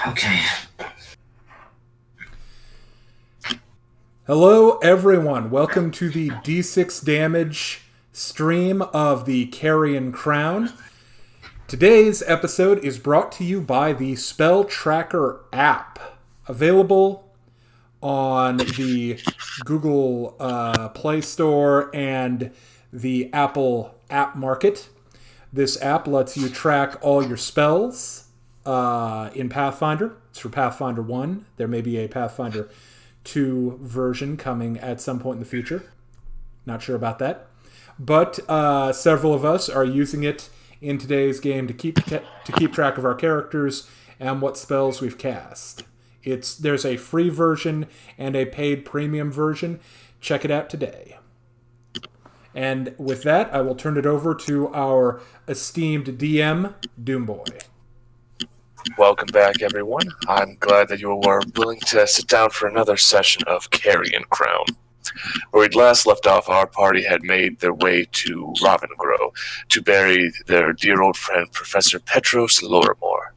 Okay. Hello, everyone. Welcome to the D6 Damage stream of the Carrion Crown. Today's episode is brought to you by the Spell Tracker app, available on the Google Play Store and the Apple App Market. This app lets you track all your spells in Pathfinder. It's for Pathfinder 1. There may be a Pathfinder 2 version coming at some point in the future. Not sure about that. But several of us are using it in today's game to keep track of our characters and what spells we've cast. There's a free version and a paid premium version. Check it out today. And with that, I will turn it over to our esteemed DM, Doomboy. Welcome back, everyone. I'm glad that you were willing to sit down for another session of Carrion Crown. Where we'd last left off, our party had made their way to Ravengro to bury their dear old friend, Professor Petros Lorimore.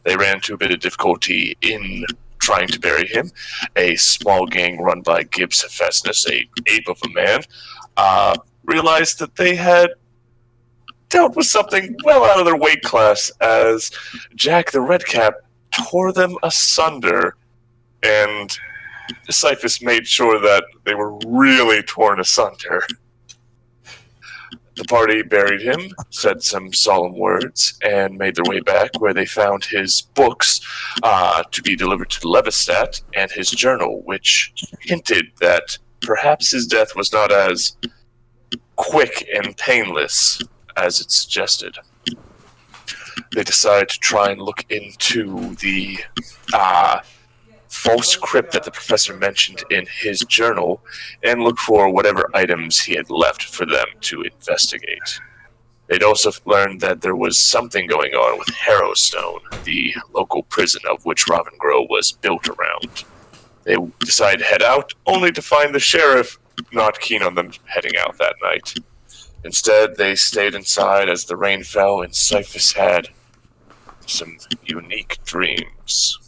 They ran into a bit of difficulty in trying to bury him. A small gang run by Gibbs Hephaestus, a ape of a man, realized that they had dealt with something well out of their weight class as Jack the Redcap tore them asunder, and Sisyphus made sure that they were really torn asunder. The party buried him, said some solemn words, and made their way back, where they found his books to be delivered to Levistat, and his journal, which hinted that perhaps his death was not as quick and painless as it suggested. They decided to try and look into the false crypt that the professor mentioned in his journal and look for whatever items he had left for them to investigate. They'd also learned that there was something going on with Harrowstone, the local prison of which Ravengro was built around. They decided to head out, only to find the sheriff not keen on them heading out that night. Instead, they stayed inside as the rain fell, and Sisyphus had some unique dreams.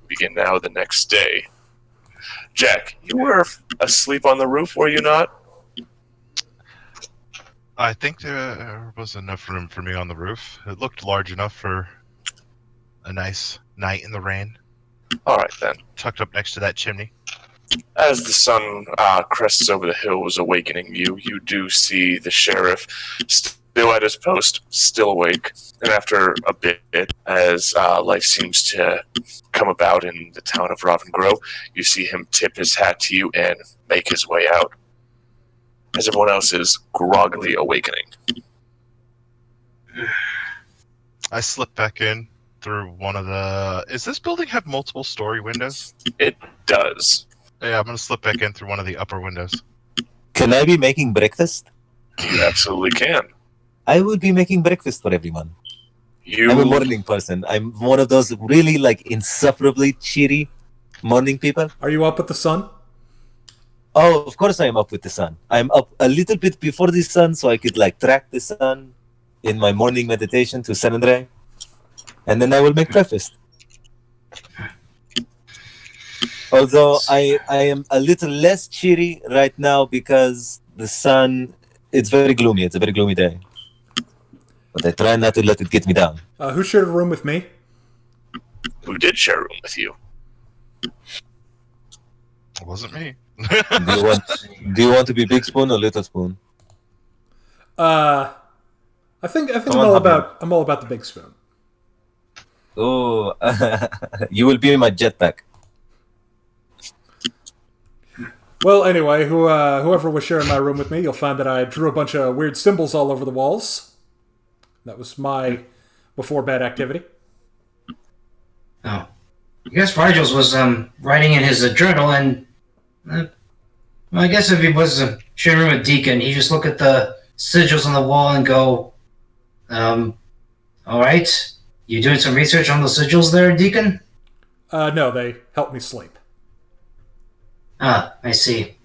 Begin now the next day. Jack, you were asleep on the roof, were you not? I think there was enough room for me on the roof. It looked large enough for a nice night in the rain. All right, then. Tucked up next to that chimney. As the sun crests over the hills, awakening you, you do see the sheriff still at his post, still awake. And after a bit, as life seems to come about in the town of Ravengro, you see him tip his hat to you and make his way out, as everyone else is groggily awakening. I slip back in through one of the... Does this building have multiple story windows? It does. Yeah, I'm going to slip back in through one of the upper windows. Can I be making breakfast? You absolutely can. I will be making breakfast for everyone. I'm a morning person. I'm one of those really, insufferably cheery morning people. Are you up with the sun? Oh, of course I am up with the sun. I'm up a little bit before the sun so I could, track the sun in my morning meditation to San Andre. And then I will make breakfast. Although I am a little less cheery right now because the sun, it's very gloomy. It's a very gloomy day. But I try not to let it get me down. Who shared a room with me? Who did share a room with you? It wasn't me. Do you want to be big spoon or little spoon? I think I'm all about the big spoon. Oh, you will be in my jetpack. Well, anyway, whoever was sharing my room with me, you'll find that I drew a bunch of weird symbols all over the walls. That was my before-bed activity. Oh. I guess Rigels was writing in his journal, and well, I guess if he was sharing with Deacon, he just look at the sigils on the wall and go, all right, you doing some research on the sigils there, Deacon? No, they helped me sleep. Ah, I see.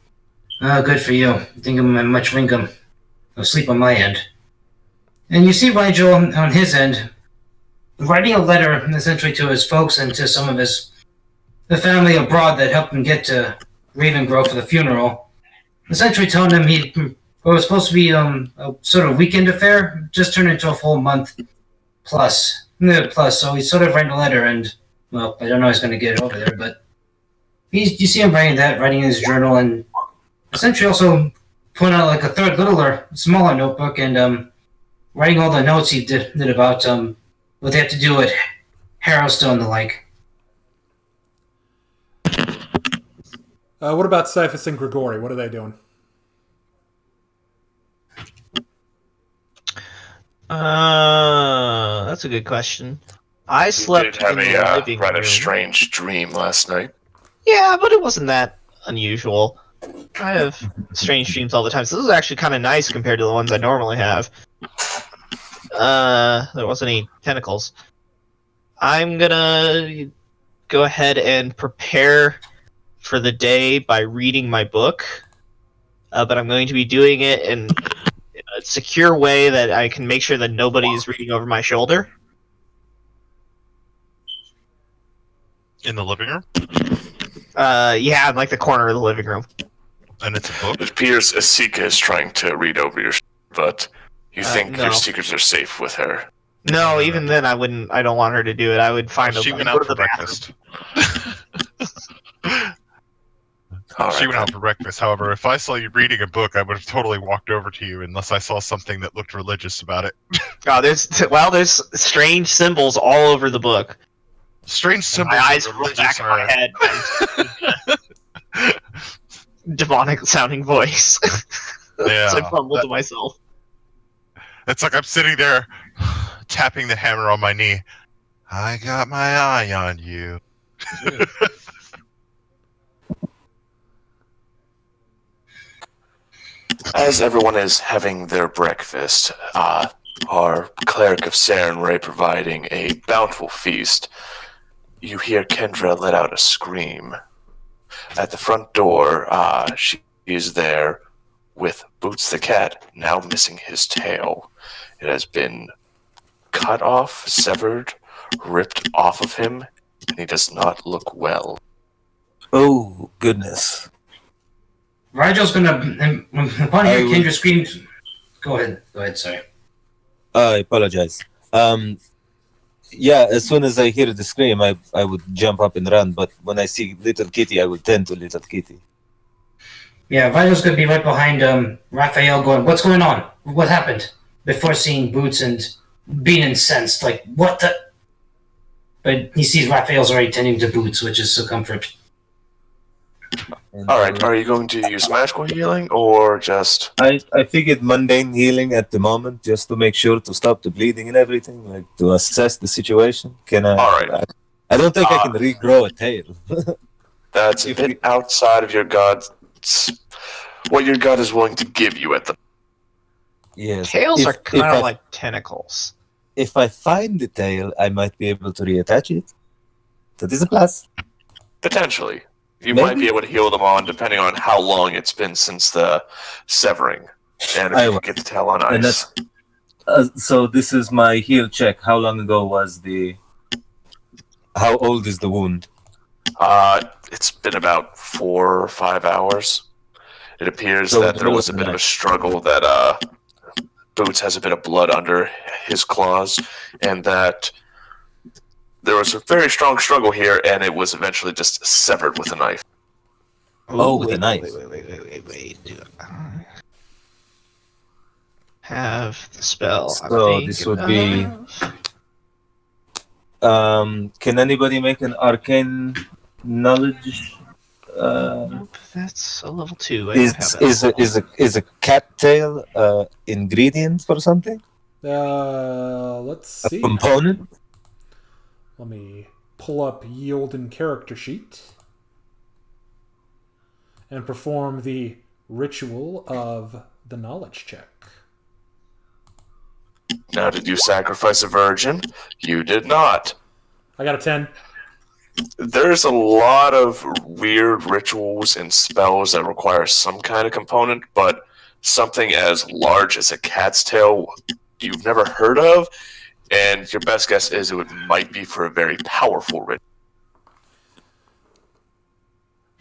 Good for you. I think I'm much winkum. I'll sleep on my end. And you see Rigel on his end. writing a letter essentially to his folks and to some of the family abroad that helped him get to Ravengro for the funeral. Essentially telling him it was supposed to be a sort of weekend affair, just turned into a full month plus. So he's sort of writing a letter, and well, I don't know how he's going to get it over there, but you see him writing in his journal, and essentially also pulling out like a third, littler, smaller notebook, and writing all the notes he did about what they have to do at Harrowstone and the like. What about Cyphus and Grigori? What are they doing? That's a good question. I slept did have in the living rather room. strange dream last night. Yeah, but it wasn't that unusual. I have strange dreams all the time, so this is actually kind of nice compared to the ones I normally have. There wasn't any tentacles. I'm gonna go ahead and prepare for the day by reading my book, but I'm going to be doing it in a secure way that I can make sure that nobody is reading over my shoulder. In the living room? Yeah, in like the corner of the living room. And it's a book? It appears Asika is trying to read over your but you think no. your secrets are safe with her. No, even then I wouldn't. I don't want her to do it. I would find She a went go out to for the bathroom. breakfast. All She right. went out for breakfast. However, if I saw you reading a book, I would have totally walked over to you unless I saw something that looked religious about it. Oh, there's strange symbols all over the book. Strange symbols. My eyes of roll religious back in my head. Demonic sounding voice. Yeah, So I fumbled to myself. it's like I'm sitting there tapping the hammer on my knee. I got my eye on you. As everyone is having their breakfast, our cleric of Sarenrae providing a bountiful feast, you hear Kendra let out a scream. At the front door, she is there with Boots the cat, now missing his tail. It has been cut off, severed, ripped off of him, and he does not look well. Oh, goodness. Rigel's gonna, upon I hearing will- Kendra screams, go ahead, sorry. I apologize. Yeah, as soon as I hear the scream, I would jump up and run, but when I see little kitty, I would tend to little kitty. Yeah, Rigel's gonna be right behind Raphael going, what's going on? What happened? Before seeing Boots and being incensed, like, what the? But he sees Raphael's already tending to Boots, which is a comfort. And Alright, are you going to use magical healing, or just... I figured mundane healing at the moment, just to make sure to stop the bleeding and everything, like to assess the situation. Can I? Alright. I don't think I can regrow a tail. That's a If bit outside of your god's... what your god is willing to give you at the... Tails Yes. If- are if kind I- of like tentacles. If I find the tail, I might be able to reattach it. That is a plus. Potentially. You Maybe. might be able to heal them on, depending on how long it's been since the severing. And if I you will. can get the tail on And ice. that's so. This is my heal check. How long ago was the? How old is the wound? It's been about 4 or 5 hours. It appears So that the there was a middle bit of of the a struggle, that Boots has a bit of blood under his claws, and that there was a very strong struggle here, and it was eventually just severed with a knife. Oh, with a knife. Wait. Have the spell. I'm So this would be- thinking of. Can anybody make an arcane knowledge? Nope, that's a level 2. I don't have that. Is a cattail ingredient for something? Let's A see. component? Let me pull up yield and character sheet and perform the ritual of the knowledge check. Now, did you sacrifice a virgin? You did not. I got a 10. There's a lot of weird rituals and spells that require some kind of component, but something as large as a cat's tail you've never heard of And your best guess is might be for a very powerful ritual.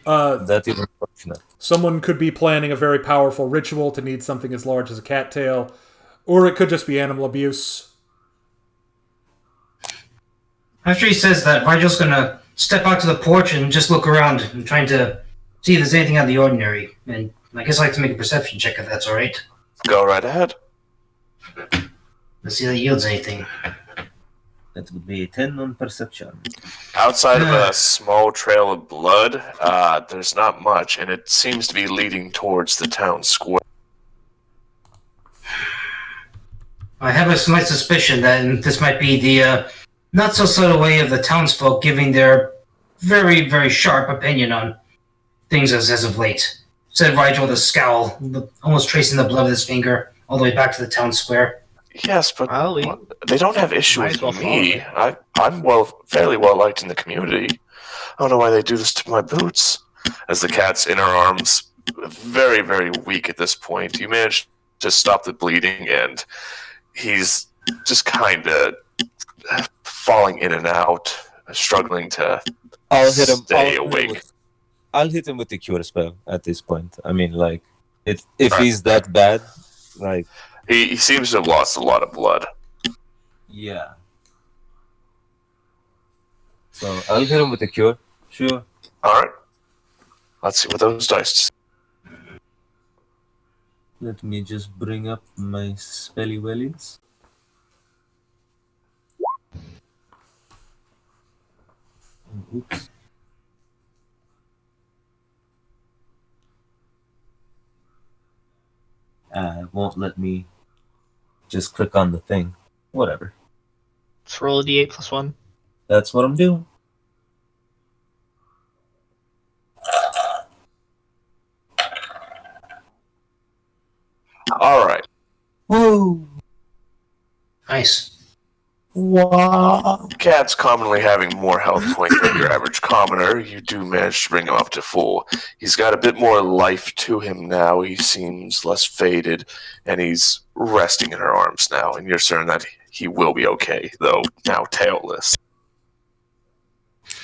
That is unfortunate. Someone could be planning a very powerful ritual to need something as large as a cattail, or it could just be animal abuse. After he says that, Rigel's gonna step out to the porch and just look around and trying to see if there's anything out of the ordinary. And I guess I'd like to make a perception check if that's alright. Go right ahead. Let's see if that yields anything. That would be a 10 on perception. Outside of a small trail of blood, there's not much, and it seems to be leading towards the town square. I have a slight suspicion that this might be the not so subtle way of the townsfolk giving their very, very sharp opinion on things as of late. Said Rigel with a scowl, almost tracing the blood with his finger all the way back to the town square. Yes, but they don't have issue Might as with well me. follow I'm fairly well liked in the community. I don't know why they do this to my boots. As the cat's inner arms, very, very weak at this point, you manage to stop the bleeding, and he's just kind of falling in and out, struggling to stay awake. I'll hit him with the cure spell at this point. I mean, like, if he's that bad, like... He seems to have lost a lot of blood. Yeah. So I'll hit him with the cure. Sure. Alright. Let's see what those dice say. Let me just bring up my spelly wellies. Oops. It won't let me just click on the thing. Whatever. Let's roll a d8 plus 1. That's what I'm doing. Alright. Whoa! Nice. Wow! Cat's commonly having more health points than your average commoner. You do manage to bring him up to full. He's got a bit more life to him now. He seems less faded, and he's resting in her arms now. And you're certain that he will be okay, though now tailless.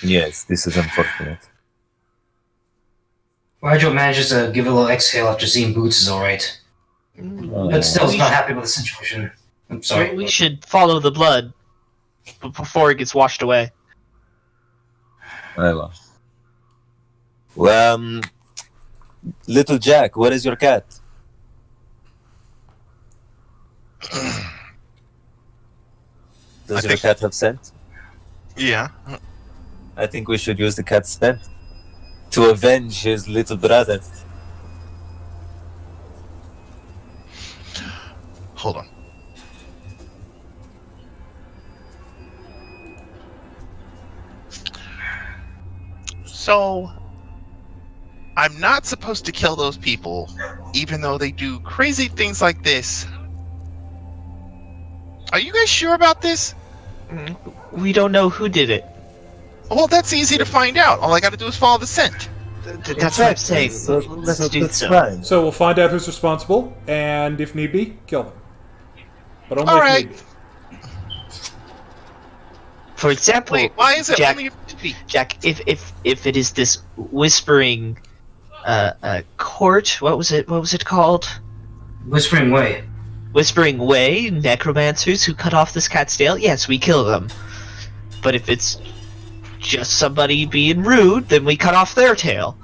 Yes, this is unfortunate. Rigel manages to give a little exhale after seeing Boots is alright. But still, he's not happy with the situation. I'm sorry. We should follow the blood before it gets washed away. I will. Well, little Jack, where is your cat? Does your cat have scent? Yeah. I think we should use the cat's scent to avenge his little brother. Hold on. So, I'm not supposed to kill those people, even though they do crazy things like this. Are you guys sure about this? We don't know who did it. Well, that's easy to find out. All I gotta do is follow the scent. That's what I'm saying. Let's do that's so. fine. So we'll find out who's responsible, and if need be, kill them. But only All if right. need be. For example, Wait, why is it Jack, only 50? Jack, if it is this whispering court, what was it called? Whispering Way. Whispering Way, necromancers who cut off this cat's tail, yes, we kill them. But if it's just somebody being rude, then we cut off their tail.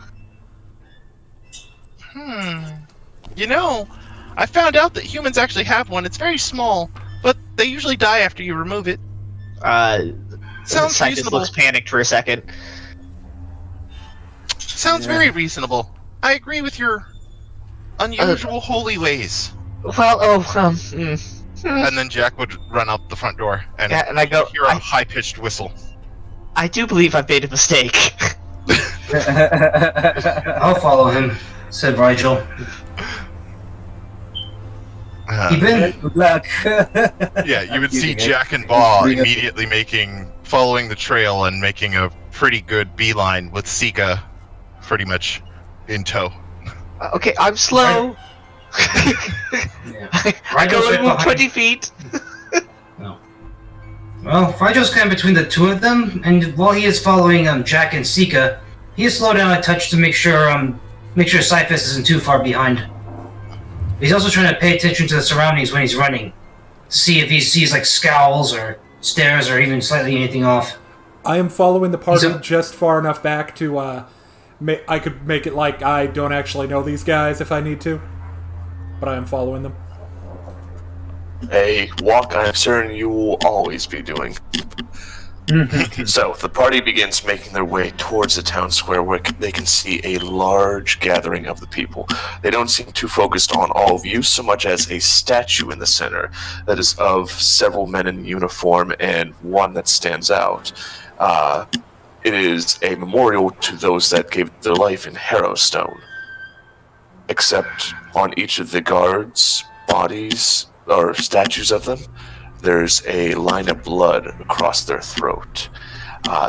You know, I found out that humans actually have one. It's very small, but they usually die after you remove it. Sounds Sounds reasonable. looks panicked for a second. Sounds very reasonable. I agree with your unusual holy ways. Well, And then Jack would run out the front door, and, yeah, and I go, hear a high-pitched whistle. I do believe I've made a mistake. I'll follow him, said Rigel. He been? Good luck. Yeah, you would see Jack and Baugh immediately following the trail and making a pretty good beeline with Sika pretty much in tow. Okay, I'm slow. Yeah. I Rigel's go right move behind. 20 feet. No. Well, Rigel's kind of between the two of them, and while he is following Jack and Sika, he is slowed down a touch to make sure Cyphus isn't too far behind. He's also trying to pay attention to the surroundings when he's running, to see if he sees like scowls or stares or even slightly anything off. I am following the party just far enough back to I could make it like I don't actually know these guys if I need to, but I am following them. A walk I'm certain you will always be doing. So, the party begins making their way towards the town square where they can see a large gathering of the people. They don't seem too focused on all of you so much as a statue in the center that is of several men in uniform and one that stands out. It is a memorial to those that gave their life in Harrowstone. Except on each of the guards' bodies, or statues of them, there's a line of blood across their throat.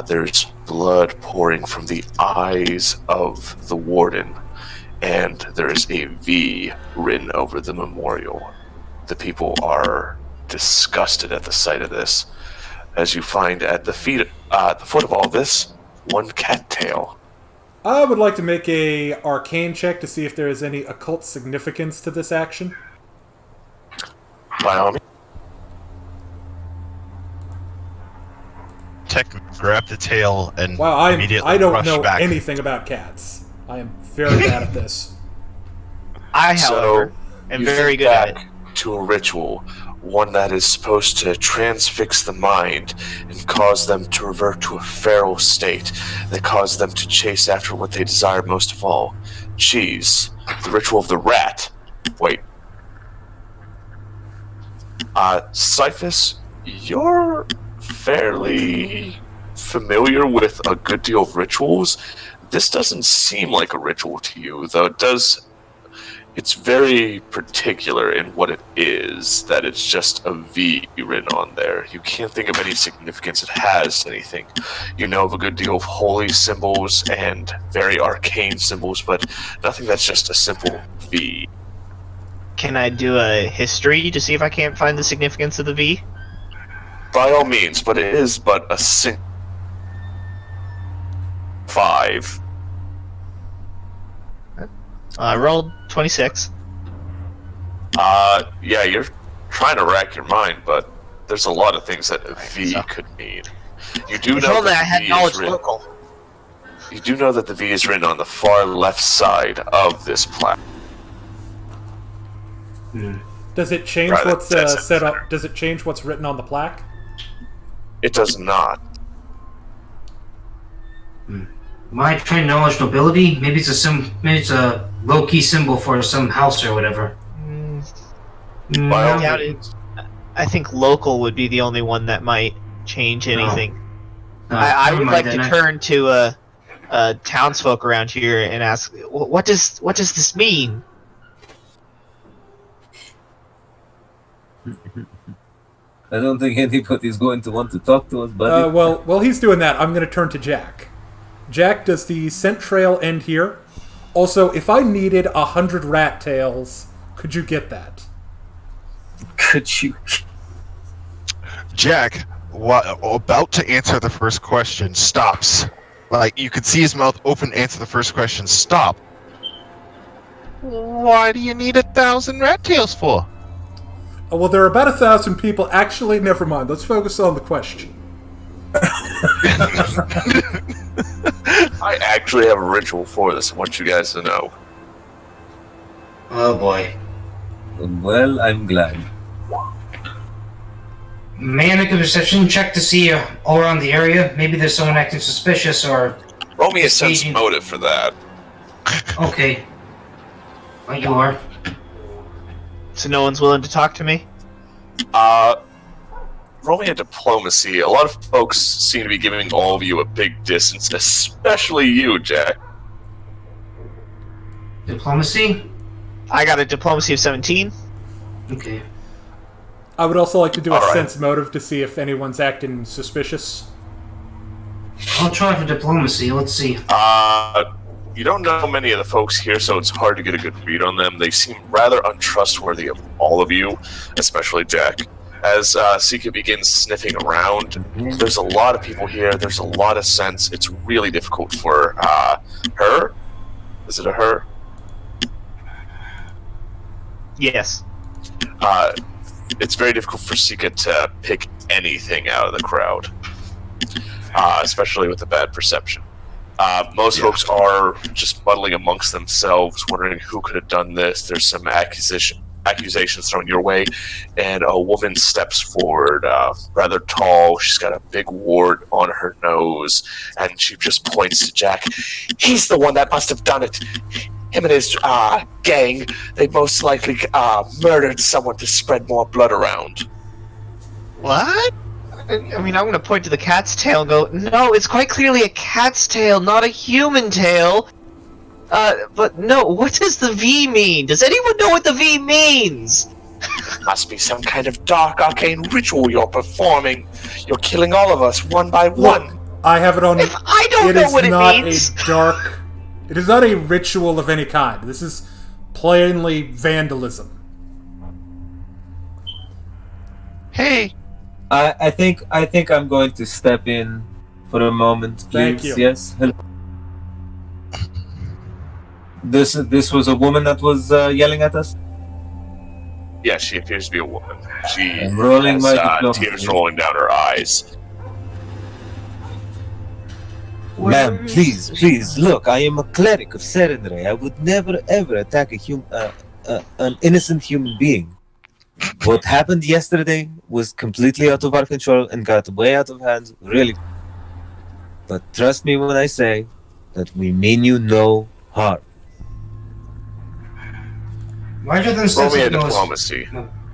There's blood pouring from the eyes of the warden, and there's a V written over the memorial. The people are disgusted at the sight of this, as you find at the foot of all this, one cattail. I would like to make a arcane check to see if there is any occult significance to this action. By all means. Tech grab the tail and Wow, immediately I don't rush know back. anything about cats. I am very bad at this. I, however, am you very think good at it. back to a ritual, one that is supposed to transfix the mind and cause them to revert to a feral state that causes them to chase after what they desire most of all, cheese. The ritual of the rat. Wait. Cyphus, you're fairly familiar with a good deal of rituals. This doesn't seem like a ritual to you, though it does. It's very particular in what it is, that it's just a V written on there. You can't think of any significance it has to anything. You know of a good deal of holy symbols and very arcane symbols, but nothing that's just a simple V. Can I do a history to see if I can't find the significance of the V? By all means, but it is but a 5. I rolled 26. Yeah, you're trying to rack your mind, but there's a lot of things that a V could mean. You do If know only that I had the V knowledge is written. local. You do know that the V is written on the far left side of this plaque. Does it change Right, what's that's set up? Does it change what's written on the plaque? It does not. Might try knowledge nobility. Maybe it's a low key symbol for some house or whatever. By all I doubt it. means. I think local would be the only one that might change anything. No, I never would mind like then. to turn to townsfolk around here and ask, what does this mean? I don't think anybody's going to want to talk to us, buddy. While he's doing that, I'm going to turn to Jack. Jack, does the scent trail end here? Also, if I needed 100 rat tails, could you get that? Could you? Jack, about to answer the first question, stops. Like, you could see his mouth open, answer the first question, stop. Why do you need 1,000 rat tails for? Oh, well, there are about 1,000 people. Actually, never mind. Let's focus on the question. I actually have a ritual for this. I want you guys to know. Oh boy. Well, I'm glad. May I make a perception check to see all around the area? Maybe there's someone acting suspicious or... Roll me a sense Agent. motive for that. Okay. Well, you are. So no one's willing to talk to me? Roll me a diplomacy. A lot of folks seem to be giving all of you a big distance, especially you, Jack. Diplomacy? I got a diplomacy of 17. Okay. I would also like to do a All right. sense motive to see if anyone's acting suspicious. I'll try for diplomacy. Let's see. You don't know many of the folks here, so it's hard to get a good read on them. They seem rather untrustworthy of all of you, especially Jack. As Sika begins sniffing around, there's a lot of people here. There's a lot of scents. It's really difficult for her. Is it a her? Yes. It's very difficult for Sika to pick anything out of the crowd, especially with the bad perception. Most folks are just muddling amongst themselves, wondering who could have done this. There's some accusations thrown your way, and a woman steps forward, rather tall. She's got a big wart on her nose, and she just points to Jack. He's the one that must have done it. Him and his gang, they most likely murdered someone to spread more blood around. What? I mean, I'm going to point to the cat's tail and go, no, it's quite clearly a cat's tail, not a human tail. But no, what does the V mean? Does anyone know what the V means? Must be some kind of dark arcane ritual you're performing. You're killing all of us one by one. Look, I have it on. If I don't know what it means. It is not a ritual of any kind. This is plainly vandalism. Hey. I think I'm going to step in for a moment, please. Thank you. Yes. Hello. This was a woman that was yelling at us. Yeah, she appears to be a woman. She I'm rolling has my diplomacy. tears rolling down her eyes. Ma'am, please, look, I am a cleric of Serenray. I would never, ever attack an innocent human being. What happened yesterday was completely out of our control and got way out of hand, really. But trust me when I say that we mean you no harm. Why'd you then Roll step me a in those? diplomacy.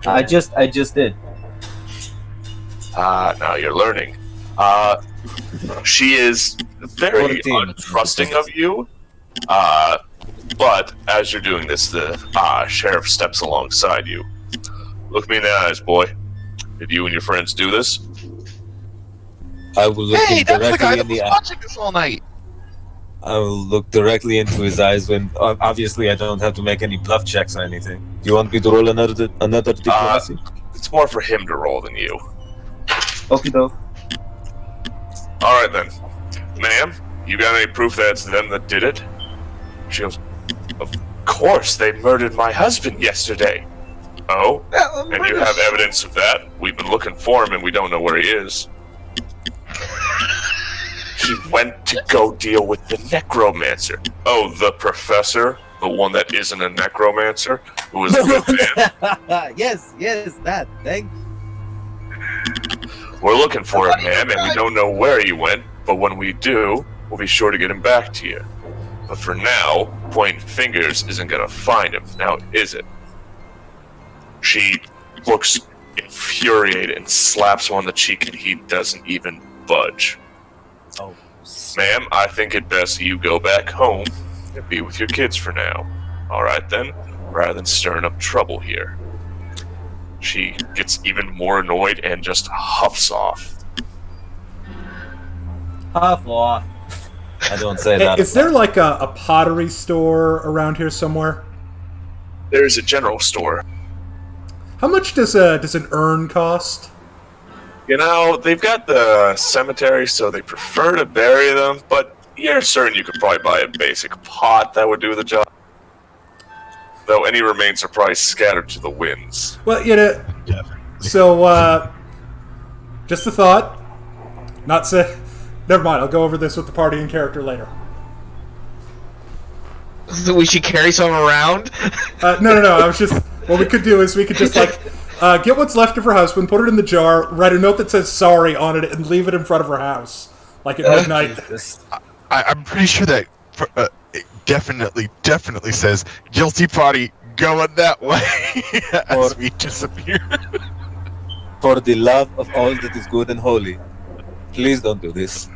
I just did. Now you're learning. She is very 14. untrusting of you, but as you're doing this, the sheriff steps alongside you. Look me in the eyes, boy. Did you and your friends do this? I will look Hey, him that's the directly guy in that was the eye. watching this all night. I will look directly into his eyes when obviously I don't have to make any bluff checks or anything. Do you want me to roll another diplomacy? It's more for him to roll than you. Okay, though. Alright then. Ma'am, you got any proof that it's them that did it? She goes, of course, they murdered my husband yesterday. Oh? And you have evidence of that? We've been looking for him and we don't know where he is. He went to go deal with the necromancer. Oh, the professor? The one that isn't a necromancer? Who was a good man? yes, that. Thank. We're looking for him, ma'am, and we don't know where he went, but when we do, we'll be sure to get him back to you. But for now, pointing fingers isn't gonna find him, now is it? She looks infuriated and slaps him on the cheek and he doesn't even budge. Oh. Ma'am, I think it best you go back home and be with your kids for now. Alright then, rather than stirring up trouble here. She gets even more annoyed and just huffs off. Half off. I don't say Hey, that. is there like a pottery store around here somewhere? There's a general store. How much does an urn cost? You know, they've got the cemetery, so they prefer to bury them, but you're certain you could probably buy a basic pot that would do the job. Though any remains are probably scattered to the winds. Well, you know, so, just a thought. Not say... Never mind, I'll go over this with the party and character later. So we should carry some around? No, I was just... What we could do is we could just, like, get what's left of her husband, put it in the jar, write a note that says sorry on it, and leave it in front of her house. Like at midnight. I'm pretty sure that it definitely says guilty party going that way as we disappear. For the love of all that is good and holy, please don't do this.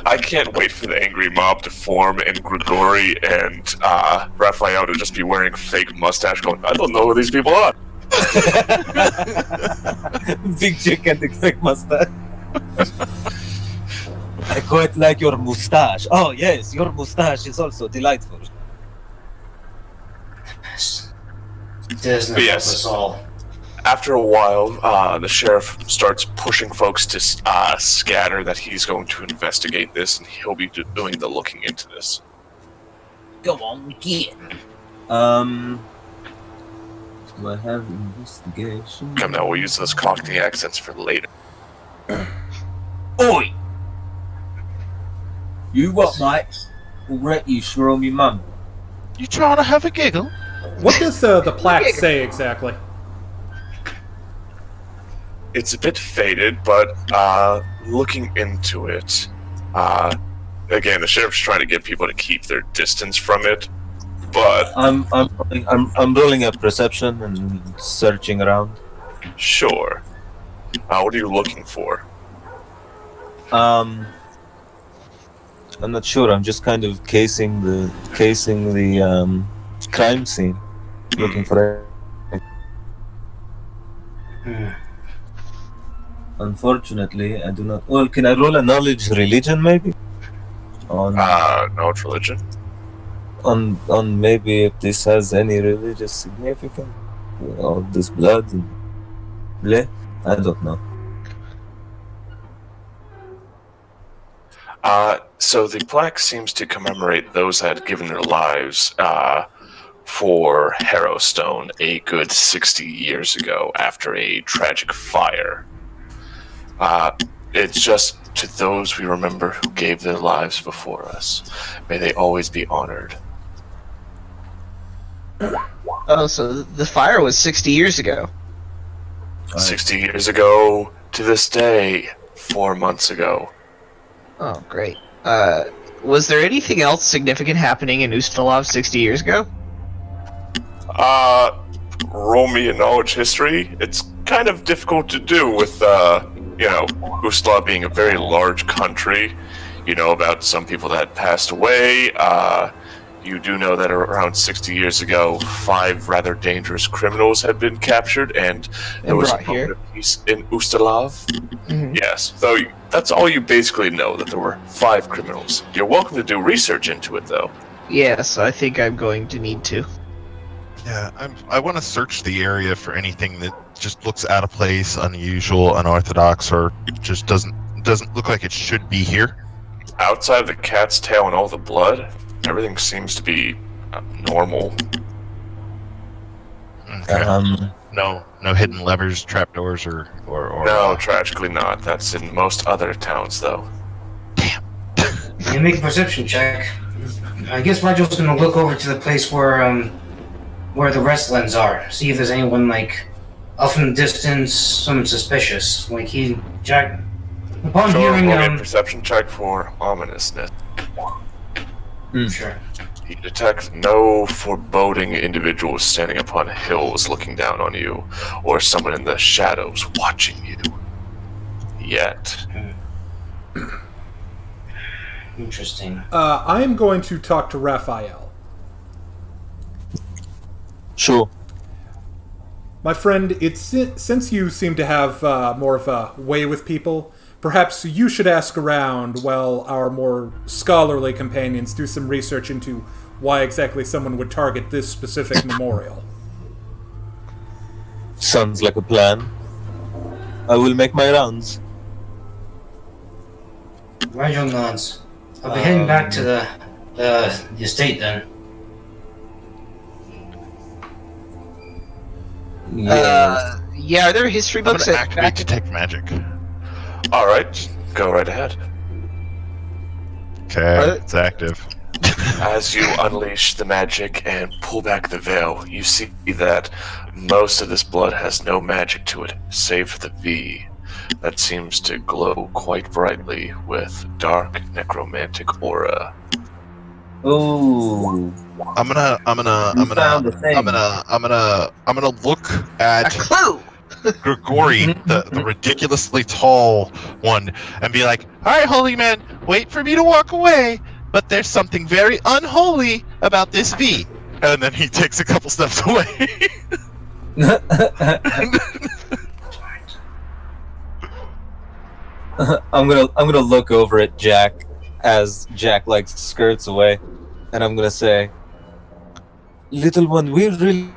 I can't wait for the angry mob to form and Grigori and Raphael to just be wearing fake mustache going, I don't know who these people are. Big gigantic fake mustache. I quite like your mustache. Oh yes, your mustache is also delightful. Doesn't help Yes. us all. After a while, the sheriff starts pushing folks to scatter, that he's going to investigate this, and he'll be doing the looking into this. Go on, get. Do I have investigation? Come now, we'll use those Cockney accents for later. Oi! You what, mate? Alright, you sure me mum. You trying to have a giggle? What does the plaque say exactly? It's a bit faded, but looking into it, again, the sheriff's trying to get people to keep their distance from it, but I'm rolling a perception and searching around. sure. What are you looking for? I'm not sure. I'm just kind of casing the crime scene, looking for it. Unfortunately, I do not. Well, can I roll a knowledge religion maybe? No, it's religion. On maybe if this has any religious significance, all this blood and bleh, I don't know. So the plaque seems to commemorate those that had given their lives for Harrowstone a good 60 years ago after a tragic fire. It's just to those we remember who gave their lives before us. May they always be honored. Oh, so the fire was 60 years ago. 60 years ago to this day, 4 months ago. Oh, great. Was there anything else significant happening in Ustalov 60 years ago? Roll me a knowledge history. It's kind of difficult to do with, Ustalav being a very large country. You know about some people that passed away. You do know that around 60 years ago, 5 rather dangerous criminals had been captured, and there was a moment of peace in Ustalav. Mm-hmm. Yes, so that's all you basically know, that there were 5 criminals. You're welcome to do research into it, though. Yes, I think I'm going to need to. Yeah, I want to search the area for anything that just looks out of place, unusual, unorthodox, or just doesn't look like it should be here. Outside of the cat's tail and all the blood, everything seems to be normal. Okay. No hidden levers, trapdoors, or No, tragically not. That's in most other towns, though. You make a perception check. I guess Rigel's gonna look over to the place where the Wrestlands are. See if there's anyone, off in the distance, something suspicious. Upon Sure, hearing, roll me a perception check for ominousness. Sure. You detect no foreboding individuals standing upon hills looking down on you, or someone in the shadows watching you. Yet. Interesting. I am going to talk to Raphael. Sure. My friend, since you seem to have more of a way with people, perhaps you should ask around while our more scholarly companions do some research into why exactly someone would target this specific memorial. Sounds like a plan. I will make my rounds. Rigel nods. I'll be heading back to the estate then. Yeah. Yeah, are there history I'm books gonna at activate detect magic. Alright, go right ahead. Okay, it's active. As you unleash the magic and pull back the veil, you see that most of this blood has no magic to it, save for the V. That seems to glow quite brightly with dark necromantic aura. Ooh. I'm gonna look a at clue? Grigori, the ridiculously tall one, and be like, "Alright, holy man, wait for me to walk away, but there's something very unholy about this V." And then he takes a couple steps away. I'm gonna look over at Jack as Jack skirts away, and I'm gonna say, "Little one, we really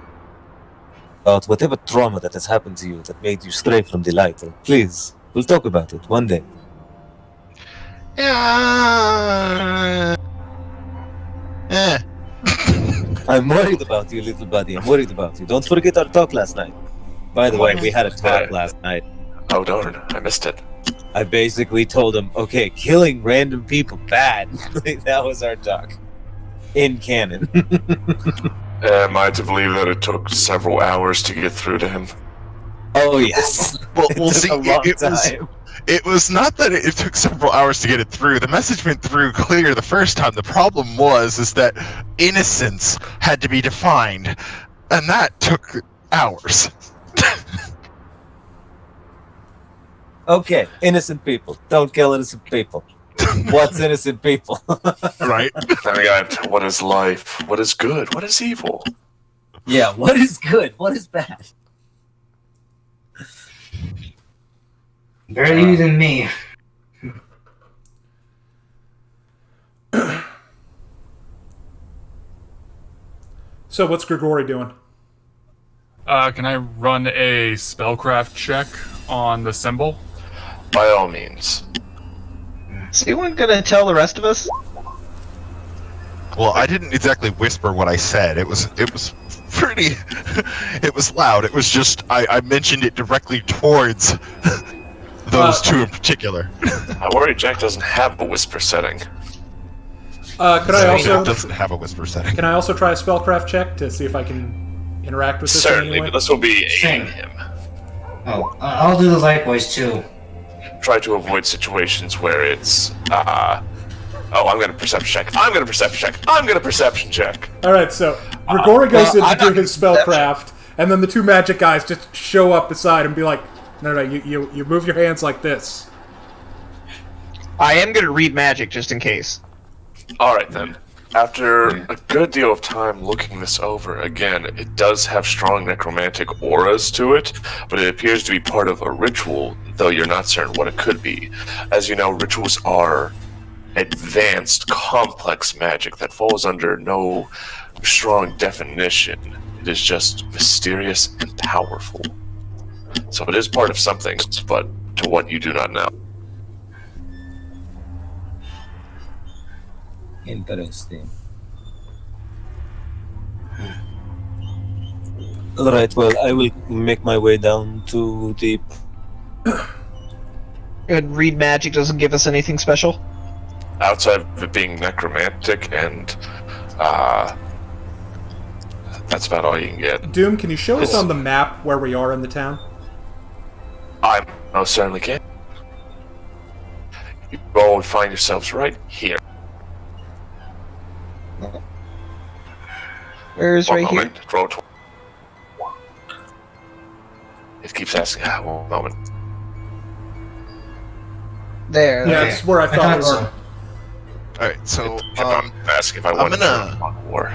about whatever trauma that has happened to you that made you stray from the light. Please, we'll talk about it one day. Yeah. I'm worried about you, little buddy. I'm worried about you. Don't forget our talk last night. By the way, we had a talk last night. Oh darn, I missed it. I basically told him, okay, killing random people, bad. That was our talk. In canon. Am I to believe that it took several hours to get through to him? Oh, yes. Well, It we'll took see. a long time. It was not that it took several hours to get it through. The message went through clear the first time. The problem is that innocence had to be defined, and that took hours. Okay, innocent people. Don't kill innocent people. What's innocent people? Right? I got what is life? What is good? What is evil? Yeah, what is good? What is bad? Better you than me. So what's Grigori doing? Can I run a spellcraft check on the symbol? By all means. Is anyone gonna tell the rest of us? Well, I didn't exactly whisper what I said. It was pretty. It was loud. It was just I mentioned it directly towards those two in particular. I worry Jack doesn't have a whisper setting. Could I It also doesn't have a whisper setting. can I also try a spellcraft check to see if I can interact with this in any Certainly, way? but this will be Same. aiding him. Oh, I'll do the likewise too. Try to avoid situations where it's oh, I'm gonna perception check. I'm gonna perception check. I'm gonna perception check. All right, so Grigori goes in to I'm do not his spellcraft, and then the two magic guys just show up beside him and be like, "No, you move your hands like this." I am gonna read magic just in case. All right then. After a good deal of time looking this over, again, it does have strong necromantic auras to it, but it appears to be part of a ritual, though you're not certain what it could be. As you know, rituals are advanced, complex magic that falls under no strong definition. It is just mysterious and powerful. So it is part of something, but to what you do not know. Interesting. Alright, well, I will make my way down to the... And read magic doesn't give us anything special. Outside of it being necromantic and that's about all you can get. Doom, can you show us on the map where we are in the town? I most certainly can. You all would find yourselves right here. Where's One right here? moment. Roll it keeps asking. One moment. There. Yeah, there. it's where I thought thought we so. were. All right, so It kept on asking if I I'm wanted gonna- to on war.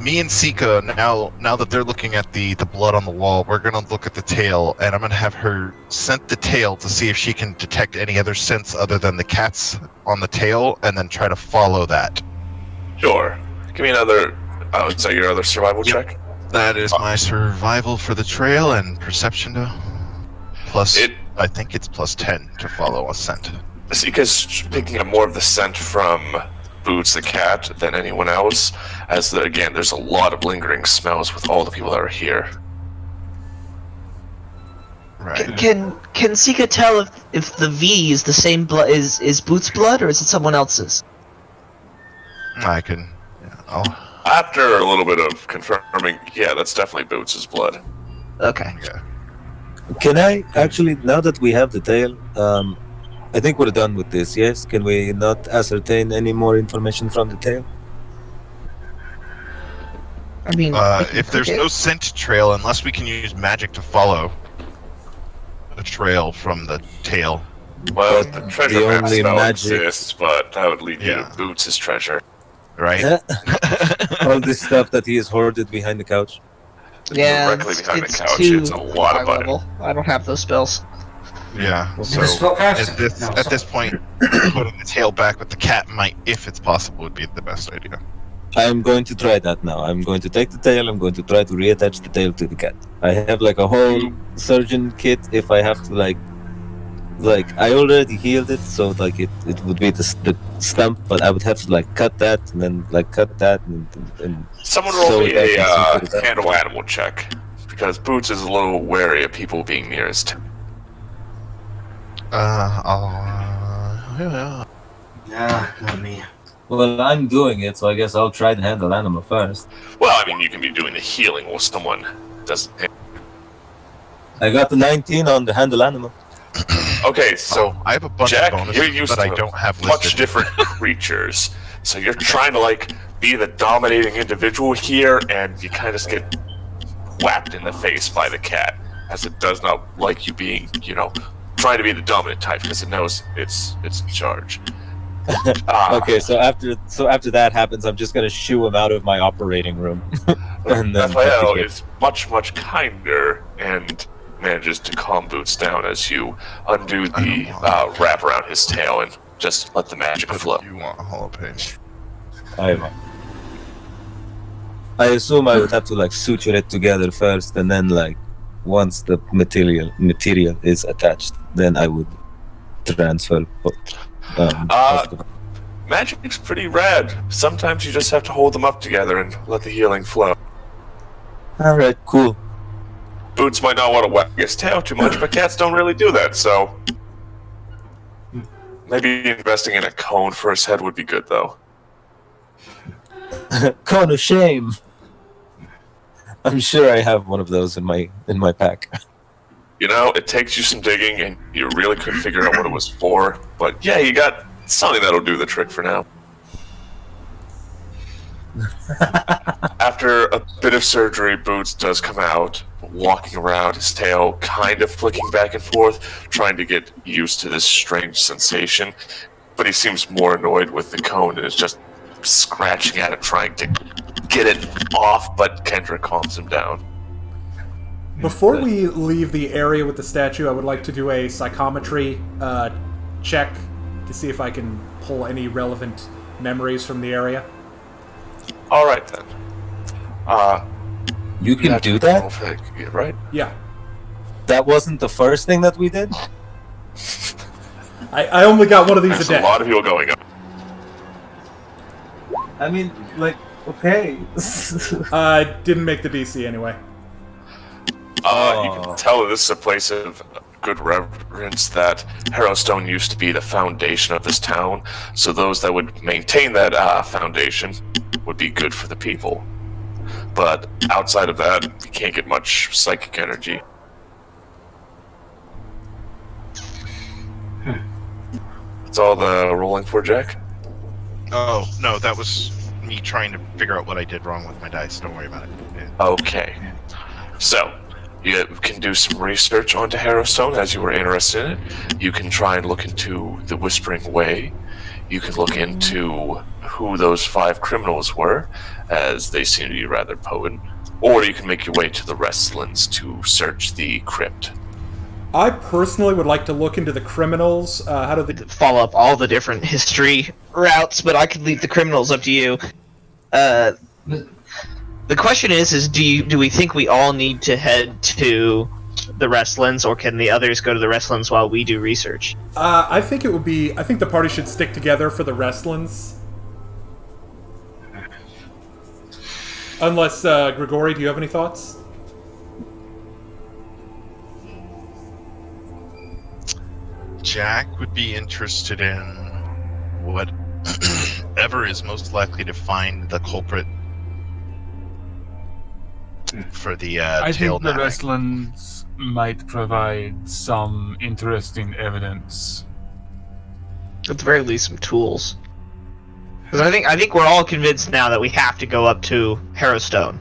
me and Sika, now that they're looking at the blood on the wall, we're gonna look at the tail, and I'm gonna have her scent the tail to see if she can detect any other scents other than the cat's on the tail, and then try to follow that. Sure. Give me another. Oh, is that your other survival Yep. check? That is my survival for the trail and perception to plus. I think it's plus 10 to follow a scent. Sika's picking up more of the scent from Boots the cat than anyone else, as again, there's a lot of lingering smells with all the people that are here. Right. Can Sika tell if the V is the same blood is Boots' blood or is it someone else's? I can. Oh, After a little bit of confirming, yeah, that's definitely Boots' blood. Okay. Can I, actually, now that we have the tail, I think we're done with this, yes? Can we not ascertain any more information from the tail? I mean, if there's no scent trail, unless we can use magic to follow the trail from the tail. Well, But the treasure the map only spell magic- exists, but that would lead you Yeah. to Boots' treasure. Right? All this stuff that he has hoarded behind the couch. yeah, Directly behind the it's couch, too it's a lot of high butter. level. I don't have those spells. Yeah. The So spellcraft? at this point, putting the tail back with the cat might, if it's possible, would be the best idea. I'm going to try that now. I'm going to take the tail. I'm going to try to reattach the tail to the cat. I have like a whole surgeon kit. If I have to like I already healed it, so like it would be the stump, but I would have to like cut that and then like cut that and Someone roll sew me it back and sew it a back. handle animal check, because Boots is a little wary of people being nearest. Yeah. Nah, not me. Well, I'm doing it, so I guess I'll try to handle animal first. Well, I mean, you can be doing the healing while someone doesn't. I got the 19 on the handle animal. Okay, so I have a bunch Jack, of bonuses, you're used but to I don't have much listed. different creatures, so you're trying to like be the dominating individual here, and you kind of just get whacked in the face by the cat, as it does not like you being, trying to be the dominant type because it knows it's in charge. Okay, so after that happens, I'm just gonna shoo him out of my operating room. And then Raphael is much kinder and manages to calm Boots down as you undo the wrap around his tail and just let the magic flow. You want a jalapeno? I assume I would have to like suture it together first, and then like once the material is attached, then I would transfer. Magic's pretty rad. Sometimes you just have to hold them up together and let the healing flow. All right, cool. Boots might not want to wag his tail too much, but cats don't really do that, so maybe investing in a cone for his head would be good, though. Cone of shame. I'm sure I have one of those in my pack. It takes you some digging, and you really couldn't figure out what it was for, but yeah, you got something that'll do the trick for now. After a bit of surgery, Boots does come out, walking around, his tail kind of flicking back and forth, trying to get used to this strange sensation, but he seems more annoyed with the cone and is just scratching at it, trying to get it off, but Kendra calms him down. Before we leave the area with the statue, I would like to do a psychometry check to see if I can pull any relevant memories from the area. Alright then. You can do that? Right? Yeah. That wasn't the first thing that we did? I only got one of these There's a day. a lot of people going up. I mean, like, okay. Didn't make the DC anyway. You can tell that this is a place of good reverence, that Harrowstone used to be the foundation of this town, so those that would maintain that foundation would be good for the people. But outside of that, you can't get much psychic energy. That's all the rolling for, Jack? Oh, no, that was me trying to figure out what I did wrong with my dice. Don't worry about it. Yeah. Okay. So, you can do some research onto Harrowstone as you were interested in it. You can try and look into the Whispering Way. You can look into who those 5 criminals were, as they seem to be rather potent. Or you can make your way to the Wrestlands to search the crypt. I personally would like to look into the criminals. How do they follow up all the different history routes, but I could leave the criminals up to you. The question is do we think we all need to head to the Wrestlands, or can the others go to the Wrestlands while we do research? I think the party should stick together for the Wrestlands. Unless, Grigori, do you have any thoughts? Jack would be interested in whatever is most likely to find the culprit for the I tail think the napping. Wrestlands might provide some interesting evidence. At the very least, some tools. Because I think we're all convinced now that we have to go up to Harrowstone.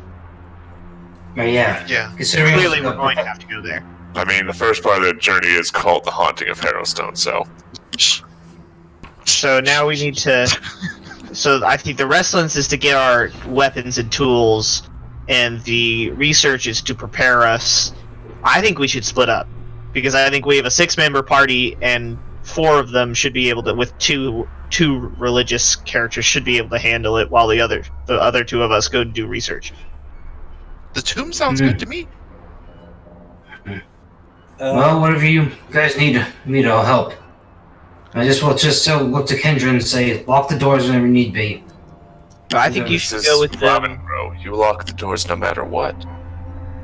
Yeah. Yeah. Considering Clearly, we're going to have to go there. I mean, the first part of the journey is called The Haunting of Harrowstone, so... So now we need to... So I think the Wrestlands is to get our weapons and tools, and the research is to prepare us. I think we should split up, because I think we have a 6-member party, and 4 of them should be able to, with two religious characters, should be able to handle it, while the other 2 of us go and do research. The tomb sounds good to me. Well, whatever you guys need me to help. I just will look to Kendra and say, lock the doors whenever need be. I think you should go with them. Ravengro. You lock the doors no matter what.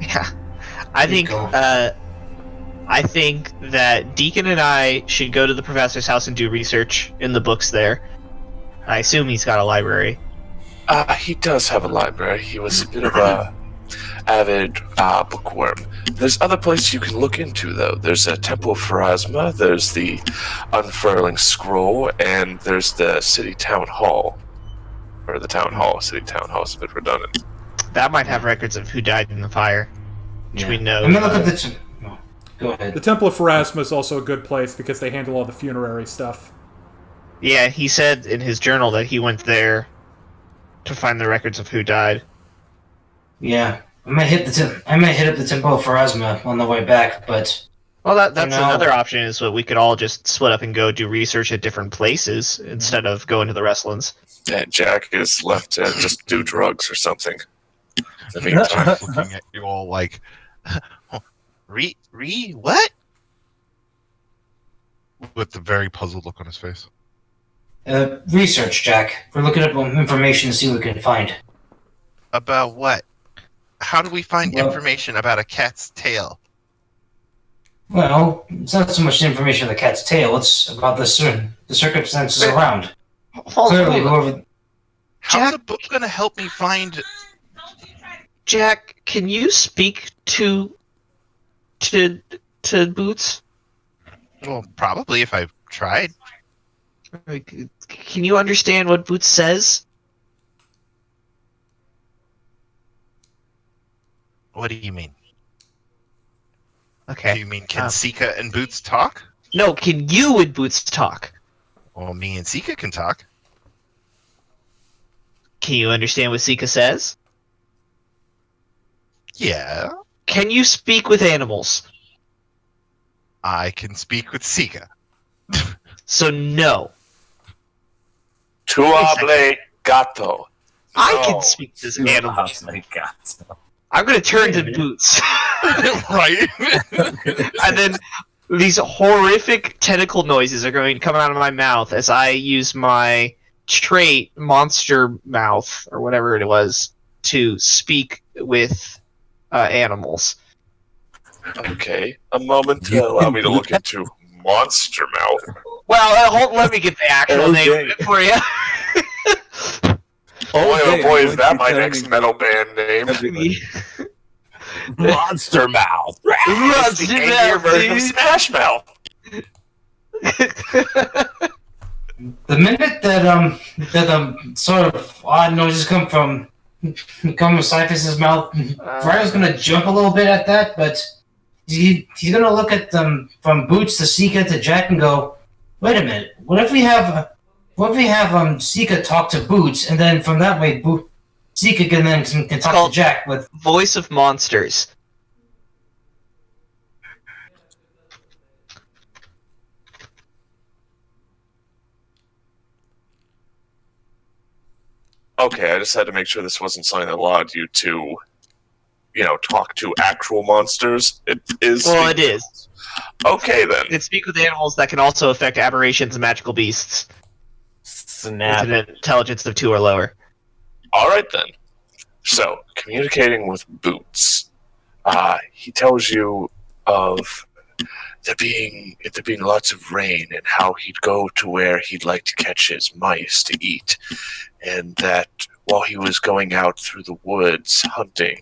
Yeah, I think that Deacon and I should go to the professor's house and do research in the books there. I assume he's got a library. He does have a library. He was a bit of a avid bookworm. There's other places you can look into, though. There's a Temple of Pharasma, there's the Unfurling Scroll, and there's the City Town Hall. Or the Town Hall. City Town Hall is a bit redundant. That might have records of who died in the fire, which we know. I'm gonna look at the... Go ahead. The Temple of Pharasma is also a good place because they handle all the funerary stuff. Yeah, he said in his journal that he went there to find the records of who died. Yeah, I might hit up the Temple of Pharasma on the way back, but... Well, that's another option, is that we could all just split up and go do research at different places instead of going to the Wrestlands. And Jack is left to just do drugs or something. In the meantime. Looking at you all like, what? With a very puzzled look on his face. Research, Jack. We're looking up information to see what we can find. About what? How do we find information about a cat's tail? Well, it's not so much the information of the cat's tail, it's about the circumstances around. Clearly, whoever... How's a book going to help me find... Jack, can you speak to Boots? Well, probably if I tried. Can you understand what Boots says? What do you mean? Okay. Do you mean can Sika and Boots talk? No, can you and Boots talk? Well, me and Sika can talk. Can you understand what Sika says? Yeah. Can you speak with animals? I can speak with Sika. So no. Tu hable gato. I can speak to this animal. I'm gonna turn to Boots. Right? And then these horrific tentacle noises are going to come out of my mouth as I use my trait, monster mouth, or whatever it was, to speak with animals. Okay, a moment to allow me to look into Monster Mouth. Well, let me get the actual name for you. Oh boy, is that my next metal band name. Monster Mouth. It's the angrier version of Smash Mouth. The minute that sort of odd noises come from Cyphus's mouth, Ryo's gonna jump a little bit at that, but he's gonna look at them from Boots to Sika to Jack and go, "Wait a minute, what if we have Sika talk to Boots, and then from that way, Sika can talk to Jack with Voice of Monsters." Okay, I just had to make sure this wasn't something that allowed you to, talk to actual monsters. It is. Well, it is. Okay, then. It can speak with animals that can also affect aberrations and magical beasts. Snap. With an intelligence of 2 or lower. All right, then. So, communicating with Boots, he tells you of there being lots of rain and how he'd go to where he'd like to catch his mice to eat, and that while he was going out through the woods hunting,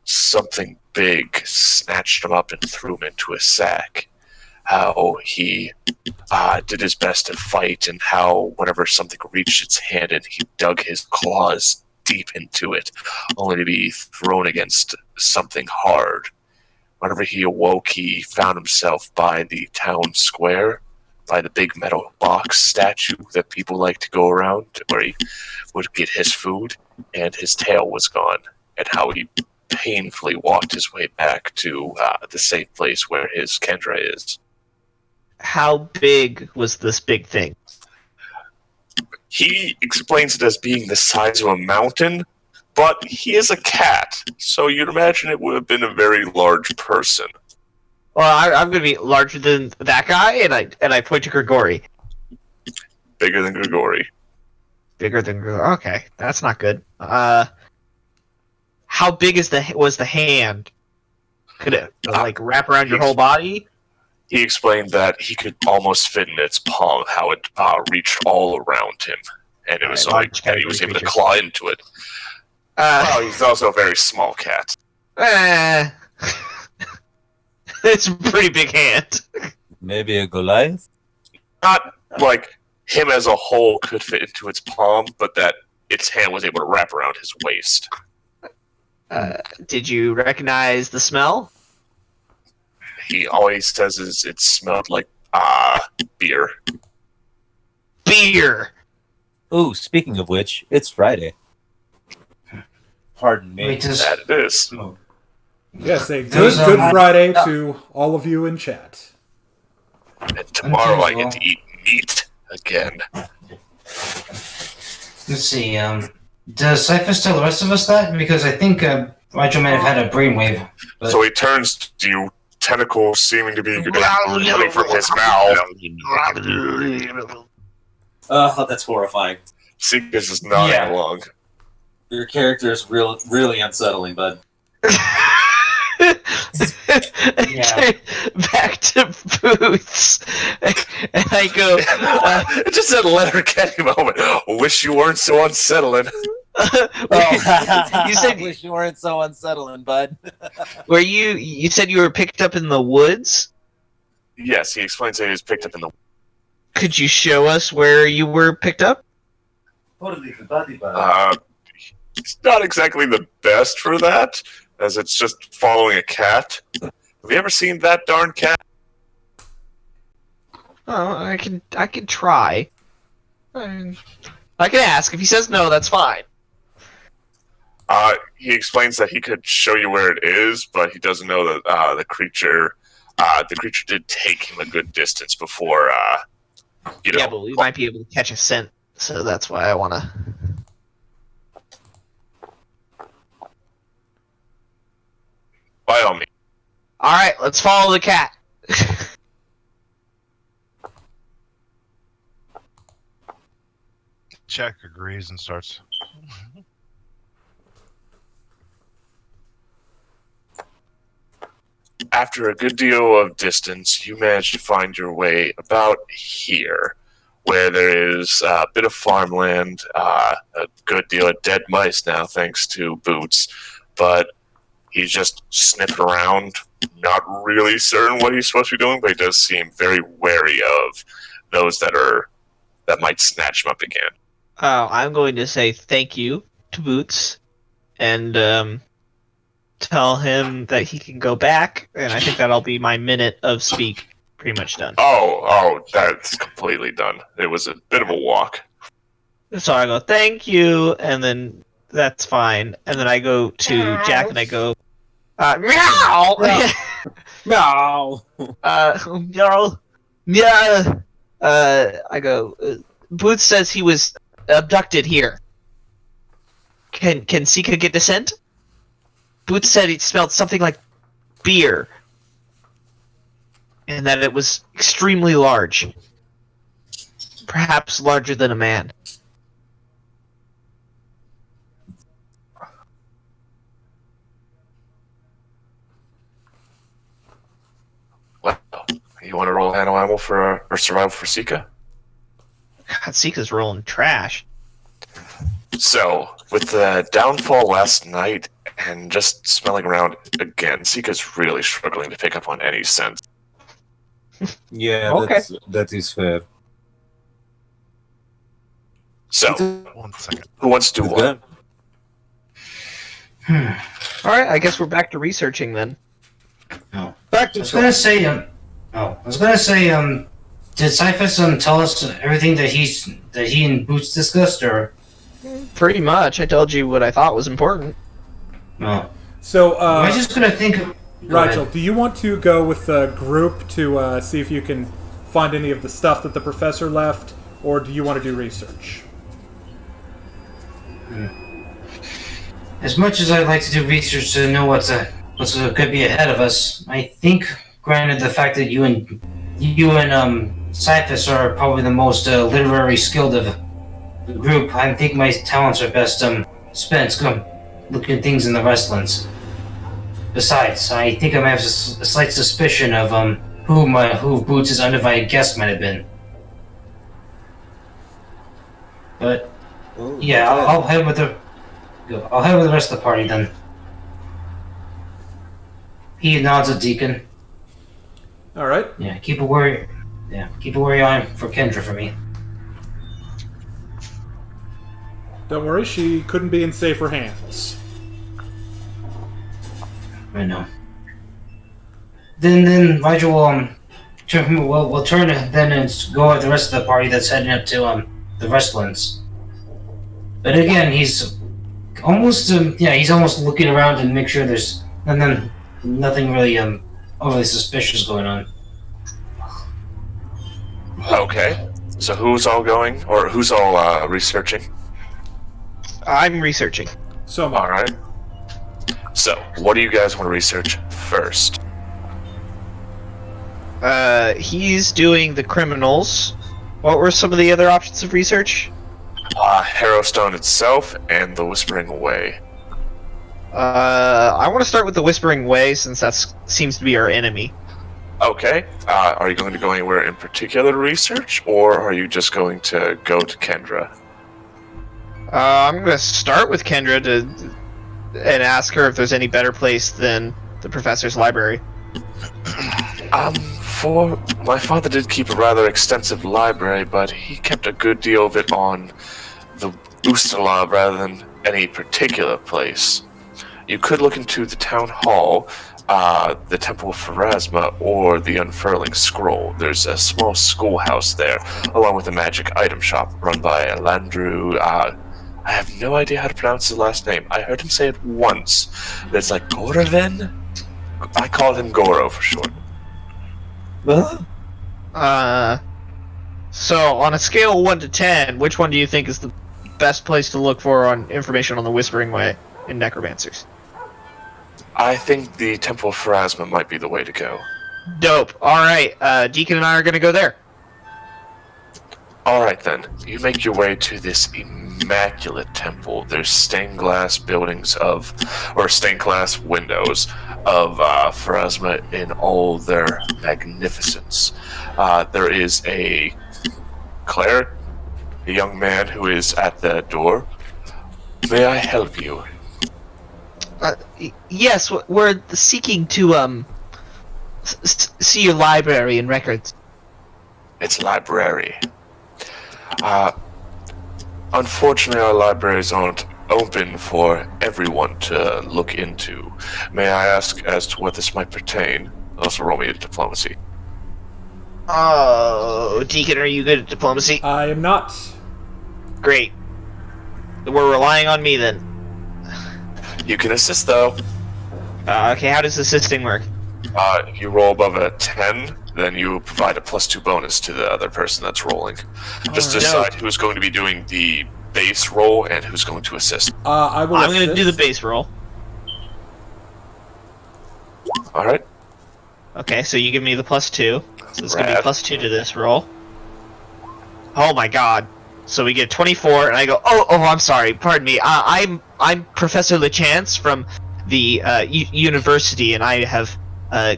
something big snatched him up and threw him into a sack. How he did his best to fight, and how whenever something reached its hand and he dug his claws deep into it, only to be thrown against something hard. Whenever he awoke, he found himself by the town square, by the big metal box statue that people like to go around, where he would get his food, and his tail was gone, and how he painfully walked his way back to the safe place where his Kendra is. how big was this big thing? He explains it as being the size of a mountain, but he is a cat, so you'd imagine it would have been a very large person. Well, I'm going to be larger than that guy, and I point to Grigori. Bigger than Grigori. Bigger than Grigori. Okay, that's not good. How big was the hand? Could it wrap around your whole body? He explained that he could almost fit in its palm, how it reached all around him, and it was and he was able to claw into it. Well, he's also a very small cat. It's a pretty big hand. Maybe a Goliath? Not like him as a whole could fit into its palm, but that its hand was able to wrap around his waist. Did you recognize the smell? He always says it smelled like beer. Beer! Ooh, speaking of which, it's Friday. Pardon me. That it is. Yes, a good Friday to all of you in chat. And tomorrow I get to eat meat again. Let's see. Does Cyphus tell the rest of us that? Because I think Rigel may have had a brainwave. But... So he turns to you, tentacles seeming to be coming from his mouth. Oh, that's horrifying. Seekus is nodding along. Your character is really unsettling, bud. Back to Boots, and I go. It just said Letterkenny moment. Wish you weren't so unsettling. You said wish you weren't so unsettling, bud. Were you said you were picked up in the woods? Yes, he explains that he was picked up in the. Could you show us where you were picked up? It's not exactly the best for that, as it's just following a cat. Have you ever seen that darn cat? Oh, I can try. I can ask. If he says no, that's fine. He explains that he could show you where it is, but he doesn't know that the creature did take him a good distance before. Yeah, but we might be able to catch a scent, so that's why I want to. By all means. All right, let's follow the cat. Jack agrees and starts. After a good deal of distance, you manage to find your way about here, where there is a bit of farmland, a good deal of dead mice now, thanks to Boots, but he's just sniffing around, not really certain what he's supposed to be doing, but he does seem very wary of those that might snatch him up again. I'm going to say thank you to Boots, and tell him that he can go back, and I think that'll be my minute of speak pretty much done. Oh, that's completely done. It was a bit of a walk. So I go, thank you, and then that's fine. And then I go to Jack and I go, meow! No. Meow! Meow! I go, Boots says he was abducted here. Can Sika get descent? Boots said it smelled something like beer. And that it was extremely large. Perhaps larger than a man. Well, you want to roll animal for or survival for Sika? God, Sika's rolling trash. So, with the downfall last night and just smelling around again, Sika's really struggling to pick up on any sense. Yeah, Okay. that is fair. So, 1 second. who wants to do what? Alright, I guess we're back to researching then. No. Back I was gonna say, did Cyphus tell us everything that he and Boots discussed, or? Pretty much. I told you what I thought was important. No. So, Am I just gonna think of... Go Rigel, ahead. do you want to go with the group to see if you can find any of the stuff that the professor left, or do you want to do research? As much as I'd like to do research to know what's could be ahead of us, I think, granted the fact that you and Cyphus are probably the most literary skilled of the group, I think my talents are best spent looking at things in the Westlands. Besides, I think I might have a slight suspicion of who Boots' uninvited guest might have been. But yeah, I'll head with the rest of the party then. He nods at Deacon. All right. Yeah, keep a worry on for Kendra for me. Don't worry, she couldn't be in safer hands. I know. Then Rigel will turn then and go with the rest of the party that's heading up to the Westlands. But again, he's almost looking around and make sure there's nothing really overly suspicious going on. Okay. So who's all going, or who's all researching? I'm researching. So All right. So, what do you guys want to research first? He's doing the criminals. What were some of the other options of research? Harrowstone itself and the Whispering Way. I want to start with the Whispering Way since that seems to be our enemy. Okay. Are you going to go anywhere in particular to research, or are you just going to go to Kendra? I'm going to start with Kendra and ask her if there's any better place than the professor's library. My father did keep a rather extensive library, but he kept a good deal of it on the Ustala rather than any particular place. You could look into the town hall, the Temple of Pharasma, or the Unfurling Scroll. There's a small schoolhouse there, along with a magic item shop run by Landru. I have no idea how to pronounce his last name. I heard him say it once. It's like Goraven? I call him Goro for short. So on a scale of 1 to 10, which one do you think is the best place to look for on information on the Whispering Way in Necromancers? I think the Temple of Pharasma might be the way to go. Dope. Alright, Deacon and I are gonna go there. Alright then, you make your way to this immaculate temple. There's stained glass windows of Pharasma in all their magnificence. There is a cleric, a young man who is at the door. May I help you? Yes, we're seeking to, see your library and records. It's library. Unfortunately, our libraries aren't open for everyone to look into. May I ask as to what this might pertain? Also, roll me a diplomacy. Oh, Deacon, are you good at diplomacy? I am not. Great. We're relying on me then. You can assist, though. Okay, how does assisting work? You roll above a 10, then you provide a +2 bonus to the other person that's rolling. Just decide who's going to be doing the base roll and who's going to assist. I'm going to do the base roll. Alright. Okay, so you give me the +2. So it's going to be +2 to this roll. Oh my god. So we get 24, and I go, oh, I'm sorry, pardon me. I'm Professor LeChance from the university, and I have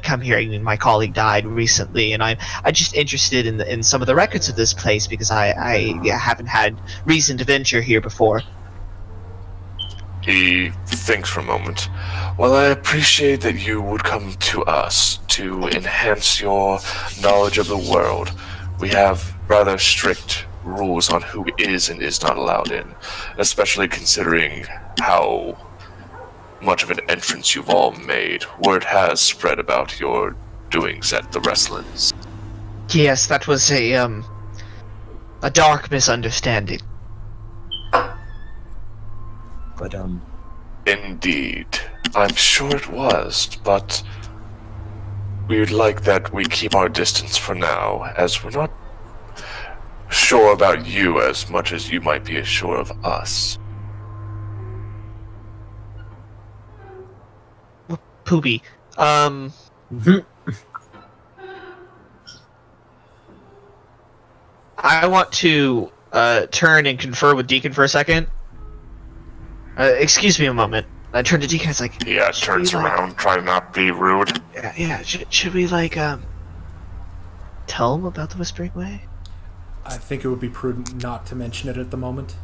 come here. My colleague died recently, and I'm just interested in some of the records of this place because I haven't had reason to venture here before. He thinks for a moment. Well, I appreciate that you would come to us to enhance your knowledge of the world. We have rather strict rules on who is and is not allowed in, especially considering how much of an entrance you've all made. Word has spread about your doings at the Wrestlands. Yes, that was a dark misunderstanding. But Indeed. I'm sure it was, but we would like that we keep our distance for now, as we're not sure about you as much as you might be sure of us. Poopy. I want to turn and confer with Deacon for a second. Excuse me a moment. I turn to Deacon. It's like, Yeah, turns around, try to not be rude. yeah. Should we tell him about the Whispering Way? I think it would be prudent not to mention it at the moment.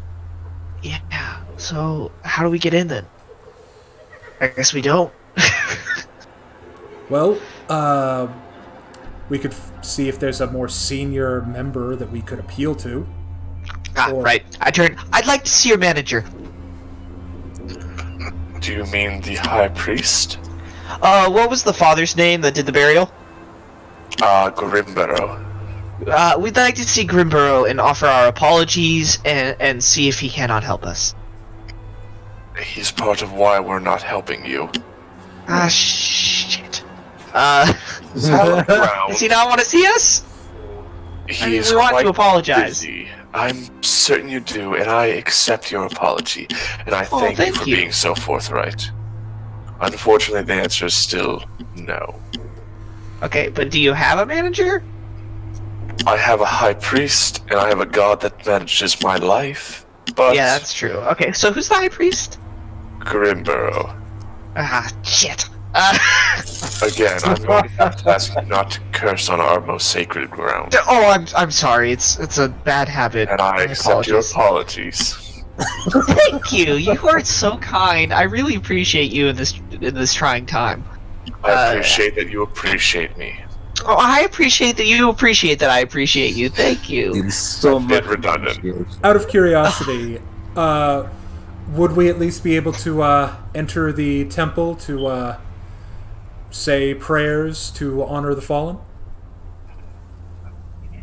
Yeah. So how do we get in then? I guess we don't. Well, we could see if there's a more senior member that we could appeal to. Right. I'd like to see your manager. Do you mean the High Priest? What was the father's name that did the burial? Grimborough. We'd like to see Grimborough and offer our apologies and see if he cannot help us. He's part of why we're not helping you. Shit. Does he not want to see us? He is we want quite to apologize. busy. I'm certain you do, and I accept your apology, and I thank you for being so forthright. Unfortunately, the answer is still no. Okay, but do you have a manager? I have a high priest, and I have a god that manages my life, but... Yeah, that's true. Okay, so who's the high priest? Grimborough. Shit. Again, I'm going to have to ask you not to curse on our most sacred ground. Oh, I'm sorry. It's a bad habit. And I accept your apologies. Thank you. You are so kind. I really appreciate you in this trying time. I appreciate that you appreciate me. Oh, I appreciate that you appreciate that I appreciate you. Thank you. It's so much redundant. Out of curiosity, would we at least be able to enter the temple to say prayers to honor the fallen?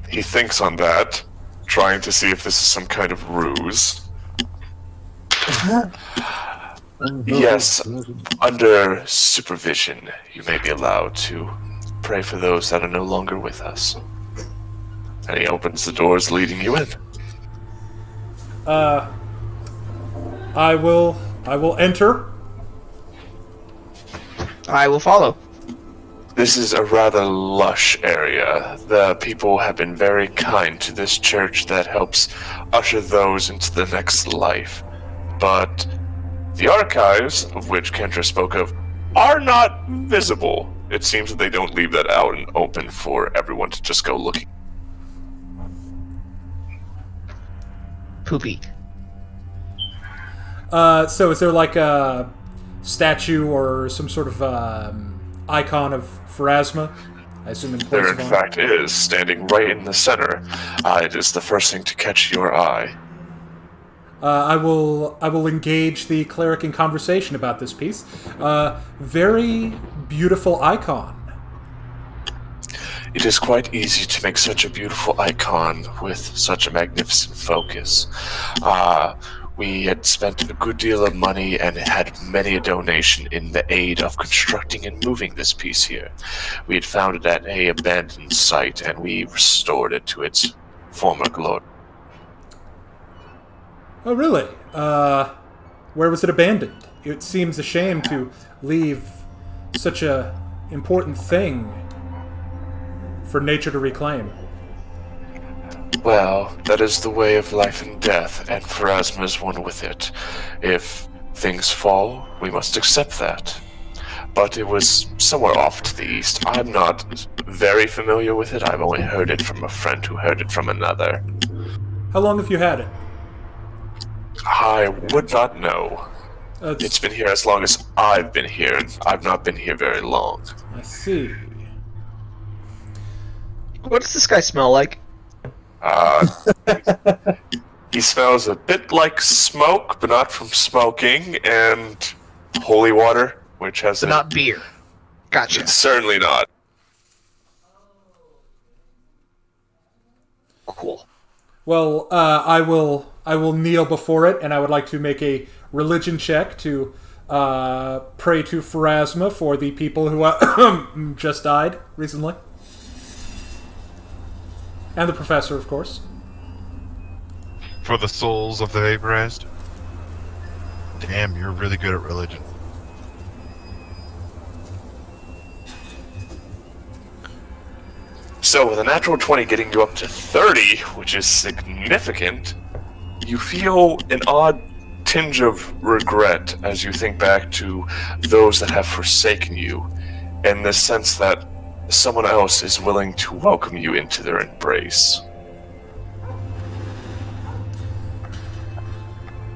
He thinks on that, trying to see if this is some kind of ruse. Yes, under supervision, you may be allowed to pray for those that are no longer with us. And he opens the doors leading you in. I will enter. I will follow. This is a rather lush area. The people have been very kind to this church that helps usher those into the next life. But the archives, of which Kendra spoke of, are not visible. It seems that they don't leave that out and open for everyone to just go looking. Poopy. So is there like a statue or some sort of icon of Pharasma? I assume in place There, of in one? fact, is, standing right in the center. It is the first thing to catch your eye. I will engage the cleric in conversation about this piece. Very beautiful icon. It is quite easy to make such a beautiful icon with such a magnificent focus. We had spent a good deal of money and had many a donation in the aid of constructing and moving this piece here. We had found it at an abandoned site, and we restored it to its former glory. Oh, really? Where was it abandoned? It seems a shame to leave such a important thing for nature to reclaim. Well, that is the way of life and death, and Pharasma is one with it. If things fall, we must accept that. But it was somewhere off to the east. I'm not very familiar with it. I've only heard it from a friend who heard it from another. How long have you had it? I would not know. It's been here as long as I've been here, and I've not been here very long. I see. What does this guy smell like? He smells a bit like smoke, but not from smoking, and holy water, which has But not beer. Gotcha. Certainly not. Cool. Well, I will kneel before it, and I would like to make a religion check to pray to Pharasma for the people who just died recently. And the professor, of course. For the souls of the vaporized. Damn, you're really good at religion. So, with a natural 20 getting you up to 30, which is significant, you feel an odd tinge of regret as you think back to those that have forsaken you, and the sense that someone else is willing to welcome you into their embrace.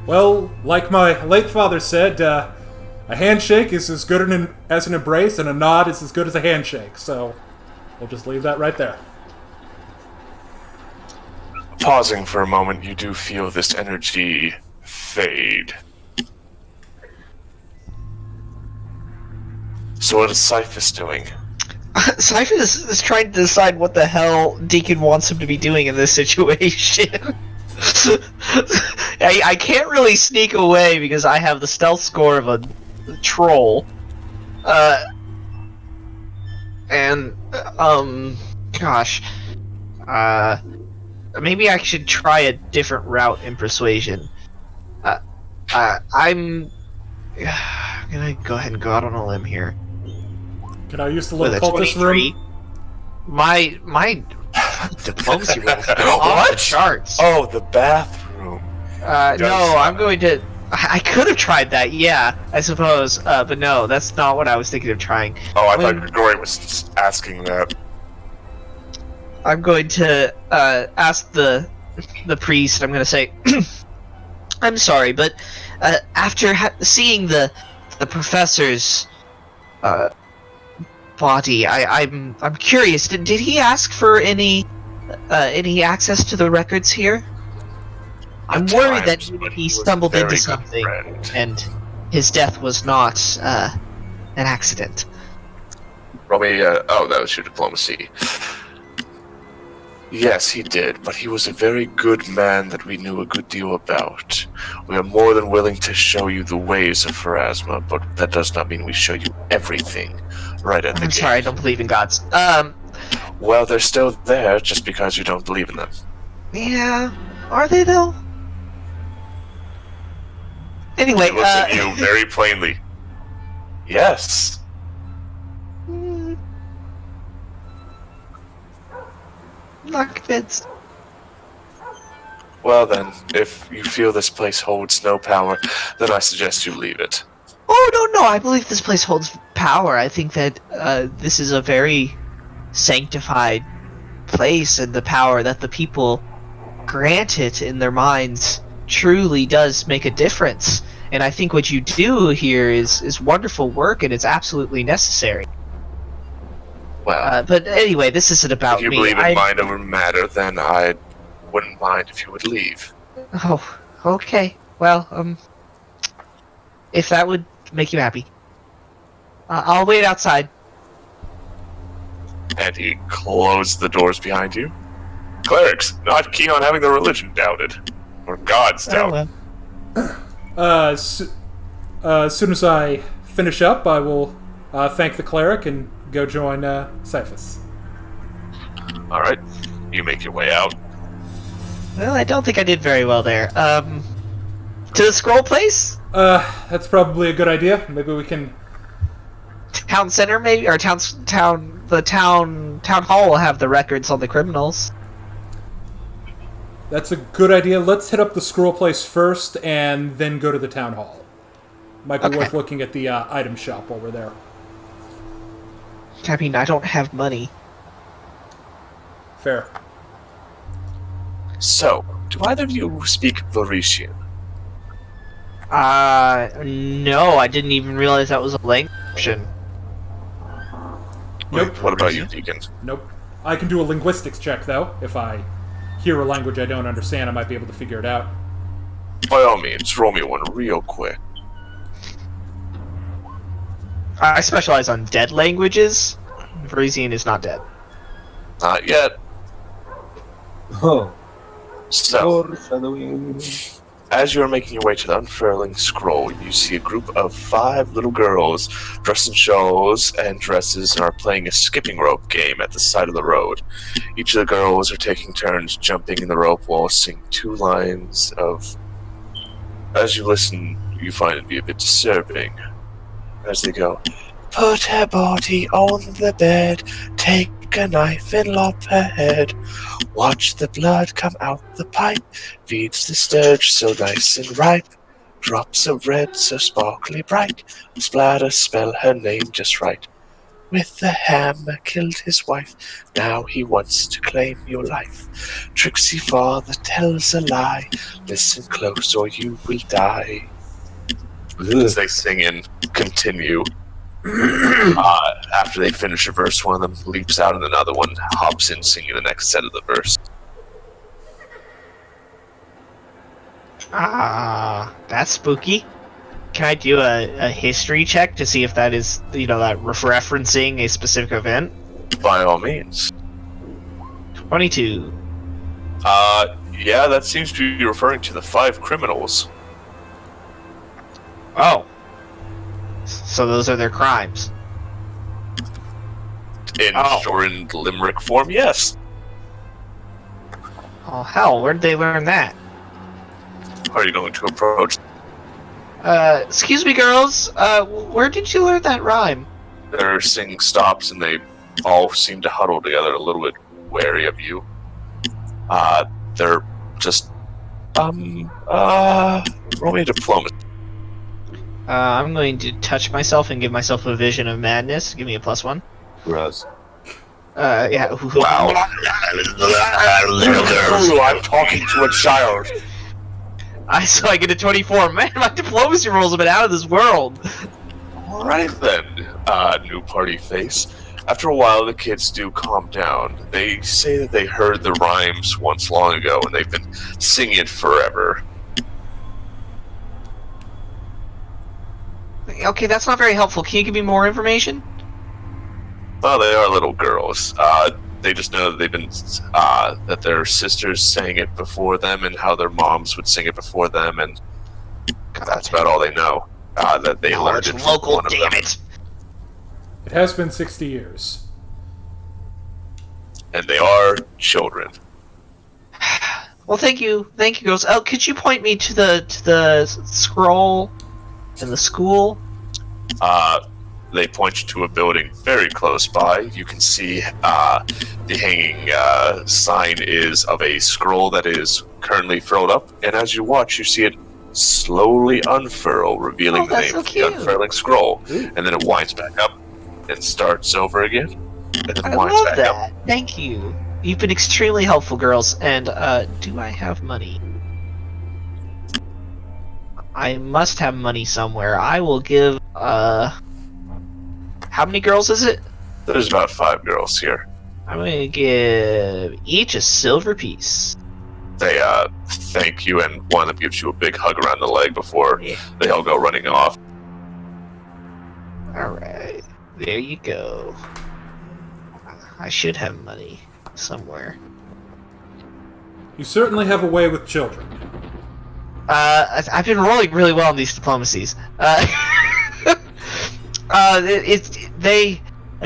Well, like my late father said, a handshake is as good as an embrace, and a nod is as good as a handshake, so we'll just leave that right there. Pausing for a moment, you do feel this energy fade. So what is Cyphus doing? Cyphus is trying to decide what the hell Deacon wants him to be doing in this situation. I can't really sneak away because I have the stealth score of a troll. Gosh. Maybe I should try a different route in persuasion. I'm gonna go ahead and go out on a limb here. Can I use the With little a cultist 23, room? my diplomacy rolls are off the charts. Oh, the bathroom. No, I'm going to. I could have tried that, yeah, I suppose, but no, that's not what I was thinking of trying. Oh, I thought Gregory was asking that. I'm going to ask the priest. I'm going to say, I'm sorry, but after seeing the professor's body, I'm curious. Did he ask for any access to the records here? I'm worried that he stumbled into something, and his death was not an accident. Roll me, oh, that was your diplomacy. Yes, he did, but he was a very good man that we knew a good deal about. We are more than willing to show you the ways of Pharasma, but that does not mean we show you everything right at the gate. I'm sorry, I don't believe in gods. Well, they're still there just because you don't believe in them. Yeah, are they though? Anyway, He looks at you very plainly. Yes. Not convinced. Well then, if you feel this place holds no power, then I suggest you leave it. Oh, no, I believe this place holds power. I think that this is a very sanctified place, and the power that the people grant it in their minds truly does make a difference. And I think what you do here is wonderful work, and it's absolutely necessary. Well, But anyway, this isn't about if you me. believe in mind over matter, then I wouldn't mind if you would leave. Oh, okay. Well, if that would make you happy, I'll wait outside. And he closed the doors behind you. Clerics, not keen on having their religion doubted. Or gods doubted. As soon as I finish up, I will thank the cleric and go join Cyphus. Alright, you make your way out. Well, I don't think I did very well there. To the scroll place? That's probably a good idea. Maybe we can... Town center, maybe? Or town hall will have the records on the criminals. That's a good idea. Let's hit up the scroll place first, and then go to the town hall. Might be worth looking at the item shop while we're there. I mean, I don't have money. Fair. So, do either of you speak Varisian? No, I didn't even realize that was a language option. Nope. What about you, Deacon? Nope. I can do a linguistics check, though. If I hear a language I don't understand, I might be able to figure it out. By all means, roll me one real quick. I specialize on dead languages. Parisian is not dead. Not yet. Oh, So, foreshadowing. as you are making your way to the unfurling scroll, you see a group of 5 little girls dressed in shawls and dresses and are playing a skipping rope game at the side of the road. Each of the girls are taking turns jumping in the rope while singing 2 lines of... As you listen, you find it to be a bit disturbing. As they go, put her body on the bed, take a knife and lop her head. Watch the blood come out the pipe, feeds the sturge so nice and ripe. Drops of red so sparkly bright, splatter spell her name just right. With the hammer killed his wife, now he wants to claim your life. Tricksy father tells a lie, listen close or you will die. As they sing and continue, after they finish a verse, one of them leaps out and another one hops in singing the next set of the verse. That's spooky. Can I do a history check to see if that is, that referencing a specific event? By all means. 22. Yeah, that seems to be referring to the 5 criminals. Oh. So those are their crimes. In shortened limerick form, yes. Oh, hell, where did they learn that? Are you going to approach? Excuse me, girls. Where did you learn that rhyme? Their singing stops and they all seem to huddle together, a little bit wary of you. They're just, roll me diplomacy. I'm going to touch myself and give myself a vision of madness. Give me a +1. Gross. Yeah. Wow. I'm talking to a child. So I get a 24. Man, my diplomacy rolls have been out of this world. Alright then, new party face. After a while, the kids do calm down. They say that they heard the rhymes once long ago and they've been singing it forever. Okay, that's not very helpful. Can you give me more information? Well, they are little girls. They just know that they've been, that their sisters sang it before them and how their moms would sing it before them, and that's about all they know. That they learned it from local, one of damn them. it. It has been 60 years. And they are children. Well, thank you, girls. Oh, could you point me to the scroll in the school? They point you to a building very close by. You can see the hanging sign is of a scroll that is currently furled up, and as you watch, you see it slowly unfurl, revealing the name of the unfurling scroll, and then it winds back up and starts over again, and then I winds love back that. up. Thank you. You've been extremely helpful, girls. And do I have money? I must have money somewhere. I will give how many girls is it? There's about 5 girls here. I'm gonna give each a silver piece. They thank you, and one of them gives you a big hug around the leg before they all go running off. Alright. There you go. I should have money somewhere. You certainly have a way with children. I've been rolling really well on these diplomacies.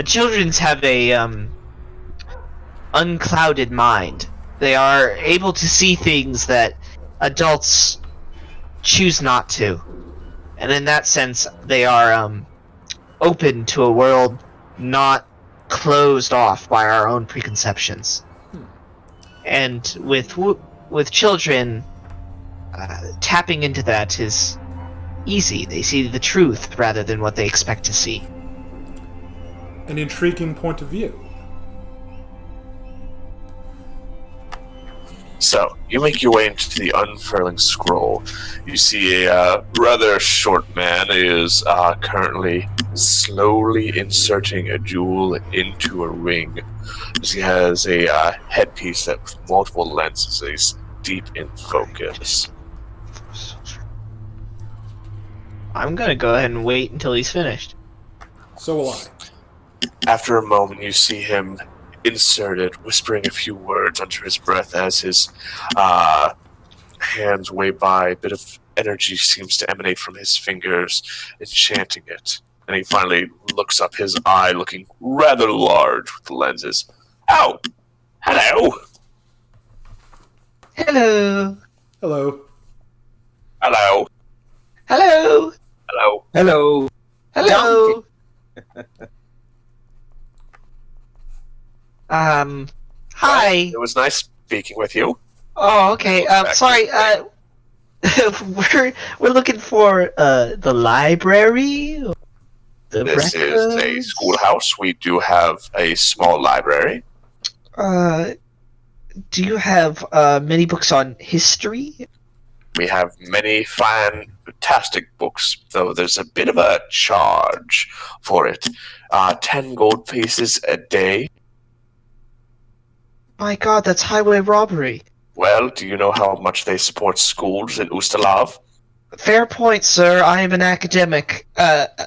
Children's have a unclouded mind. They are able to see things that adults choose not to, and in that sense, they are open to a world not closed off by our own preconceptions. And with children, tapping into that is easy. They see the truth rather than what they expect to see. An intriguing point of view. So, you make your way into the unfurling scroll. You see a rather short man is currently slowly inserting a jewel into a ring. He has a headpiece that with multiple lenses is deep in focus. I'm gonna go ahead and wait until he's finished. So will I. After a moment, you see him inserted, whispering a few words under his breath as his hands way by. A bit of energy seems to emanate from his fingers, enchanting it. And he finally looks up, his eye looking rather large with the lenses. Oh! Hello! Hello. Hello. Hello! Hello. Hello! Hello. Hello. Hi. It was nice speaking with you. Oh, okay. Sorry. We're looking for the library. The This is a breakfast? schoolhouse. We do have a small library. Do you have many books on history? We have many fantastic books, though there's a bit of a charge for it. 10 gold pieces a day. My God, that's highway robbery. Well, do you know how much they support schools in Ustalav? Fair point, sir. I am an academic.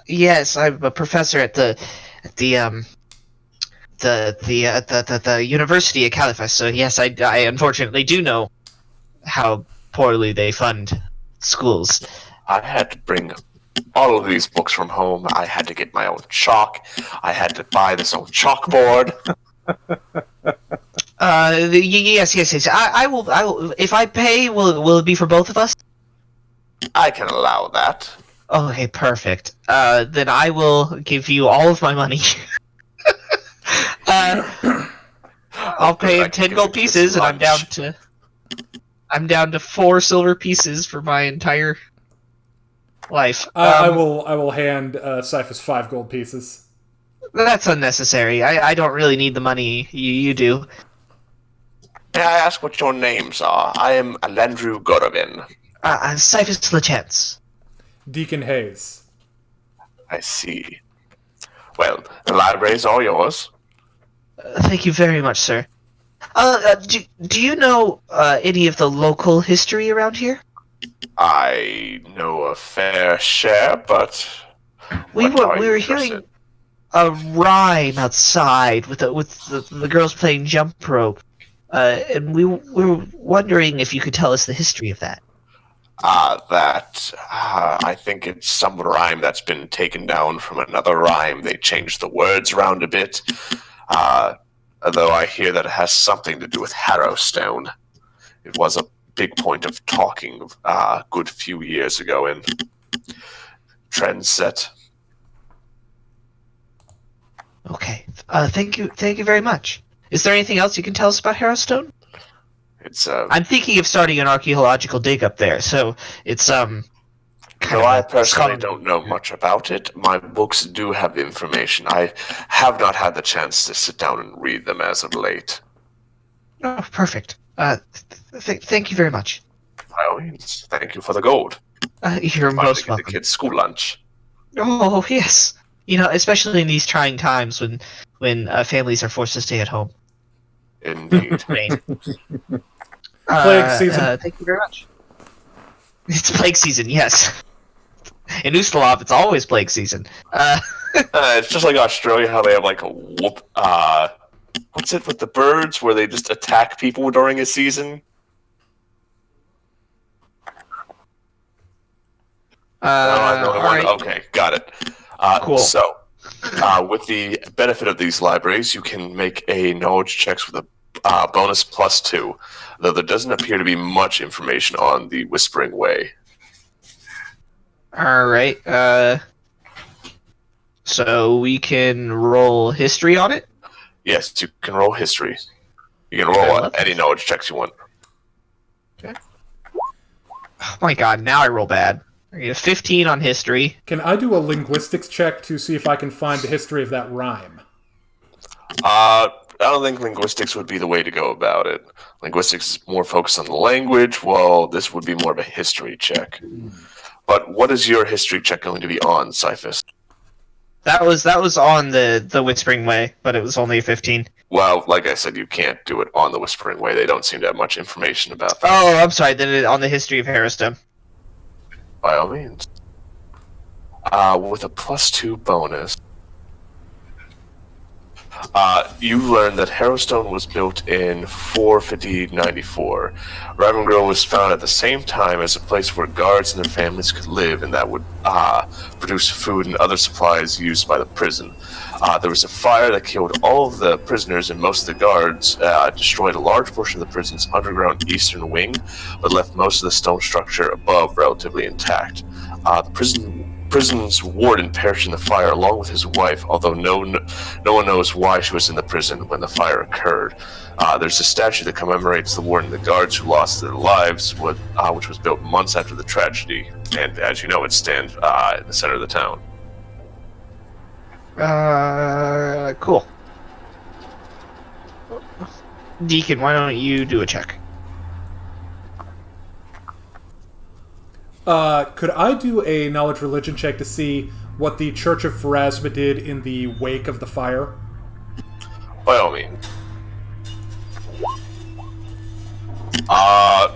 Yes, I'm a professor at the University of Caliphus. So yes, I unfortunately do know how poorly they fund schools. I had to bring all of these books from home. I had to get my own chalk. I had to buy this own chalkboard. Yes. I will. If I pay, will it be for both of us? I can allow that. Okay, perfect. Then I will give you all of my money. I'll pay him 10 gold pieces, and I'm down to 4 silver pieces for my entire life. I will hand Cyphus 5 gold pieces. That's unnecessary. I don't really need the money. You do. May I ask what your names are? I am Alendru Gorovin. Cyphus Lachance. Deacon Hayes. I see. Well, the libraries are yours. Thank you very much, sir. Do you know any of the local history around here? I know a fair share, but We what are were you hearing interested? a rhyme outside with the girls playing jump rope, and we were wondering if you could tell us the history of that. I think it's some rhyme that's been taken down from another rhyme. They changed the words around a bit. Although I hear that it has something to do with Harrowstone. It was a big point of talking a good few years ago in Trendset. Okay. Thank you very much. Is there anything else you can tell us about Harrowstone? I'm thinking of starting an archaeological dig up there, so it's kind Though of I a personally scholarly- don't know much about it, my books do have information. I have not had the chance to sit down and read them as of late. Oh, perfect. Thank you very much. By all means, thank you for the gold. You're Finally most get the welcome. kids' school lunch. Oh, yes. Especially in these trying times when families are forced to stay at home. Indeed. Plague season. Thank you very much. It's plague season, yes. In Ustalav, it's always plague season. It's just like Australia, how they have like a whoop. What's it with the birds where they just attack people during a season? I know the one. Alright. Okay, got it. Cool. So, with the benefit of these libraries, you can make a knowledge checks with a bonus +2, though there doesn't appear to be much information on the Whispering Way. Alright, so we can roll history on it? Yes, you can roll history. You can I roll love any knowledge checks you want. Oh my god, now I roll bad. I get a 15 on history. Can I do a linguistics check to see if I can find the history of that rhyme? I don't think linguistics would be the way to go about it. Linguistics is more focused on the language, while this would be more of a history check. But what is your history check going to be on, Cyphus? That was on the Whispering Way, but it was only a 15. Well, like I said, you can't do it on the Whispering Way. They don't seem to have much information about that. Oh, I'm sorry, then on the history of Harrowstone. By all means. With a +2 bonus. You learn that Harrowstone was built in 450-94. Ravengro was found at the same time as a place where guards and their families could live, and that would produce food and other supplies used by the prison. There was a fire that killed all of the prisoners and most of the guards, destroyed a large portion of the prison's underground eastern wing, but left most of the stone structure above relatively intact. The prison's warden perished in the fire along with his wife, although no one knows why she was in the prison when the fire occurred. There's a statue that commemorates the warden and the guards who lost their lives, which was built months after the tragedy, and as you know, it stands in the center of the town. Cool. Deacon, why don't you do a check? Could I do a knowledge religion check to see what the Church of Pharasma did in the wake of the fire? By all means. Yeah,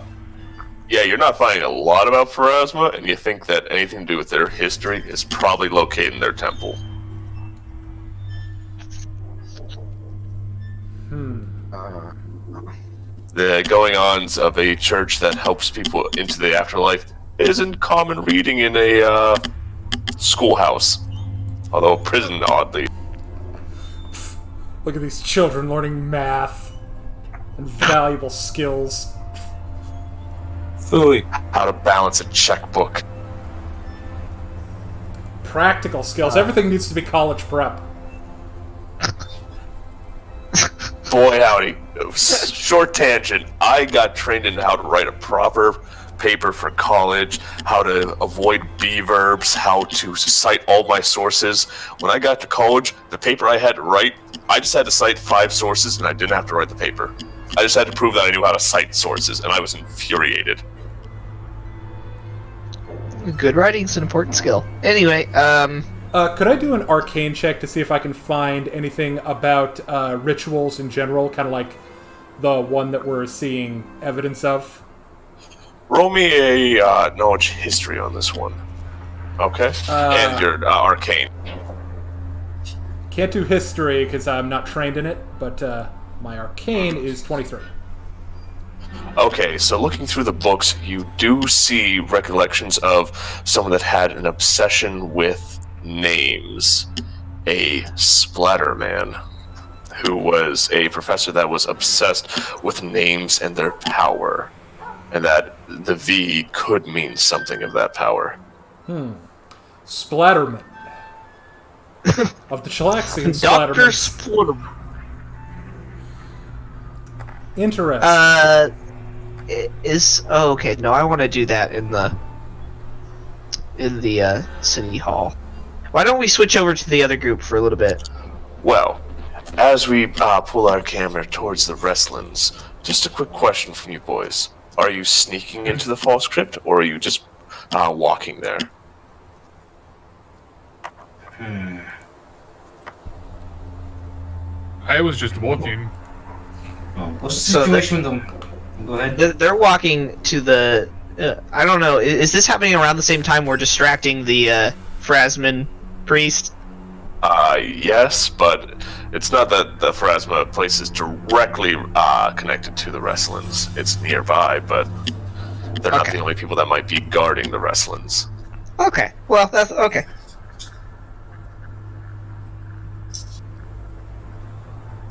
you're not finding a lot about Pharasma, and you think that anything to do with their history is probably located in their temple. The going-ons of a church that helps people into the afterlife isn't common reading in a schoolhouse, although a prison, oddly. Look at these children learning math and valuable skills. Phooey. How to balance a checkbook. Practical skills. Everything needs to be college prep. Boy, howdy. Short tangent. I got trained in how to write a proper paper for college, how to avoid B-verbs, how to cite all my sources. When I got to college, the paper I had to write, I just had to cite 5 sources and I didn't have to write the paper. I just had to prove that I knew how to cite sources, and I was infuriated. Good writing's an important skill. Anyway, Could I do an arcane check to see if I can find anything about rituals in general, kind of like the one that we're seeing evidence of? Roll me a knowledge history on this one. Okay? And your arcane. Can't do history because I'm not trained in it, but my arcane is 23. Okay, so looking through the books, you do see recollections of someone that had an obsession with names. A Splatterman, who was a professor that was obsessed with names and their power, and that the V could mean something of that power. Splatterman. Of the Chilaxian Dr. Splatterman. Split'em. Interesting. Okay, no, I want to do that in the city hall. Why don't we switch over to the other group for a little bit? Well, as we pull our camera towards the wrestlings, just a quick question from you boys. Are you sneaking into the false crypt, or are you just walking there? I was just walking. What's the So situation with them? Go ahead. They're walking to the... I don't know, is this happening around the same time we're distracting the Pharasman priest? Yes, but it's not that the Pharasma place is directly connected to the wrestlings. It's nearby, but they're not Okay. the only people that might be guarding the wrestlings. Okay, well, that's... okay.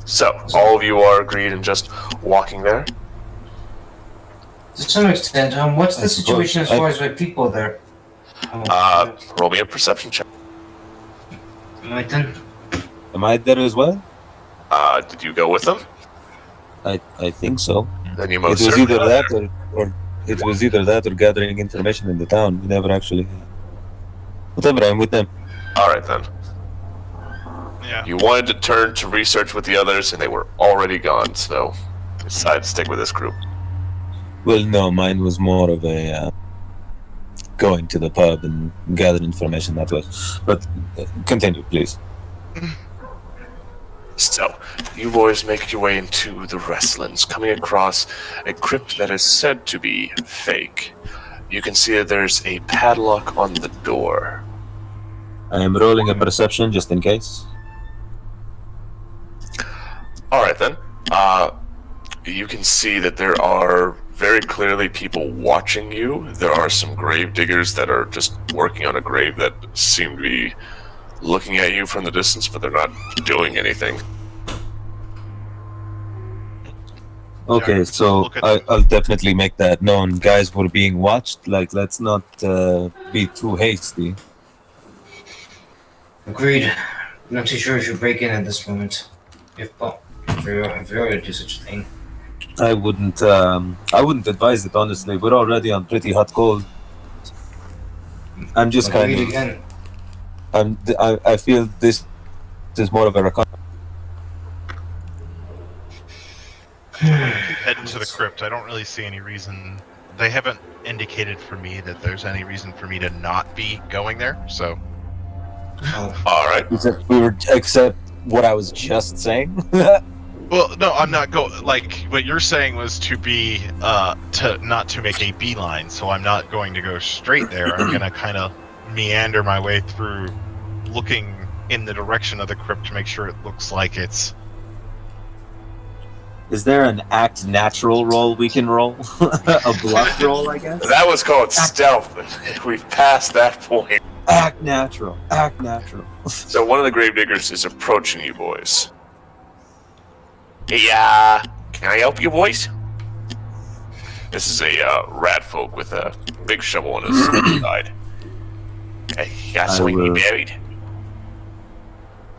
So, all of you are agreed in just walking there? To some extent, what's the I situation as suppose- far as with people there? Roll me a perception check. Right then. Am I there as well? Did you go with them? I think so. Then you It most was certainly either are that there. or it was either that or gathering information in the town. We never actually. Whatever, I'm with them. Alright then. Yeah. You wanted to turn to research with the others, and they were already gone, so you decided to stick with this group. Well, no, mine was more of a going to the pub and gather information that way. But continue, please. So, you boys make your way into the wrestlings, coming across a crypt that is said to be fake. You can see that there's a padlock on the door. I am rolling a perception just in case. Alright then. You can see that there are very clearly people watching you. There are some grave diggers that are just working on a grave that seem to be looking at you from the distance, but they're not doing anything. Okay, so I'll definitely make that known. Guys, we're being watched. Like, let's not be too hasty. Agreed. I'm not too sure if you break in at this moment. If you were to do such a thing. I wouldn't advise it, honestly. We're already on pretty hot cold. I'm just kind Agreed of... again. I feel this is more of a Heading to the crypt. I don't really see any reason. They haven't indicated for me that there's any reason for me to not be going there. So, Alright. Except what I was just saying. well, no, I'm not going. Like what you're saying was to be to not to make a beeline. So I'm not going to go straight there. I'm gonna kind of meander my way through, looking in the direction of the crypt to make sure it looks like it's. Is there an act natural roll we can roll? A bluff roll, I guess? That was called stealth, but we've passed that point. Act natural. Act natural. So one of the gravediggers is approaching you boys. Hey, can I help you boys? This is a rat folk with a big shovel on his side. Hey, you got someone to be buried?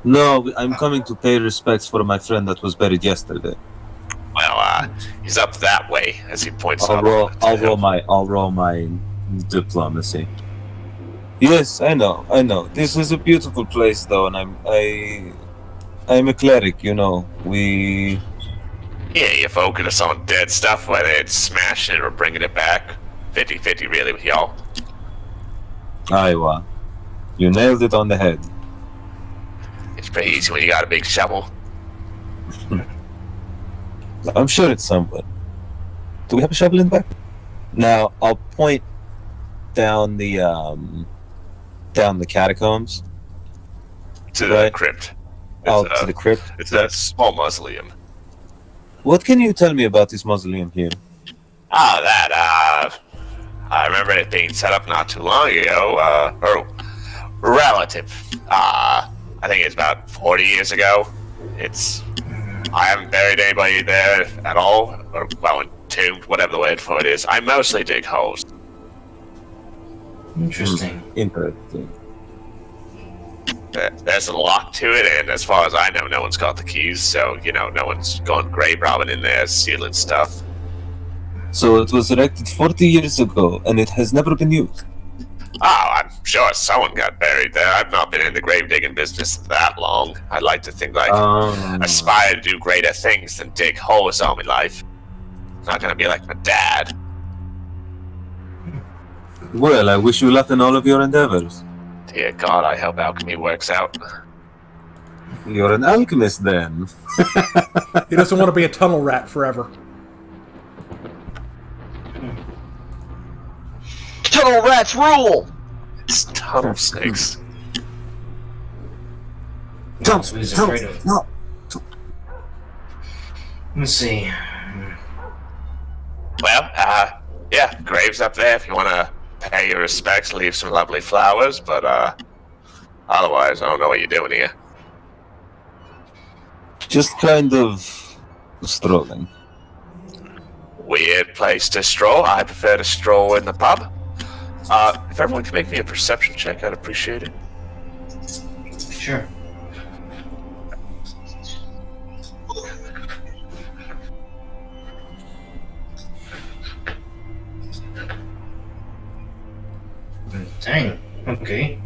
No, I'm coming to pay respects for my friend that was buried yesterday. Well, he's up that way, as he points out. I'll roll my diplomacy. Yes, I know. This is a beautiful place, though, and I'm a cleric, you know. Yeah, you focus on dead stuff, whether it's smashing it or bringing it back. 50-50, really, with y'all. Iowa. You nailed it on the head. It's pretty easy when you got a big shovel. I'm sure it's somewhere. Do we have a shovel in the back? Now, I'll point down the catacombs. To the crypt. To the crypt? It's a small mausoleum. What can you tell me about this mausoleum here? I remember it being set up not too long ago, or relative. I think it's about 40 years ago. I haven't buried anybody there at all, or, well, entombed, whatever the word for it is. I mostly dig holes. Interesting. Interesting. There's a lock to it, and as far as I know, no one's got the keys, so, no one's gone grave robbing in there, stealing stuff. So it was erected 40 years ago, and it has never been used? Oh, I'm sure someone got buried there. I've not been in the grave digging business that long. I'd like to think aspire to do greater things than dig holes all my life. Not gonna be like my dad. Well, I wish you luck in all of your endeavors. Dear God, I hope alchemy works out. You're an alchemist, then. He doesn't want to be a tunnel rat forever. Tunnel rats rule! It's tunnel snakes. That's what he's afraid of. No. Let's see. Well, yeah, grave's up there if you want to pay your respects, leave some lovely flowers, but, otherwise, I don't know what you're doing here. Just kind of strolling. Weird place to stroll. I prefer to stroll in the pub. If everyone could make me a perception check, I'd appreciate it. Sure. Dang. Okay.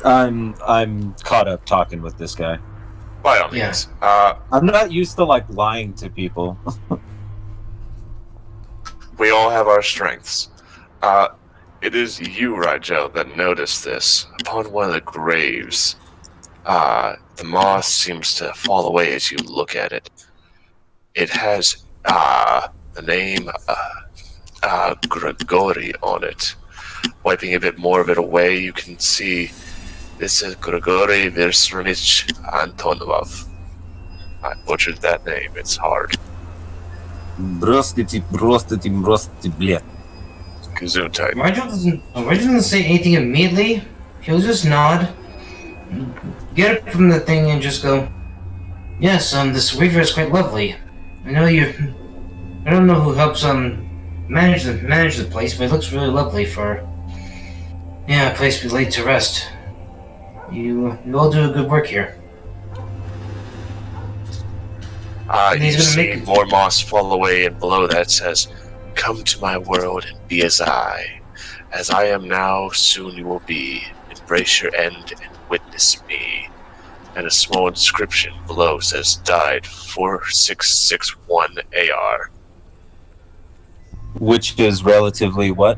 I'm caught up talking with this guy. By all means. I'm not used to lying to people. We all have our strengths. It is you, Rigel, that noticed this. Upon one of the graves, the moss seems to fall away as you look at it. It has the name Grigori on it. wiping a bit more of it away, you can see this is Grigory Versronich Antonov. I butchered that name, it's hard. Brostity, bleh. Gesundheit. Rigel doesn't say anything immediately. He'll just nod, get up from the thing, and just go, "Yes, this weaver is quite lovely. I don't know who helps manage the place, but it looks really lovely for a place to be laid to rest. You all do a good work here." You see more moss fall away, and below that says, "Come to my world and be as I am now, soon you will be. Embrace your end and witness me." And a small inscription below says, "Died 4661 AR." Which is relatively what?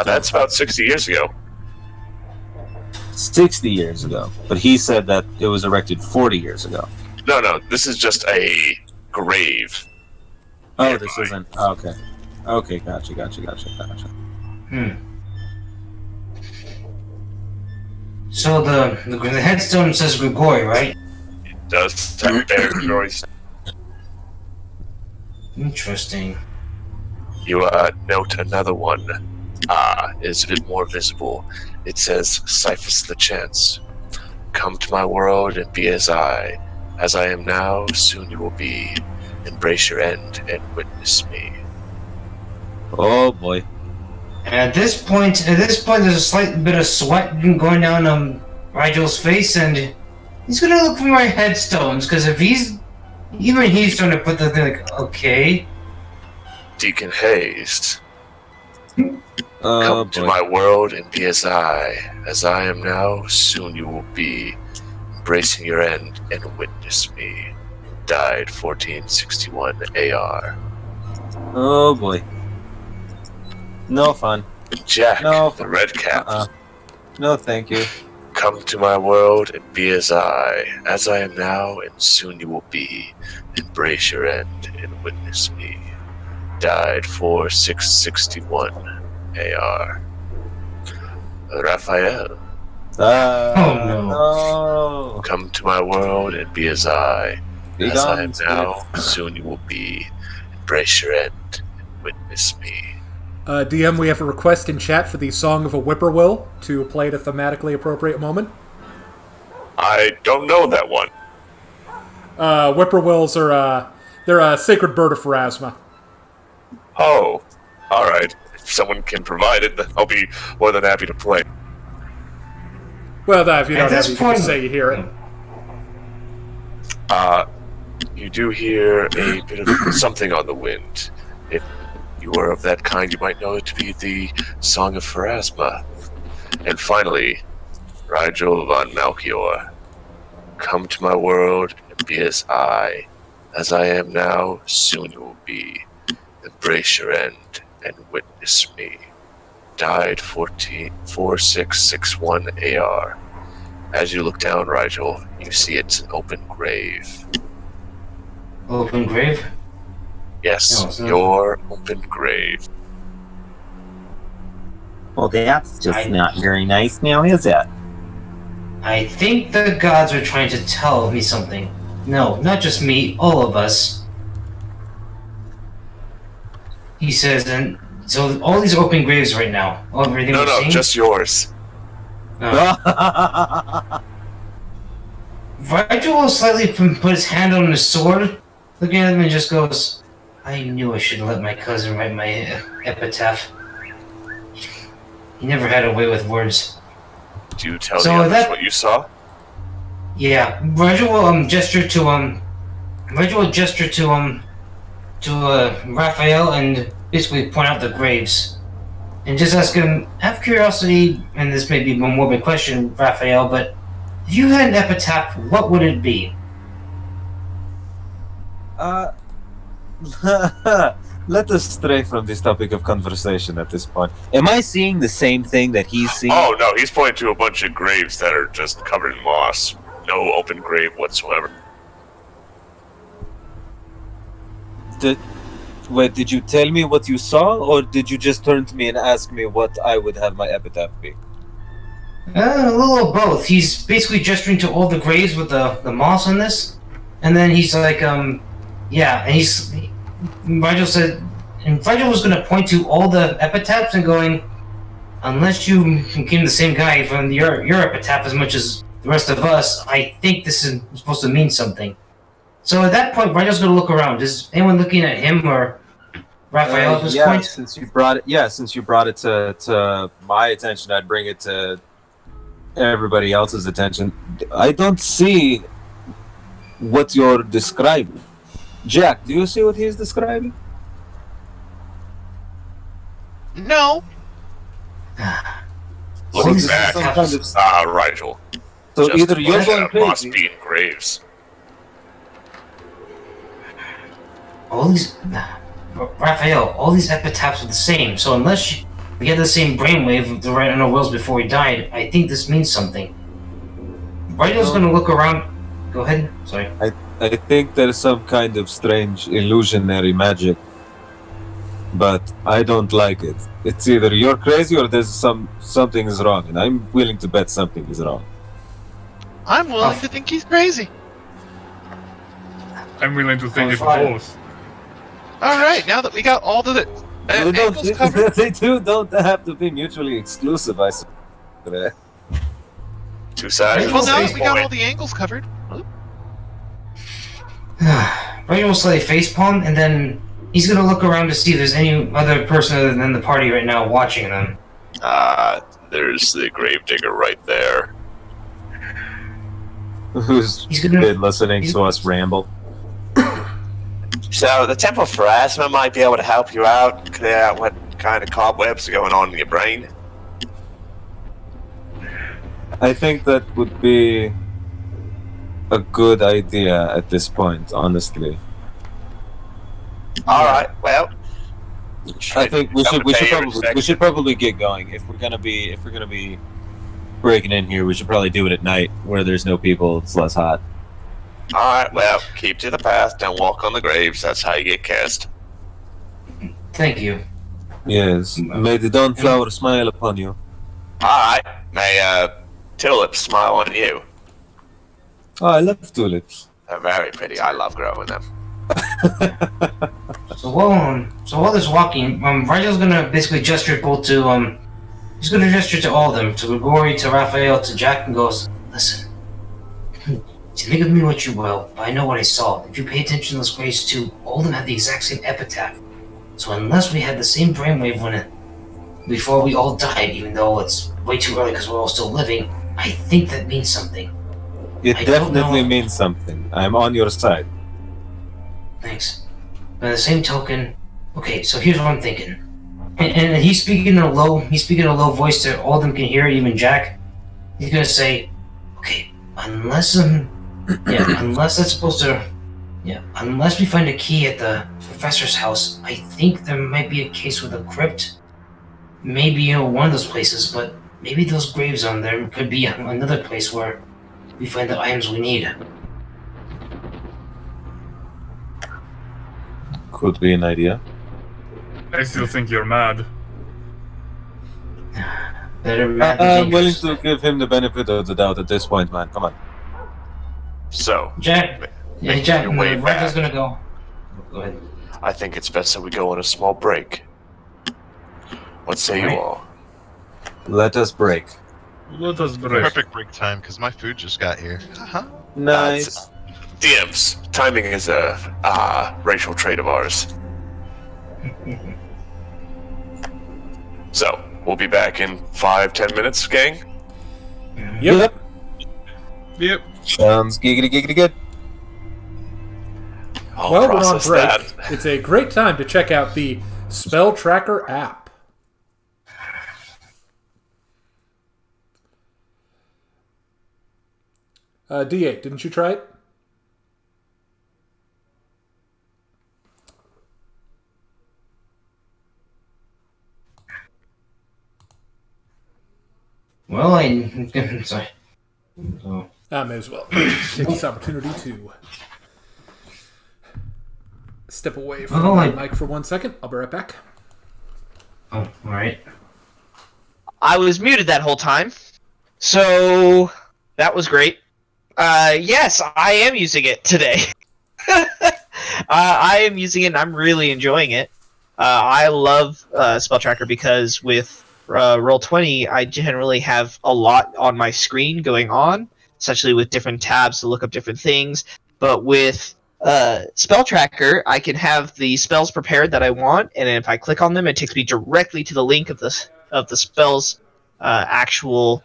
That's about 60 years ago. 60 years ago. But he said that it was erected 40 years ago. No, this is just a grave. Oh, nearby. this isn't... Okay. Okay, gotcha. So the headstone says Grigori, right? It does have bear stories. Interesting. You note another one. Is a bit more visible. It says, "Cyphus the Chance. Come to my world and be as I am now, soon you will be. Embrace your end and witness me." Oh, boy. And at this point, there's a slight bit of sweat going down Rigel's face, and he's gonna look for my headstones, because if he's trying to put the thing like, okay. Deacon Hayes. Oh, Come to boy. my world and be as I am now, soon you will be. Embracing your end and witness me. Died 1461 AR. Oh, boy. No fun. Jack, No. the red cap. No, thank you. Come to my world and be as I am now, and soon you will be. Embrace your end and witness me. Died 4661 AR. Raphael. No. Come to my world and be as I Be am gone, now, soon you will be. Embrace your end and witness me. DM, we have a request in chat for the Song of a Whippoorwill to play at a thematically appropriate moment. I don't know that one. Whippoorwills are, they're a sacred bird of Pharasma. Oh, alright. If someone can provide it, then I'll be more than happy to play. Well, if you At don't have this it, you can point- just say you hear it. You do hear a bit of something on the wind. If you are of that kind, you might know it to be the Song of Pharasma. And finally, Rigel von Malchior. Come to my world and be as I am now, soon you will be. Embrace your end and witness me. Died 4661 AR. As you look down, Rigel, you see it's an open grave. Open grave? Yes, Oh, so- your open grave. Well, that's just not very nice now, is it? I think the gods are trying to tell me something. No, not just me, all of us. He says, and so all these open graves right now, everything No, we're seeing? just yours. Rigel will slightly put his hand on his sword, looking at him, and just goes, "I knew I should have let my cousin write my epitaph. He never had a way with words." Do you tell So the others that- what you saw? Yeah, Rigel will gesture to Raphael and basically point out the graves, and just ask him, out of curiosity, and this may be a morbid question, Raphael, but if you had an epitaph, what would it be? Let us stray from this topic of conversation at this point. Am I seeing the same thing that he's seeing? Oh no, he's pointing to a bunch of graves that are just covered in moss. No open grave whatsoever. Wait, did you tell me what you saw, or did you just turn to me and ask me what I would have my epitaph be? A little of both. He's basically gesturing to all the graves with the moss on this, and then he's like, yeah, and Rigel said, and Rigel was going to point to all the epitaphs and going, unless you became the same guy from your epitaph as much as the rest of us, I think this is supposed to mean something. So at that point, Rigel's going to look around. Is anyone looking at him or Raphael at this point? Since you brought it to my attention, I'd bring it to everybody else's attention. I don't see what you're describing. Jack, do you see what he's describing? No. Looking These back, some kind of- Rigel. So Just either a you're bunch going of moss crazy. being graves. All these, Raphael, all these epitaphs are the same. So unless we had the same brainwave to write on our wills before we died, I think this means something. Rigel's going to look around. Go ahead. Sorry. I think there's some kind of strange illusionary magic, but I don't like it. It's either you're crazy or there's something is wrong, and I'm willing to bet something is wrong. I'm willing to think he's crazy. I'm willing to think it's Fine. both. All right, now that we got all the angles covered, They don't have to be mutually exclusive, I suppose. Two sides. well, of the now same that we got coin. all the angles covered, Rigel will slay facepalm, and then he's going to look around to see if there's any other person other than the party right now watching them. There's the gravedigger right there. Who's He's gonna- been listening to us ramble? So the Temple of Pharasma might be able to help you out, clear out what kind of cobwebs are going on in your brain. I think that would be a good idea at this point, honestly. All right. Well, I think we Come to pay your should respects. probably get going. If we're gonna be breaking in here, we should probably do it at night where there's no people. It's less hot. All right. Well, keep to the path. Don't walk on the graves. That's how you get cast. Thank you. Yes. May the dawn flower smile upon you. All right. May tulips smile on you. Oh, I love tulips. They're very pretty. I love growing them. So while there's walking, Rigel's going to basically gesture both to, he's going to gesture to all of them, to Grigori, to Raphael, to Jack, and goes, listen, you think of me what you will, but I know what I saw. If you pay attention to those graves too, all of them have the exact same epitaph. So unless we had the same brainwave before we all died, even though it's way too early because we're all still living, I think that means something. It I don't definitely know. means something. I'm on your side. Thanks. By the same token, okay, so here's what I'm thinking. And he's speaking in a low voice so all of them can hear it, even Jack. He's gonna say, okay, unless we find a key at the professor's house, I think there might be a case with a crypt. Maybe one of those places, but maybe those graves on there could be another place where we find the items we need. Could be an idea. I still think you're mad. Better mad than I'm willing dangerous. to give him the benefit of the doubt at this point, man. Come on. So, Jack, Make Jack, your way Rigel's back. gonna go. Go ahead. I think it's best that we go on a small break. What say you Alright. all? Let us break. Let us break. perfect break time because my food just got here. Uh-huh. Nice. DMs, timing is a racial trait of ours. So, we'll be back in 5-10 minutes, gang. Yep. Yep. Sounds giggity good. I'll Well, we're on process break. that. It's a great time to check out the Spell Tracker app. D8, didn't you try it? Well, I'm sorry. So, I may as well take this opportunity to step away from Oh, my mic for 1 second. I'll be right back. Oh, all right. I was muted that whole time, so that was great. Yes, I am using it today. I am using it, and I'm really enjoying it. I love Spell Tracker because with Roll20, I generally have a lot on my screen going on, essentially with different tabs to look up different things. But with Spell Tracker, I can have the spells prepared that I want, and if I click on them, it takes me directly to the link of the spell's actual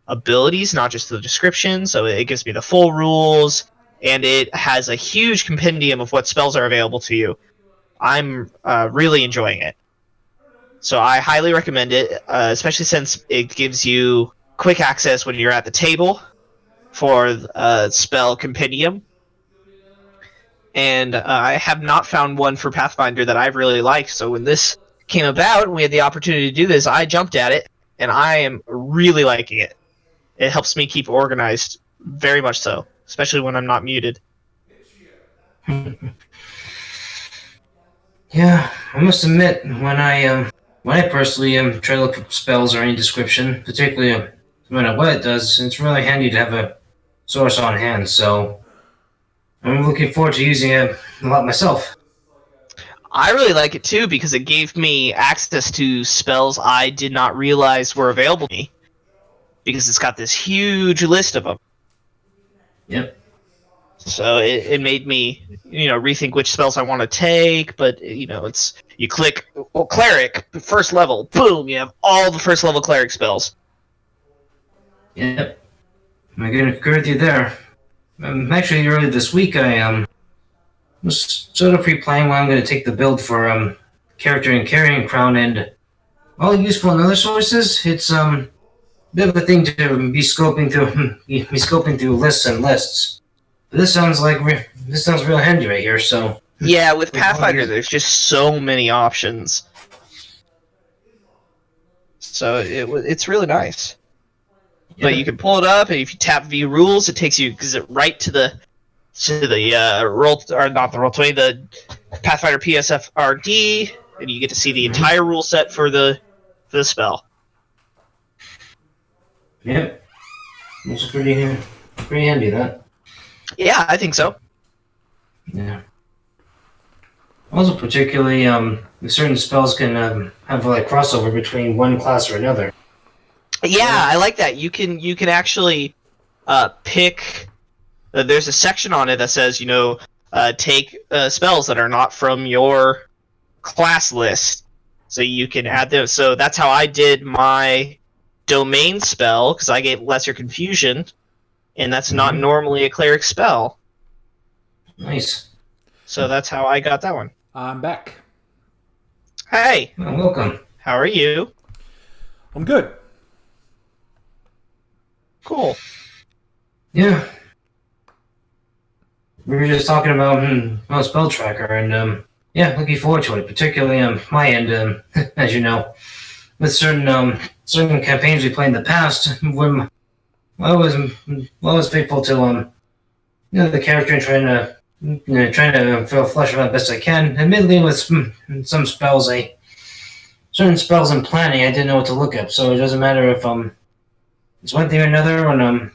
abilities, not just the description. So it gives me the full rules, and it has a huge compendium of what spells are available to you. I'm really enjoying it. So I highly recommend it, especially since it gives you quick access when you're at the table for spell compendium. And I have not found one for Pathfinder that I've really liked, so when this came about and we had the opportunity to do this, I jumped at it, and I am really liking it. It helps me keep organized, very much so, especially when I'm not muted. Yeah, I must admit, when I personally try to look for spells or any description, particularly what it does, it's really handy to have a source on hand. So I'm looking forward to using it a lot myself. I really like it too because it gave me access to spells I did not realize were available to me, because it's got this huge list of them. Yep. So it made me, rethink which spells I want to take. But it's you click cleric, first level, boom, you have all the first level cleric spells. Yep. I'm going to agree with you there. Actually, earlier this week, I was sort of pre-planning when I'm going to take the build for character in Carrion Crown, and all useful in other sources. It's a bit of a thing to be scoping through lists and lists. But this sounds real handy right here. So yeah, with Pathfinder, there's just so many options. So it's really nice. Yeah. But you can pull it up, and if you tap V rules, it takes you right to the roll, or not the Roll20, the Pathfinder PSFRD, and you get to see the entire rule set for the spell. Yep, that's pretty handy. That. Yeah, I think so. Yeah. Also, particularly, certain spells can have like crossover between one class or another. Yeah, I like that. You can actually pick. There's a section on it that says, take spells that are not from your class list, so you can add them. So that's how I did my domain spell, because I get Lesser Confusion, and that's not normally a cleric spell. Nice. So that's how I got that one. I'm back. Hey. Oh, welcome. How are you? I'm good. Cool. Yeah. We were just talking about Spell Tracker, and looking forward to it. Particularly on my end, as you know, with certain campaigns we played in the past, when I was faithful to the character and trying to feel flesh out best I can. Admittedly, with some spells, certain spells in planning, I didn't know what to look up. So it doesn't matter if it's one thing or another. When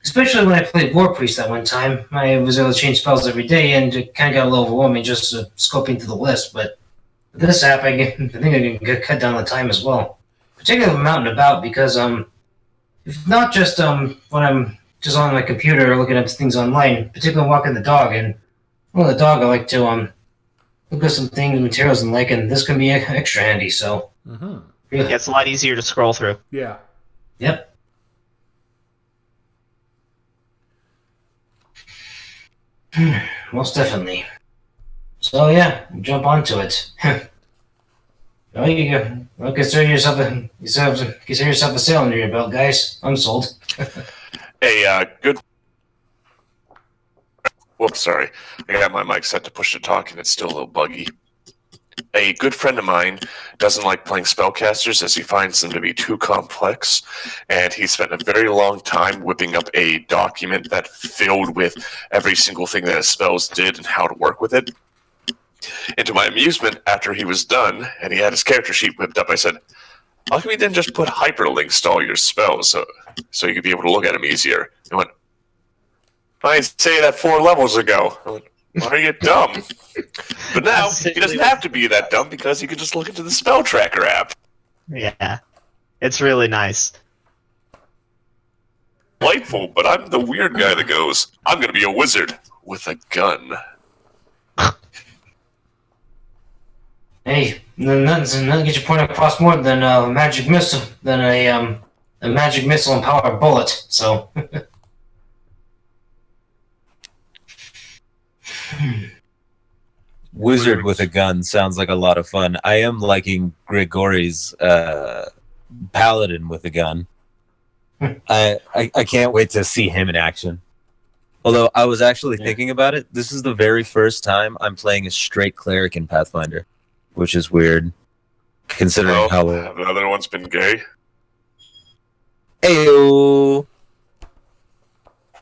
especially when I played War Priest that one time, I was able to change spells every day, and it kind of got a little overwhelming just scoping through the list. But with this app, I think I can cut down the time as well, particularly when I'm out and about, because if not just when I'm just on my computer or looking up things online, particularly walking the dog, and the dog I like to look at some things, materials, and and this can be extra handy. So yeah, it's a lot easier to scroll through. Yeah. Yep. Most definitely. So yeah, jump onto it. Well, you go. Well, consider yourself a sail under your belt, guys. I'm sold. Good. Whoops, sorry. I got my mic set to push to talk, and it's still a little buggy. A good friend of mine doesn't like playing spellcasters as he finds them to be too complex, and he spent a very long time whipping up a document that filled with every single thing that his spells did and how to work with it. And to my amusement, after he was done, and he had his character sheet whipped up, I said, how come you didn't just put hyperlinks to all your spells so you could be able to look at them easier? He went, I didn't say that 4 levels ago. I went, why are you dumb? But now, he doesn't have to be that dumb because he can just look into the spell tracker app. Yeah. It's really nice. Delightful, but I'm the weird guy that goes, I'm going to be a wizard with a gun. Hey, nothing gets your point across more than a magic missile, than a magic missile empowered bullet. So. Wizard with a gun sounds like a lot of fun. I am liking Grigori's paladin with a gun. I can't wait to see him in action. Although I was actually thinking about it, this is the very first time I'm playing a straight cleric in Pathfinder, which is weird, considering how have the other one's been gay. Ayo.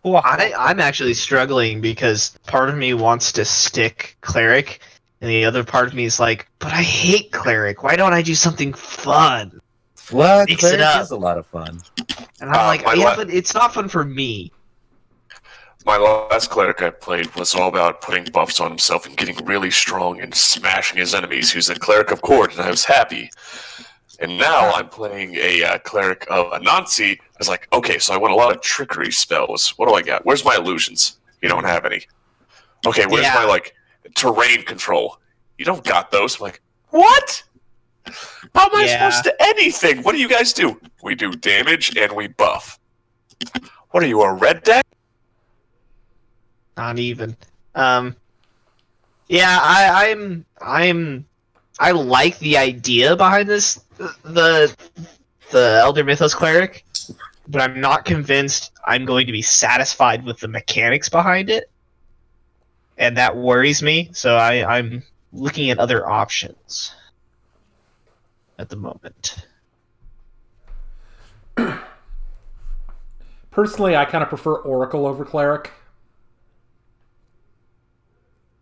Well, I'm actually struggling because part of me wants to stick cleric, and the other part of me is like, but I hate cleric. Why don't I do something fun? What? Mix Cleric it up. is a lot of fun. And I'm like, but it's not fun for me. My last cleric I played was all about putting buffs on himself and getting really strong and smashing his enemies. He was a cleric of court, and I was happy. And now I'm playing a cleric of Anansi. I was like, okay, so I want a lot of trickery spells. What do I got? Where's my illusions? You don't have any. Okay, where's my, terrain control? You don't got those. I'm like, what? How am I supposed to anything? What do you guys do? We do damage and we buff. What are you, a red deck? Not even. I like the idea behind this, the Elder Mythos cleric, but I'm not convinced I'm going to be satisfied with the mechanics behind it, and that worries me. So I'm looking at other options at the moment. Personally, I kind of prefer Oracle over Cleric.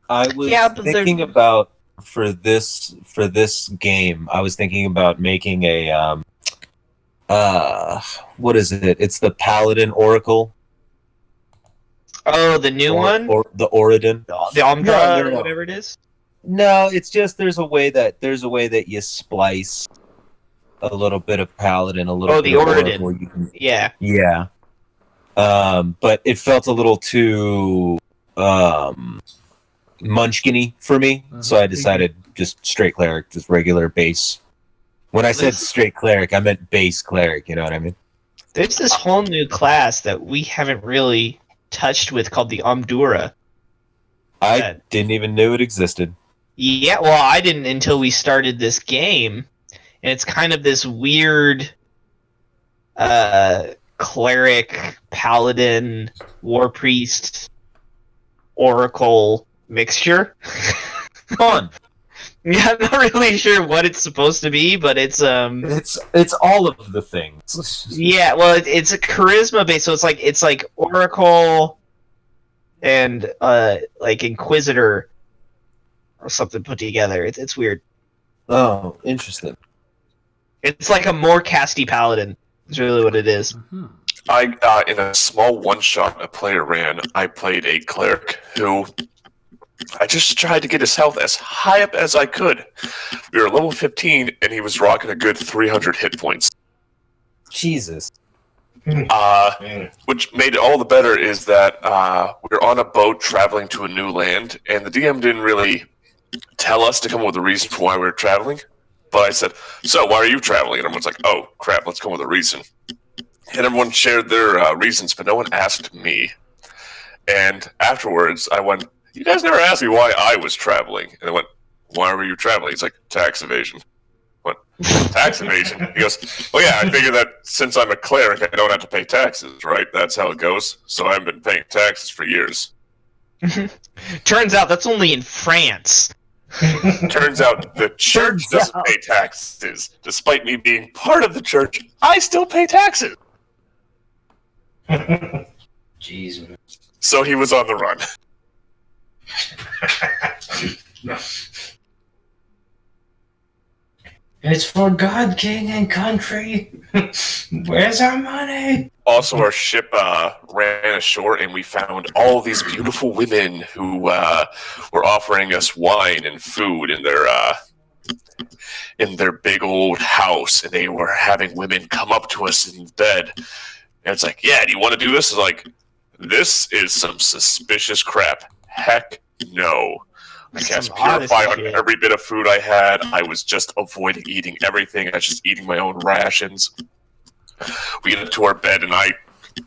I was thinking about for this game. I was thinking about making a what is it? It's the Paladin Oracle. Oh, the new one, or the Oridon, the Omdra, or whatever it is. No, it's just there's a way that you splice a little bit of Paladin, a little. Oh, bit the of Oridon. Oracle. Yeah. But it felt a little too munchkin-y for me, so I decided just straight cleric, just regular base. When I said straight cleric, I meant base cleric, you know what I mean? There's this whole new class that we haven't really touched with called the Omdura. I didn't even know it existed. Yeah, well, I didn't until we started this game, and it's kind of this weird cleric, paladin, war priest, oracle mixture. Fun. Yeah, I'm not really sure what it's supposed to be, but it's all of the things. Yeah, well, it's a charisma base, so it's like oracle and like inquisitor or something put together. It's weird. Oh, interesting. It's like a more casty paladin. Is really what it is. Mm-hmm. I in a small one-shot a player ran, I played a cleric who I just tried to get his health as high up as I could. We were level 15, and he was rocking a good 300 hit points. Jesus. Which made it all the better is that we were on a boat traveling to a new land, and the DM didn't really tell us to come up with a reason for why we were traveling. But I said, so why are you traveling? And everyone's like, oh, crap, let's come up with a reason. And everyone shared their reasons, but no one asked me. And afterwards, I went, you guys never asked me why I was traveling. And they went, why were you traveling? He's like, tax evasion. What? Tax evasion? He goes, well, yeah, I figured that since I'm a cleric, I don't have to pay taxes, right? That's how it goes. So I haven't been paying taxes for years. Turns out that's only in France. Turns out the church doesn't pay taxes. Despite me being part of the church, I still pay taxes. Jeez. So he was on the run. It's for God, King, and country. Where's our money? Also, our ship ran ashore, and we found all these beautiful women who were offering us wine and food in their big old house, and they were having women come up to us in bed. And it's like, yeah, do you want to do this? It's like, this is some suspicious crap. Heck no. I cast Some Purify on shit. every bit of food I had. I was just avoiding eating everything. I was just eating my own rations. We get into our bed, and I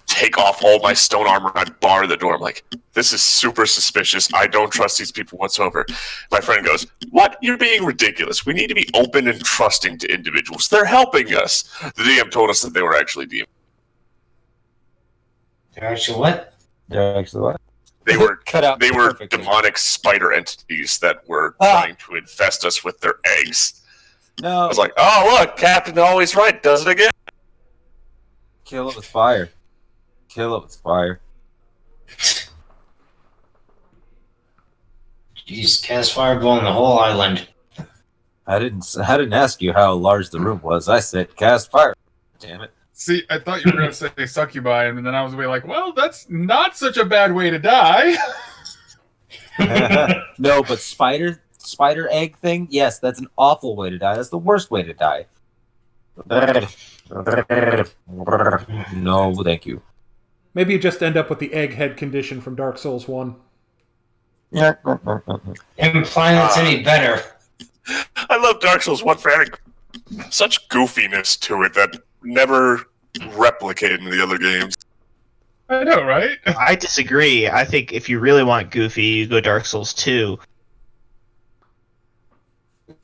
take off all my stone armor, and I bar the door. I'm like, this is super suspicious. I don't trust these people whatsoever. My friend goes, what? You're being ridiculous. We need to be open and trusting to individuals. They're helping us. The DM told us that they were actually DM. They're actually what? They're actually what? They were Cut out They were perfectly. demonic spider entities that were trying to infest us with their eggs. No. I was like, oh, look, Captain always right, does it again? Kill it with fire. Kill it with fire. Jeez, cast fireball on the whole island. I didn't ask you how large the room was. I said cast fire. Damn it. See, I thought you were going to say succubi, and then I was like, well, that's not such a bad way to die. No, but spider egg thing, yes, that's an awful way to die. That's the worst way to die. No, thank you. Maybe you just end up with the egghead condition from Dark Souls 1. Implying it's any better. I love Dark Souls 1 for having such goofiness to it that never replicated in the other games. I know, right? I disagree. I think if you really want goofy, you go Dark Souls 2.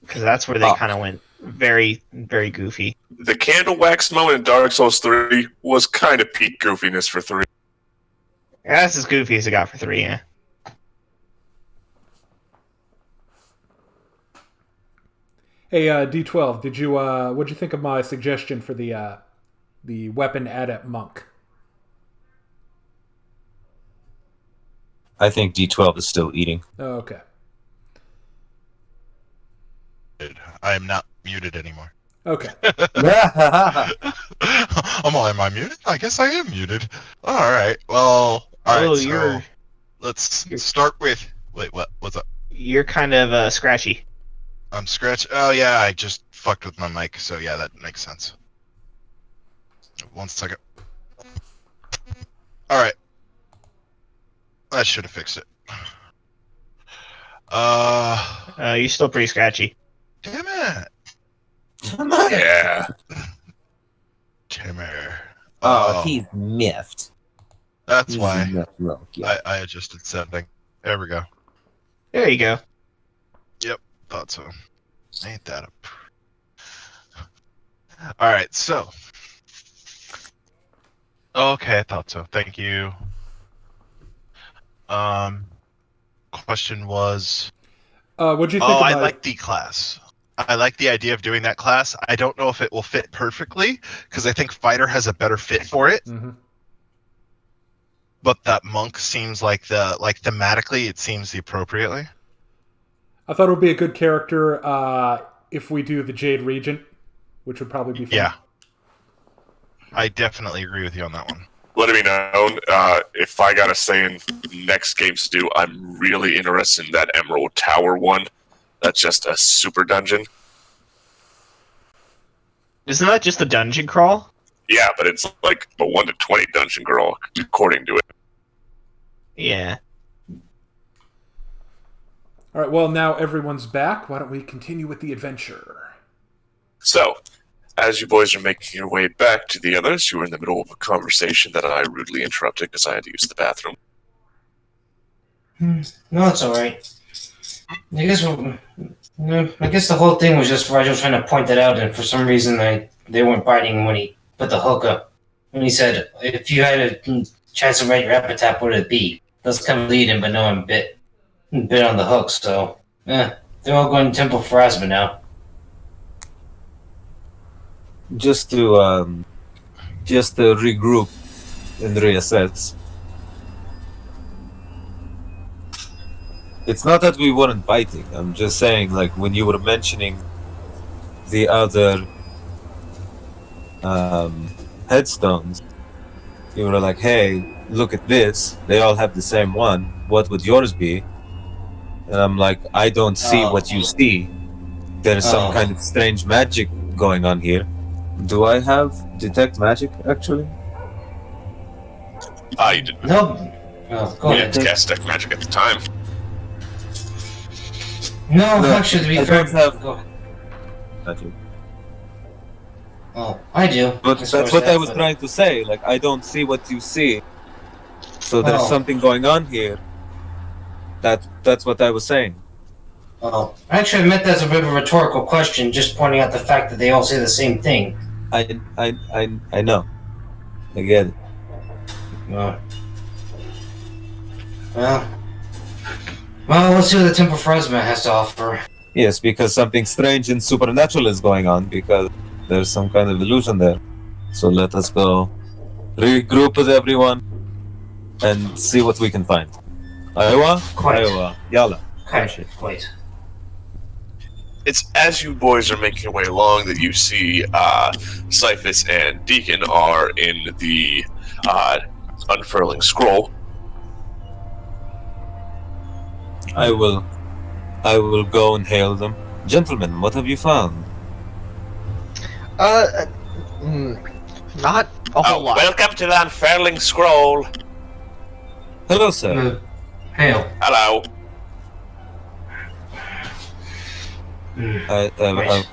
Because that's where they kind of went very, very goofy. The candle wax moment in Dark Souls 3 was kind of peak goofiness for 3. Yeah, that's as goofy as it got for 3, yeah. Hey, D12, did you what'd you think of my suggestion for the weapon adept monk? I think D12 is still eating. Oh, okay. I am not muted anymore. Okay. Am I muted? I guess I am muted. All right. Well, all right. So let's start with. Wait, what? What's up? You're kind of scratchy. I'm scratch. Oh yeah, I just fucked with my mic. So yeah, that makes sense. 1 second. All right. I should have fixed it. You're still pretty scratchy. Damn it. Yeah. Timmer. Oh, he's miffed. That's He's why miffed, look, yeah. I adjusted setting. There we go. There you go. Thought so. Ain't that a... Alright, so... Okay, I thought so. Thank you. Question was... What'd you think I about like the class. I like the idea of doing that class. I don't know if it will fit perfectly, because I think Fighter has a better fit for it. Mm-hmm. But that monk seems like thematically, it seems the appropriately. I thought it would be a good character if we do the Jade Regent, which would probably be fun. Yeah. I definitely agree with you on that one. Let it be known, if I got a say in next games to do, I'm really interested in that Emerald Tower one. That's just a super dungeon. Isn't that just a dungeon crawl? Yeah, but it's like a 1 to 20 dungeon crawl, according to it. Yeah. All right, well, now everyone's back. Why don't we continue with the adventure? So, as you boys are making your way back to the others, you were in the middle of a conversation that I rudely interrupted because I had to use the bathroom. No, it's alright. I guess the whole thing was just Rigel trying to point that out, and for some reason they weren't biting him when he put the hook up. When he said, if you had a chance to write your epitaph, what would it be? Let's come lead him, but no one bit on the hook, so they're all going to Temple Pharasma now. Just to regroup and reassess. It's not that we weren't biting. I'm just saying, like, when you were mentioning the other headstones, you were like, hey, look at this. They all have the same one. What would yours be? And I'm like, I don't see what you see. There's some kind of strange magic going on here. Do I have detect magic, actually? You didn't. No. Oh, go You ahead. didn't cast detect magic at the time. No, actually, to be I fair. don't have Go ahead. magic. Oh, I do. But As far that's as what I that, was but- trying to say. Like, I don't see what you see. So there's Oh. something going on here. That's what I was saying. Oh, actually, I meant that as a bit of a rhetorical question, just pointing out the fact that they all say the same thing. I know. I get it. Well, let's see what the Temple Pharasma has to offer. Yes, because something strange and supernatural is going on, because there's some kind of illusion there. So let us go regroup with everyone and see what we can find. Iowa? Quite. Iowa. Yalla. Wait. It's as you boys are making your way along that you see Cyphus and Deacon are in the unfurling scroll. I will go and hail them. Gentlemen, what have you found? Not a whole lot. Welcome to the unfurling scroll. Hello, sir. Hail. Hello. Right.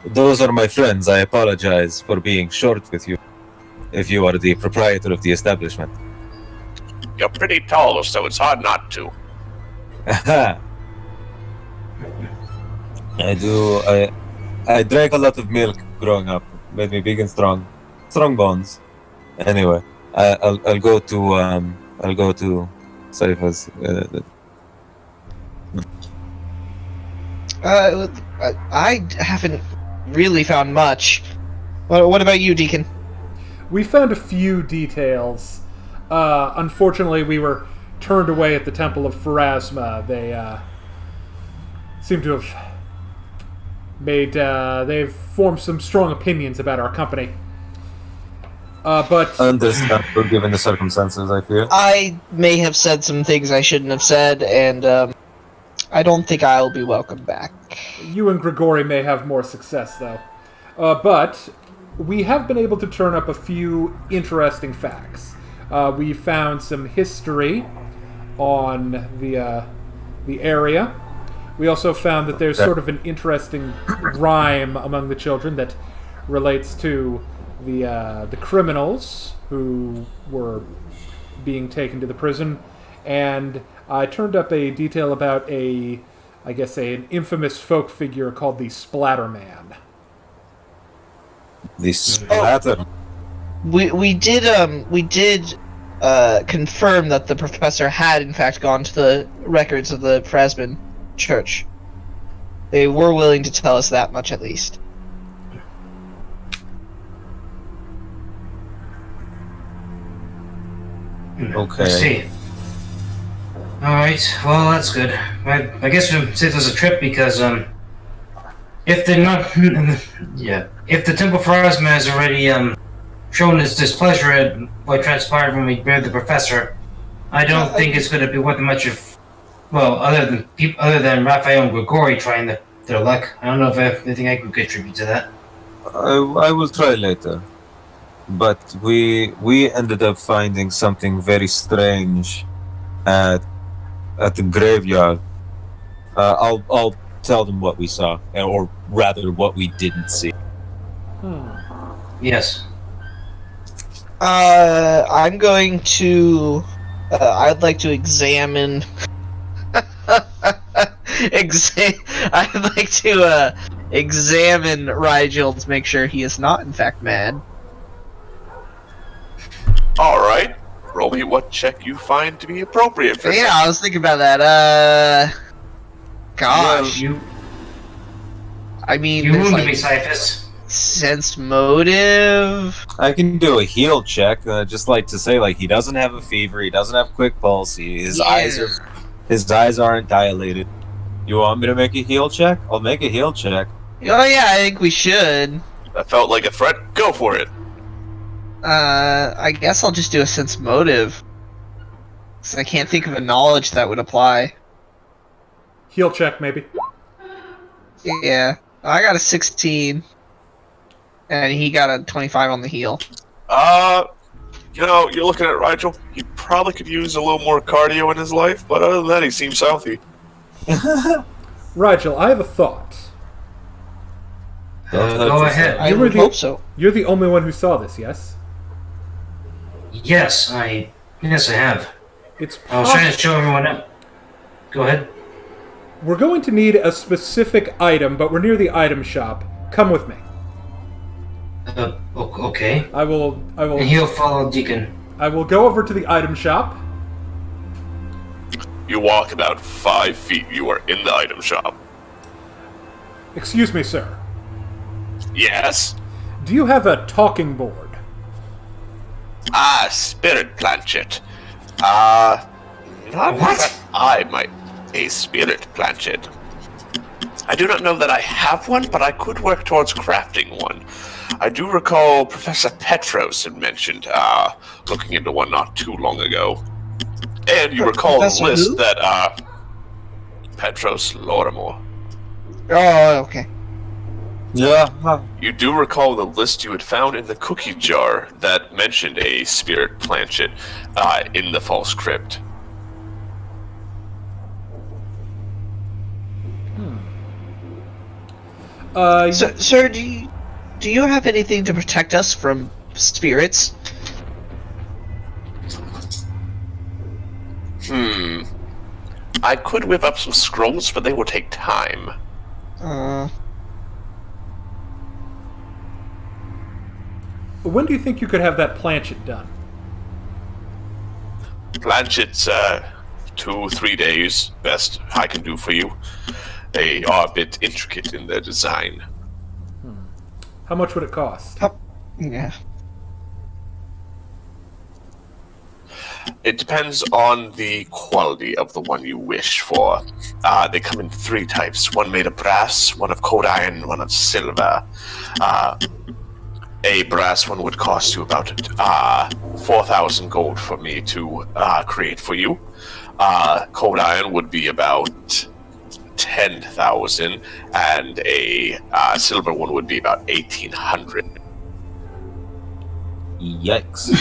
Those are my friends. I apologize for being short with you. If you are the proprietor of the establishment. You're pretty tall, so it's hard not to. Aha. I drank a lot of milk growing up. Made me big and strong. Strong bones. Anyway, I'll go to Cyphus. I haven't really found much. What about you, Deacon? We found a few details. Unfortunately, we were turned away at the Temple of Pharasma. They seem to have they've formed some strong opinions about our company. But Understandable given the circumstances, I fear. I may have said some things I shouldn't have said, and I don't think I'll be welcome back. you and Grigori may have more success, though. But we have been able to turn up a few interesting facts. We found some history on the area. We also found that there's sort of an interesting rhyme among the children that relates to the criminals who were being taken to the prison, and I turned up a detail about an infamous folk figure called the Splatterman. The splatter. We did confirm that the professor had in fact gone to the records of the Pharasman Church. They were willing to tell us that much, at least. Okay. I see. Alright, well, that's good. I guess we'll say there's a trip because, if they're not... yeah. If the Temple Pharasma has already, shown his displeasure at what transpired when we buried the professor, I don't think it's going to be worth much of... Well, other than Raphael and Grigori trying their luck. I don't know if anything I can contribute to that. I will try later. But we ended up finding something very strange at the graveyard. I'll tell them what we saw, or rather, what we didn't see. Yes. I'm going to... I'd like to examine... I'd like to, examine Rigel to make sure he is not, in fact, mad. Alright. Roll me what check you find to be appropriate for Yeah, I was thinking about that. Gosh. You I mean, you there's, wounded me, like, Cyphus. sense motive. I can do a heal check. Just like to say, like, he doesn't have a fever. He doesn't have quick pulse. His eyes aren't dilated. You want me to make a heal check? I'll make a heal check. Oh yeah, I think we should. That felt like a threat. Go for it. I guess I'll just do a sense motive. 'Cause I can't think of a knowledge that would apply. Heal check, maybe. Yeah. I got a 16. And he got a 25 on the heal. You're looking at Rigel. He probably could use a little more cardio in his life, but other than that, he seems healthy. Rigel, I have a thought. Go ahead. I would hope so. You're the only one who saw this, yes? Yes, I have. It's I was trying to show everyone up. Go ahead. We're going to need a specific item, but we're near the item shop. Come with me. Okay. I will. And he'll follow Deacon. I will go over to the item shop. You walk about 5 feet. You are in the item shop. Excuse me, sir. Yes. Do you have a talking board? Spirit planchet. Not What? that I might a spirit planchet. I do not know that I have one, but I could work towards crafting one. I do recall Professor Petros had mentioned looking into one not too long ago. And you recall the Professor list who? that Petros Lorimer. Oh, okay. Yeah. You do recall the list you had found in the cookie jar that mentioned a spirit planchet in the false crypt. Sir, do you have anything to protect us from spirits? I could whip up some scrolls, but they will take time. When do you think you could have that planchet done? Planchets, 2-3 days, best I can do for you. They are a bit intricate in their design. How much would it cost? Yeah. It depends on the quality of the one you wish for. They come in 3 types, one made of brass, one of cold iron, one of silver. A brass one would cost you about 4,000 gold for me to create for you. Cold iron would be about 10,000, and a silver one would be about 1,800. Yikes.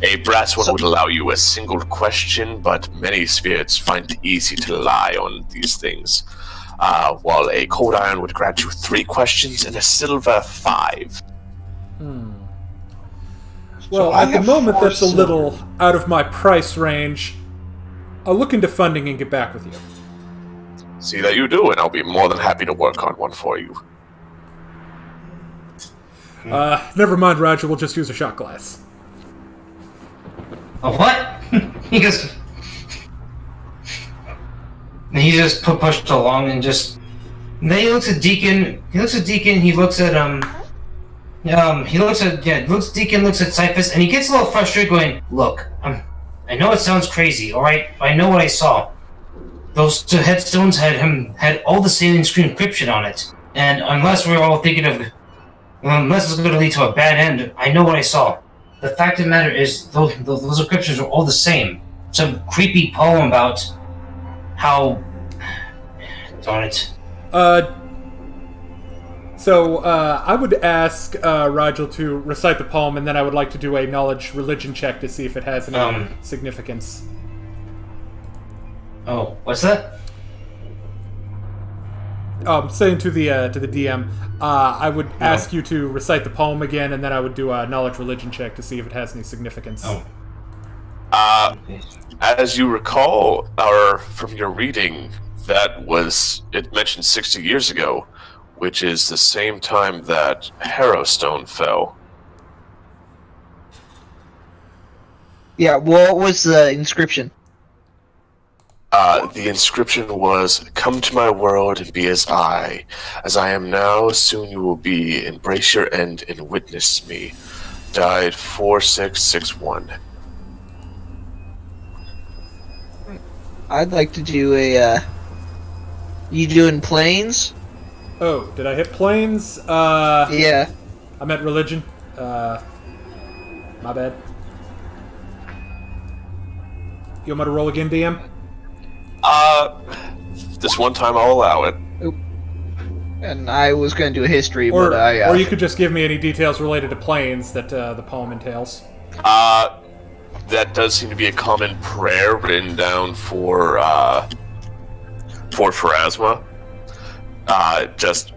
A brass one would allow you a single question, but many spirits find it easy to lie on these things. While a cold iron would grant you 3 questions and a silver 5. Well, at the moment, that's a little out of my price range. I'll look into funding and get back with you. See that you do, and I'll be more than happy to work on one for you. Never mind, Roger. We'll just use a shot glass. A what? He goes. And he just pushed along and just. And then he looks at Deacon. He looks at Deacon. He looks at Deacon looks at Cyphus, and he gets a little frustrated, going, "Look, I know it sounds crazy, all right. But I know what I saw. Those 2 headstones had all the same screen encryption on it, and unless we're all thinking of, unless it's going to lead to a bad end, I know what I saw. The fact of the matter is, those encryptions are all the same. Some creepy poem about how, darn it." So, I would ask Rigel to recite the poem, and then I would like to do a knowledge religion check to see if it has any significance. Oh, what's that? Saying to the DM, I would ask you to recite the poem again, and then I would do a knowledge religion check to see if it has any significance. As you recall, or from your reading, it mentioned 60 years ago, which is the same time that Harrowstone fell. Yeah, what was the inscription? The inscription was, "Come to my world and be as I am now, soon you will be, embrace your end and witness me. Died 4661. I'd like to do a You doing planes? Oh, did I hit planes? Yeah. I meant religion. My bad. You want me to roll again, DM? This one time I'll allow it. And I was going to do a history, Or, but I... or you could just give me any details related to planes that the poem entails. That does seem to be a common prayer written down for Pharasma. Just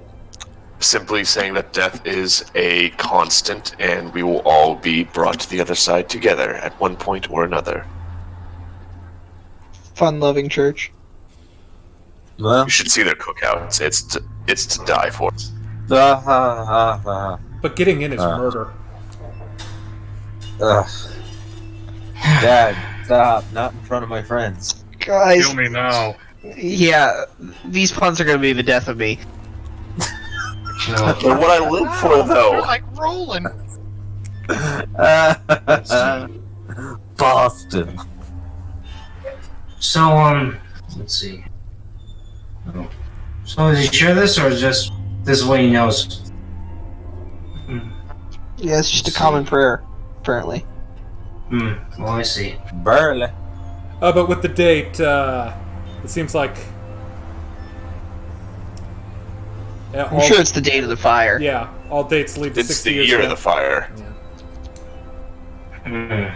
simply saying that death is a constant, and we will all be brought to the other side together at one point or another. Fun-loving church. Well, You should see their cookouts. It's to die for. But getting in is murder. Dad, stop! Not in front of my friends. Guys, Kill me now. yeah, these puns are going to be the death of me. But what I live for, They're though. like rolling. Boston. So, let's see. Oh. So, is he share this, or is just this is what he knows? Yeah, it's just a common prayer, apparently. Well, I see. Burley. But with the date, it seems like... Yeah, I'm sure it's the date of the fire. Yeah, all dates lead to It's 60 the years year ago. of the fire. Yeah.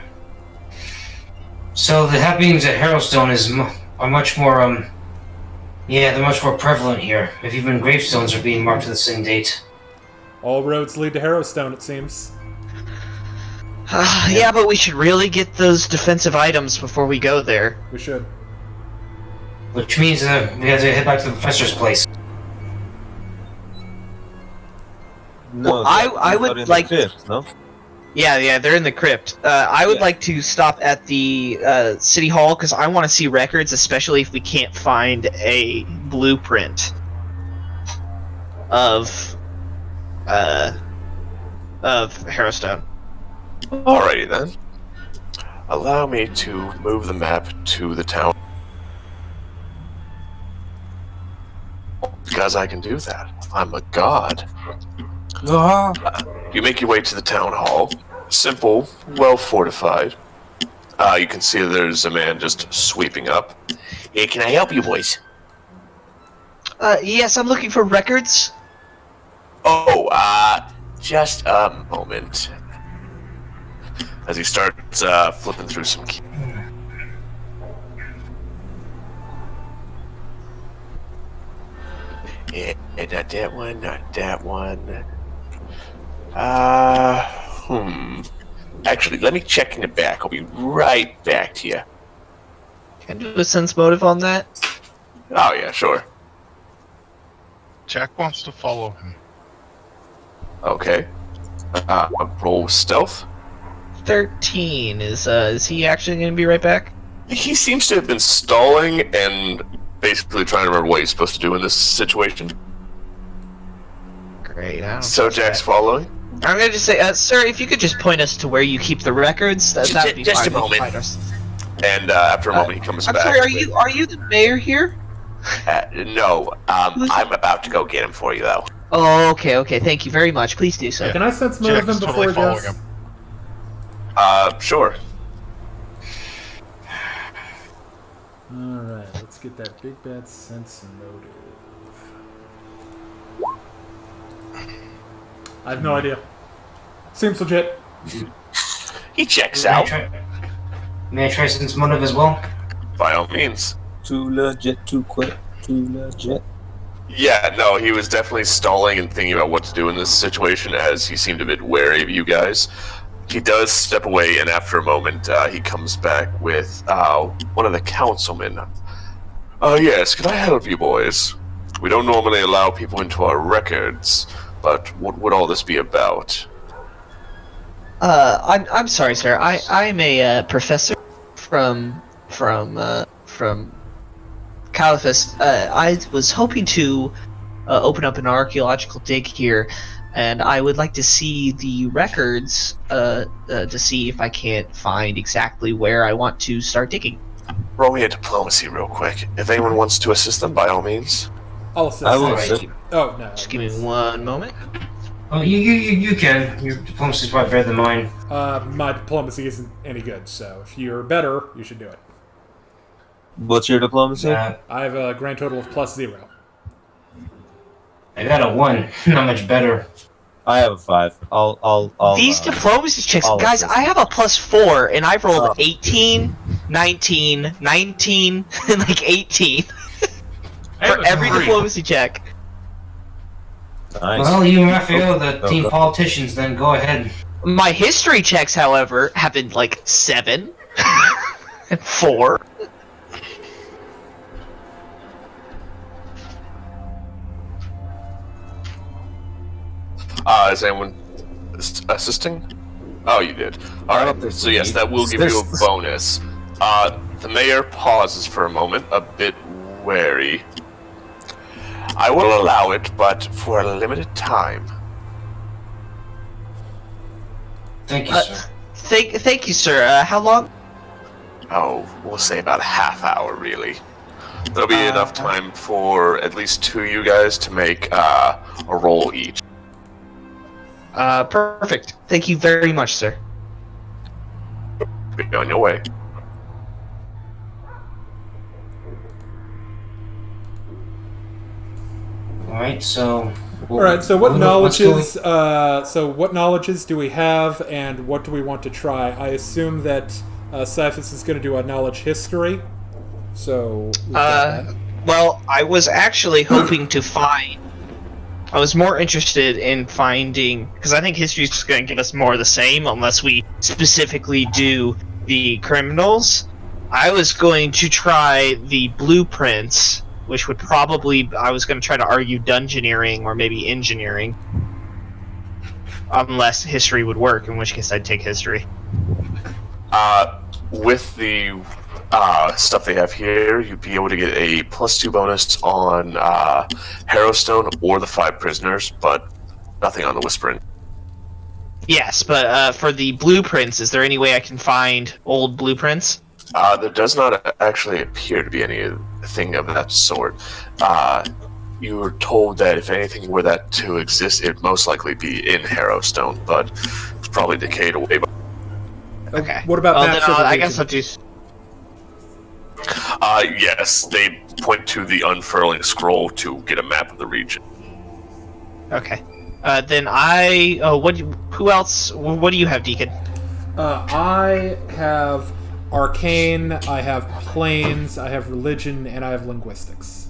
So the happenings at Harrowstone are much more, they're much more prevalent here. If even gravestones are being marked to the same date. All roads lead to Harrowstone, it seems. Yeah, but we should really get those defensive items before we go there. We should. Which means we have to head back to the professor's place. No, Well, I they're would in the like- crypt, no? Yeah, they're in the crypt. I would like to stop at the city hall because I want to see records, especially if we can't find a blueprint of Harrowstone. Alrighty then. Allow me to move the map to the town. Because I can do that. I'm a god. You make your way to the town hall. Simple, well fortified. You can see there's a man just sweeping up. Hey, can I help you, boys? Yes, I'm looking for records. Oh, just a moment. As he starts flipping through some keys. Yeah, not that one, not that one. Actually, let me check in the back. I'll be right back to you. Can I do a sense motive on that? Oh, yeah, sure. Jack wants to follow him. Okay. Roll stealth. 13. Is he actually going to be right back? He seems to have been stalling and basically trying to remember what he's supposed to do in this situation. Great. I don't So trust Jack's that. following? I'm going to just say, sir, if you could just point us to where you keep the records, that would be Just fine. a moment. We can find us. And after a moment, he comes I'm back. sorry. with- Are you the mayor here? No, I'm about to go get him for you, though. Oh, okay. Thank you very much. Please do so. Can I sense motive Jack's him before totally he following goes? him. Sure. Alright, let's get that big bad sense motive. I have no idea. Seems legit. He checks May I out. may I try sense motive as well? By all means. Too legit, too quick, too legit. Yeah, no, he was definitely stalling and thinking about what to do in this situation as he seemed a bit wary of you guys. He does step away, and after a moment, he comes back with one of the councilmen. Yes, can I help you boys? We don't normally allow people into our records, but what would all this be about? I'm sorry, sir. I'm a professor from Caliphus. I was hoping to open up an archaeological dig here, and I would like to see the records to see if I can't find exactly where I want to start digging. Roll me a diplomacy real quick. If anyone wants to assist them, by all means. I'll assist. I will Alright. assist. Oh, no. Just give me one moment. Oh, you can. Your diplomacy's probably better than mine. My diplomacy isn't any good, so if you're better, you should do it. What's your diplomacy? I have a grand total of +0. I got a 1. Not much better. I have a 5. I'll These diplomacy checks, I'll guys, assist. I have a +4, and I've rolled Oh. 18, 19, 19, and like 18 I have for a every 3. diplomacy check. Nice. Well, you and Raphael, the Oh, team God. politicians, then go ahead. My history checks, however, have been like 7 and 4. Is anyone assisting? Oh, you did. I All don't right. think So we yes, need that will give you a assist. bonus. The mayor pauses for a moment, a bit wary. I will allow it, but for a limited time. Thank you, Uh, sir. Thank you, sir. How long? Oh, we'll say about a half hour, really. There'll be enough time for at least 2 of you guys to make a roll each. Perfect. Thank you very much, sir. Be on your way. Alright, so... All right. So what what's knowledges? What knowledges do we have, and what do we want to try? I assume that Cyphus is going to do a knowledge history. So. we've got that. Well, I was actually hoping to find. I was more interested in finding, because I think history's just going to give us more of the same unless we specifically do the criminals. I was going to try the blueprints, which would probably, I was going to try to argue dungeoneering or maybe engineering. Unless history would work, in which case I'd take history. With the stuff they have here, you'd be able to get a +2 bonus on Harrowstone or the 5 prisoners, but nothing on the Whispering. Yes, but for the blueprints, is there any way I can find old blueprints? There does not actually appear to be anything of that sort. You were told that if anything were that to exist, it'd most likely be in Harrowstone, but it's probably decayed away. Okay. What about Well, maps then of the I guess region? I'll do. Yes, they point to the unfurling scroll to get a map of the region. Okay. Then I. Oh, who else? What do you have, Deacon? I have arcane. I have planes. I have religion, and I have linguistics.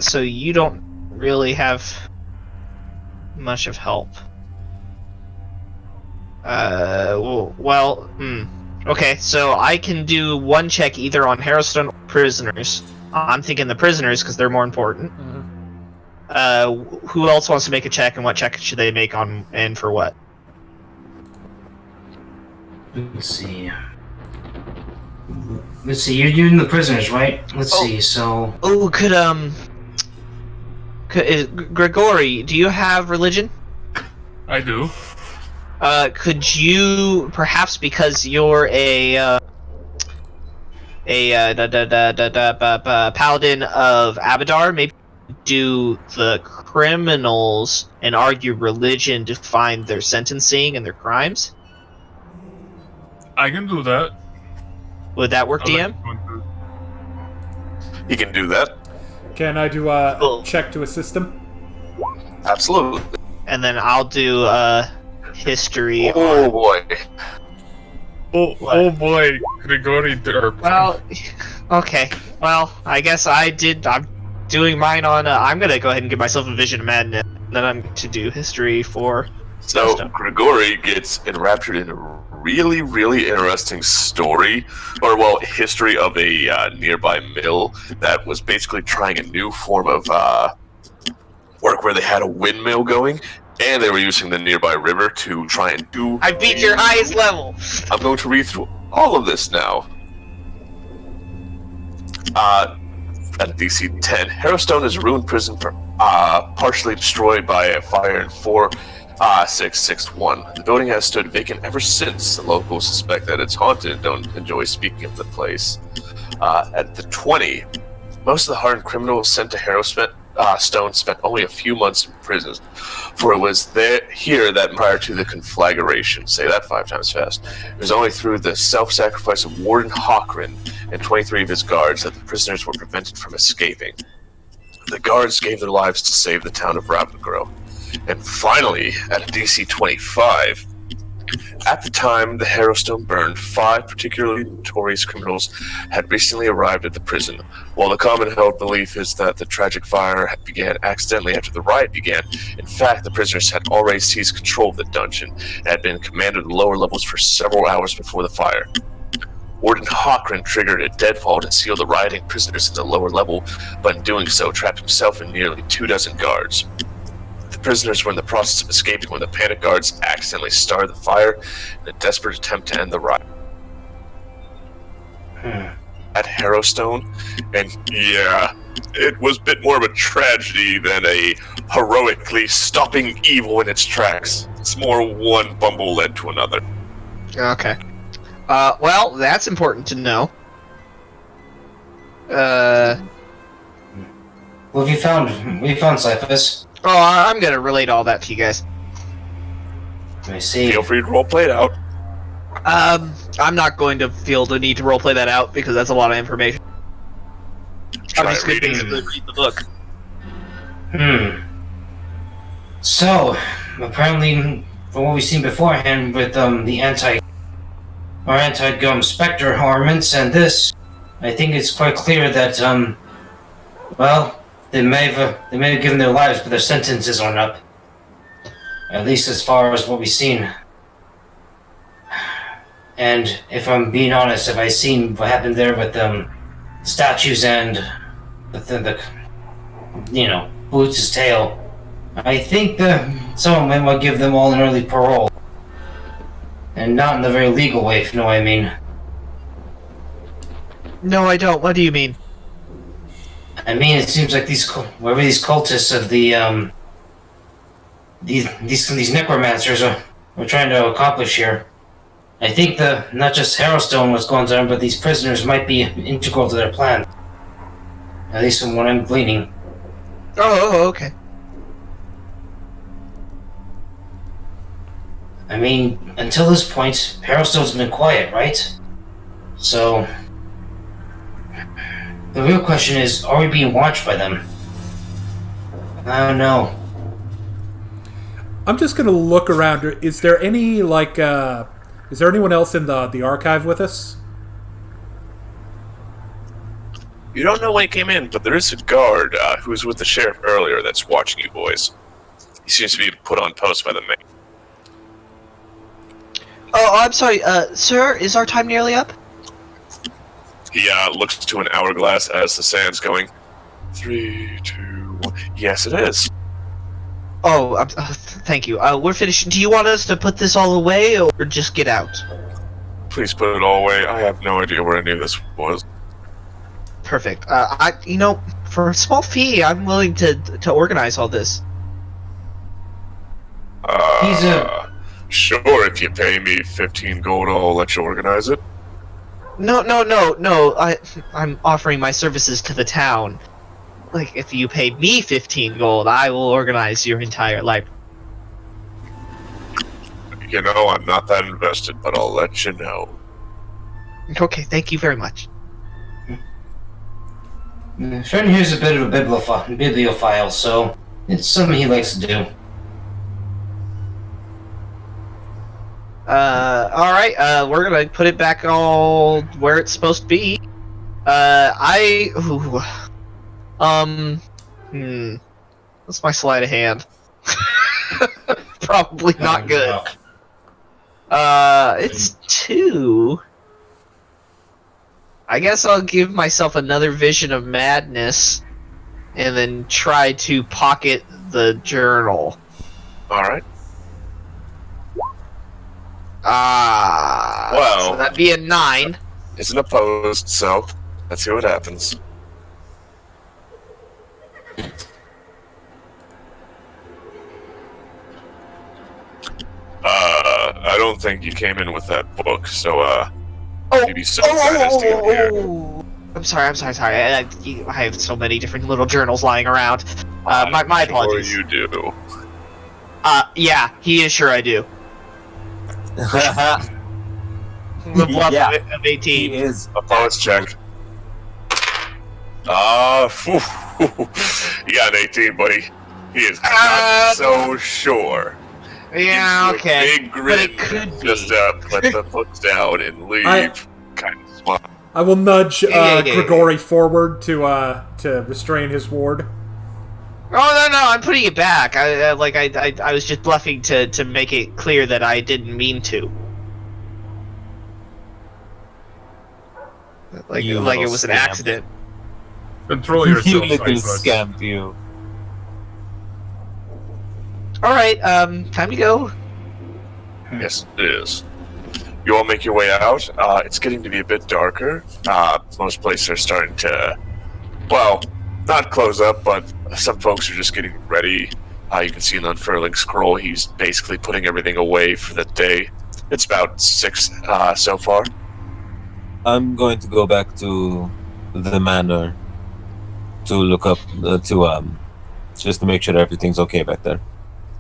So you don't really have much of help. Okay, so I can do one check either on Harrowstone or prisoners. I'm thinking the prisoners because they're more important. Who else wants to make a check, and what check should they make on, and for what? Let's see. Let's see, you're doing the prisoners, right? Let's Oh. see, so... Oh, Gregory, do you have religion? I do. Could you, perhaps because you're a paladin of Abadar, maybe do the criminals and argue religion to find their sentencing and their crimes? I can do that. Would that work, I'll let DM? you go into- You can do that. Can I do a Cool. check to assist him? Absolutely. And then I'll do history. Oh boy. Oh boy, Grigori derp. Well, okay. Well, I guess I'm doing mine on. I'm gonna go ahead and give myself a vision of madness. Then I'm to do history for. So Stuff. Grigori gets enraptured in a really, really interesting story, or well, history of a nearby mill that was basically trying a new form of work where they had a windmill going, and they were using the nearby river to try and do. I beat your highest level. I'm going to read through all of this now. At DC 10, Harrowstone is a ruined prison, partially destroyed by a fire in 4661. The building has stood vacant ever since. The locals suspect that it's haunted and don't enjoy speaking of the place. At the 20, Most of the hardened criminals sent to Stone spent only a few months in prison, for it was here that prior to the conflagration, say that 5 times fast, it was only through the self-sacrifice of Warden Hawkrin and 23 of his guards that the prisoners were prevented from escaping. The guards gave their lives to save the town of Ravengro. And finally, at a DC 25, at the time the Harrowstone burned, 5 particularly notorious criminals had recently arrived at the prison. While the common held belief is that the tragic fire began accidentally after the riot began, in fact the prisoners had already seized control of the dungeon and had been commanded the lower levels for several hours before the fire. Warden Hawkrin triggered a deadfall to seal the rioting prisoners in the lower level, but in doing so trapped himself and nearly 24 guards. The prisoners were in the process of escaping when the panic guards accidentally started the fire in a desperate attempt to end the riot. At Harrowstone, and yeah, it was a bit more of a tragedy than a heroically stopping evil in its tracks. It's more one bumble led to another. Okay. Well, that's important to know. What have you found? What have you found, Cyphus? Oh, I'm gonna relate all that to you guys. Let me see. Feel free to roleplay it out. I'm not going to feel the need to roleplay that out because that's a lot of information. I'm just going to basically read the book. So, apparently, from what we've seen beforehand with the anti-gum specter armaments and this, I think it's quite clear that well, they may have given their lives, but their sentences aren't up. At least as far as what we've seen. And if I'm being honest, if I seen what happened there with statues and the Boots' tail, I think someone might want to give them all an early parole. And not in the very legal way, if you know what I mean. No, I don't. What do you mean? I mean, it seems like these cultists of the these necromancers are trying to accomplish here. I think not just Harrowstone was going on, but these prisoners might be integral to their plan. At least from what I'm gleaning. Oh, okay. I mean, until this point, Harrowstone's been quiet, right? So, the real question is, are we being watched by them? I don't know. I'm just gonna look around. Is there any, is there anyone else in the archive with us? You don't know when he came in, but there is a guard who was with the sheriff earlier that's watching you boys. He seems to be put on post by the mayor. Oh, I'm sorry, sir, is our time nearly up? He looks to an hourglass as the sand's going. 3, 2, 1. Yes, it is. Oh, thank you. We're finished. Do you want us to put this all away, or just get out? Please put it all away. I have no idea where any of this was. Perfect. For a small fee, I'm willing to organize all this. Sure, if you pay me 15 gold, I'll let you organize it. No. I'm offering my services to the town. Like, if you pay me 15 gold, I will organize your entire library. You know, I'm not that invested, but I'll let you know. Okay, thank you very much. Friend here's a bit of a bibliophile, so it's something he likes to do. Alright, we're gonna put it back all where it's supposed to be. What's my sleight of hand? Probably not good. It's 2. I guess I'll give myself another vision of madness, and then try to pocket the journal. Alright. Well, so that'd be a 9. Isn't opposed, so let's see what happens. I don't think you came in with that book, so you'd be so kind as to get here. I'm sorry. I have so many different little journals lying around. My apologies. Sure you do. Yeah, he is sure I do. The bluff Yeah, of 18. he is. Let's check. You got an 18, buddy. He is not so sure. Yeah, Gives you a okay. big But grin. it could be. Just put the foot down and leave. Kind of smart. I will nudge Yeah. Grigori forward to restrain his ward. Oh no, I'm putting it back. I was just bluffing to make it clear that I didn't mean to. Like You it little was an scamp. accident. Control You yourself, little Cypress. scamp, you. All right, time to go. Yes, it is. You all make your way out. It's getting to be a bit darker. Most places are starting to, well, not close up, but some folks are just getting ready. You can see in the unfurling scroll, he's basically putting everything away for the day. It's about 6 so far. I'm going to go back to the manor to look up, just to make sure everything's okay back there.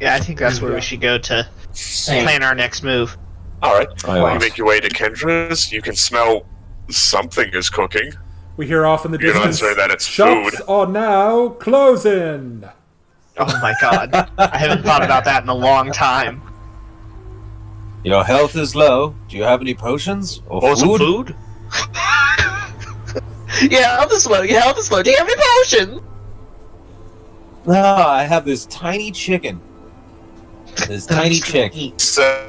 Yeah, I think that's where we should go to Same. plan our next move. All right. Alright. You make your way to Kendra's. You can smell something is cooking. We hear off in the You're not distance. saying that it's Shops food. are now closing. Oh my god, I haven't thought about that in a long time. Your health is low. Do you have any potions or Want some food? food? Yeah, health is low. Do you have any potion? No, I have this tiny chicken. This tiny chick. So,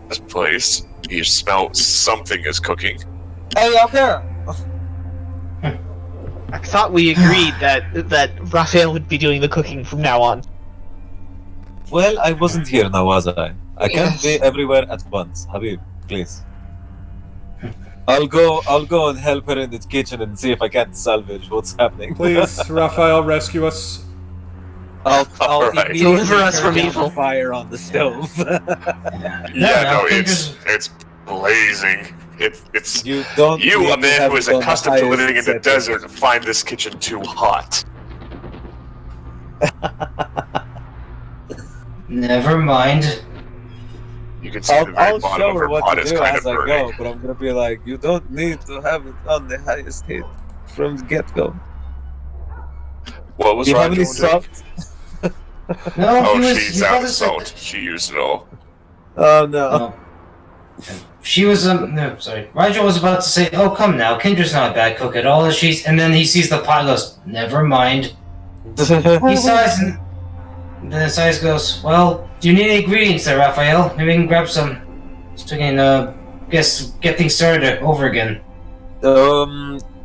this place, you smell something is cooking. Hey, up there! I thought we agreed that Raphael would be doing the cooking from now on. Well, I wasn't here now, was I? I can't Yes. be everywhere at once. Habib, please. I'll go and help her in the kitchen and see if I can salvage what's happening. Please, Raphael, rescue us. I'll Alright. immediately Deliver us turn from down evil. the fire on the stove. It's blazing. It's you don't. you, need a to man have who is it on the accustomed to highest living in the setting. desert, find this kitchen too hot. Never mind. You can see the very I'll bottom show of her her what pot to is do kind as of I burning. go, but I'm gonna be like, you don't need to have it on the highest heat from the get-go. What was Do you have Ryan any doing? salt? No, Oh, he was. she's he out of was salt. She used it all. Oh no. No. She was no, sorry. Rigel was about to say, "Oh, come now, Kendra's not a bad cook at all." And then he sees the pot, and goes, "Never mind." He sighs, and then sighs goes, "Well, do you need any ingredients there, Raphael? Maybe we can grab some, so we can get things started over again."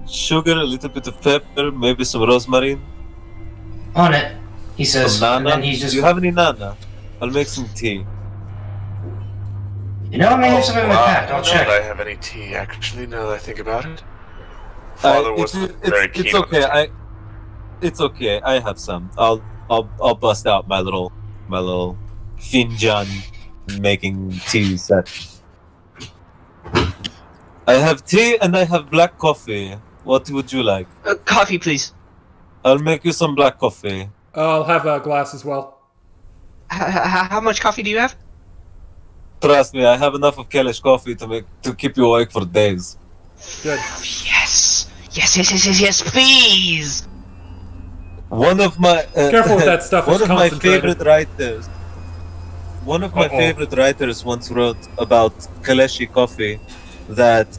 Sugar, a little bit of pepper, maybe some rosemary, On it, he says, some and nana. then he's just, Do you have any nana? I'll make some tea. you know, I may have some in my pack. I I'll don't know that I check. have any tea, actually, now that I think about it. Father wasn't very keen it's on okay. the tea. It's okay. I have some. I'll bust out my little finjan making tea set. I have tea and I have black coffee. What would you like? Coffee, please. I'll make you some black coffee. I'll have a glass as well. How much coffee do you have? Trust me, I have enough of Kalish coffee to keep you awake for days. Good. Yes, please. One of my Careful with that stuff, One it's of my concentrated. favorite writers. One of my favorite writers once wrote about Kaleshi coffee that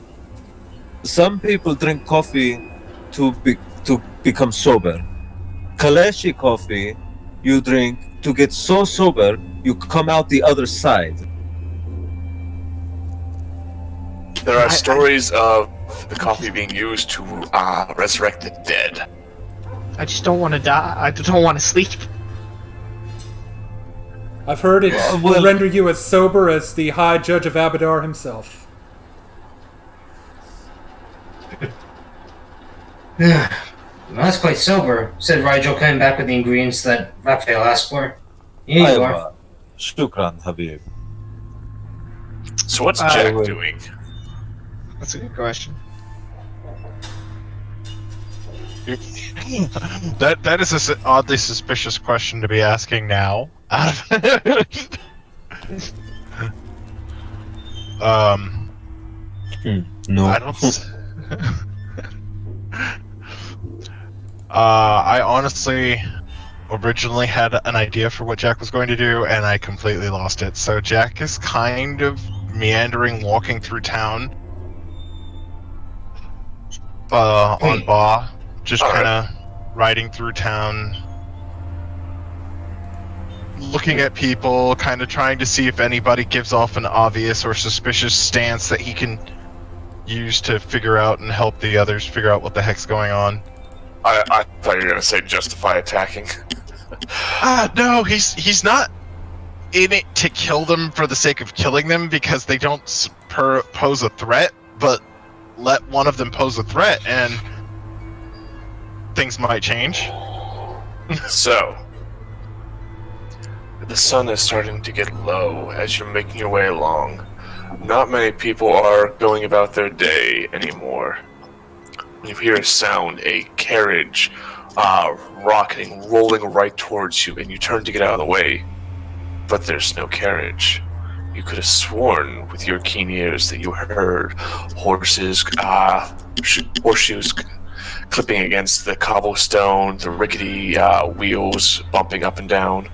some people drink coffee to become sober. Kaleshi coffee you drink to get so sober you come out the other side. There are stories of the coffee being used to resurrect the dead. I just don't want to die. I don't want to sleep. I've heard it well- will render you as sober as the High Judge of Abadar himself. That's quite sober," said Rigel, coming back with the ingredients that Raphael asked for. Here you are. Shukran, Habib. So what's I Jack would- doing? That's a good question. That is an oddly suspicious question to be asking now. No. I don't. I honestly originally had an idea for what Jack was going to do, and I completely lost it. So Jack is kind of meandering, walking through town on Ba, just kind of riding through town, looking at people, kind of trying to see if anybody gives off an obvious or suspicious stance that he can use to figure out and help the others figure out what the heck's going on. I thought you were gonna say justify attacking. No, he's not in it to kill them for the sake of killing them because they don't pose a threat, but let one of them pose a threat and things might change. So, the sun is starting to get low as you're making your way along. Not many people are going about their day anymore. You hear a sound, a carriage rocketing, rolling right towards you, and you turn to get out of the way, but there's no carriage. You could have sworn with your keen ears that you heard horses, horseshoes clipping against the cobblestone, the rickety wheels bumping up and down,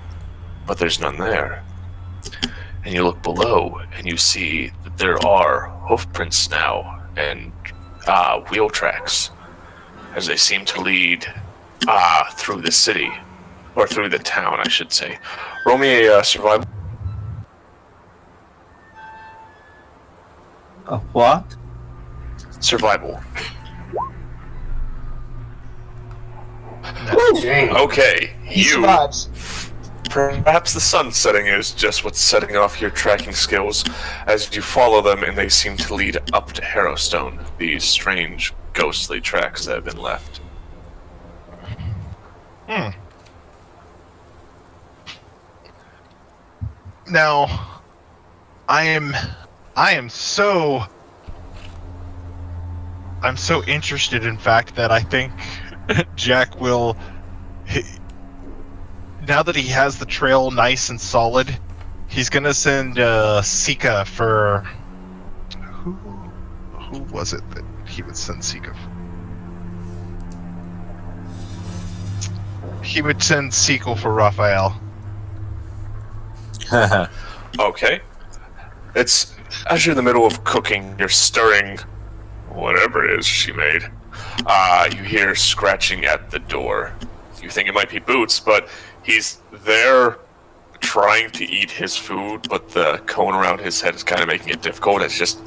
but there's none there. And you look below, and you see that there are hoofprints now, and wheel tracks, as they seem to lead through the city, or through the town, I should say. Roll me a survival. What? Survival. Dang. Okay, He you. survives. Perhaps the sun setting is just what's setting off your tracking skills as you follow them, and they seem to lead up to Harrowstone, these strange, ghostly tracks that have been left. Now, I am so interested, in fact, that I think Jack will, now that he has the trail nice and solid, he's gonna send Sika for, who was it that he would send Sika for? He would send Sequel for Raphael. Okay. It's as you're in the middle of cooking, you're stirring whatever it is she made. You hear scratching at the door. You think it might be Boots, but he's there trying to eat his food, but the cone around his head is kind of making it difficult. It's just...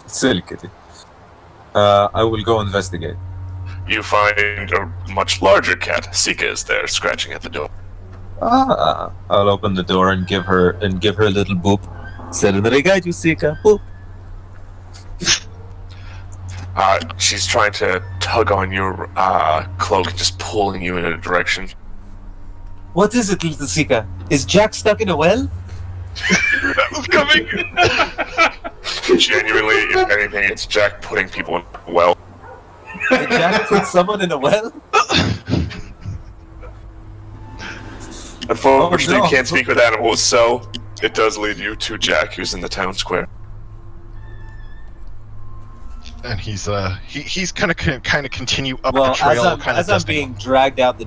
Silly kitty. I will go investigate. You find a much larger cat. Sika is there, scratching at the door. I'll open the door and give her a little boop. Said that I got you, Sika. Boop. She's trying to tug on your cloak, just pulling you in a direction. What is it, little Sika? Is Jack stuck in a well? That was coming! Genuinely, if anything, it's Jack putting people in a well. Did Jack put someone in a well? Unfortunately, Oh, no. you can't speak with animals, so it does lead you to Jack, who's in the town square. And he's gonna kind of continue up Well, the trail, as I'm being dragged out the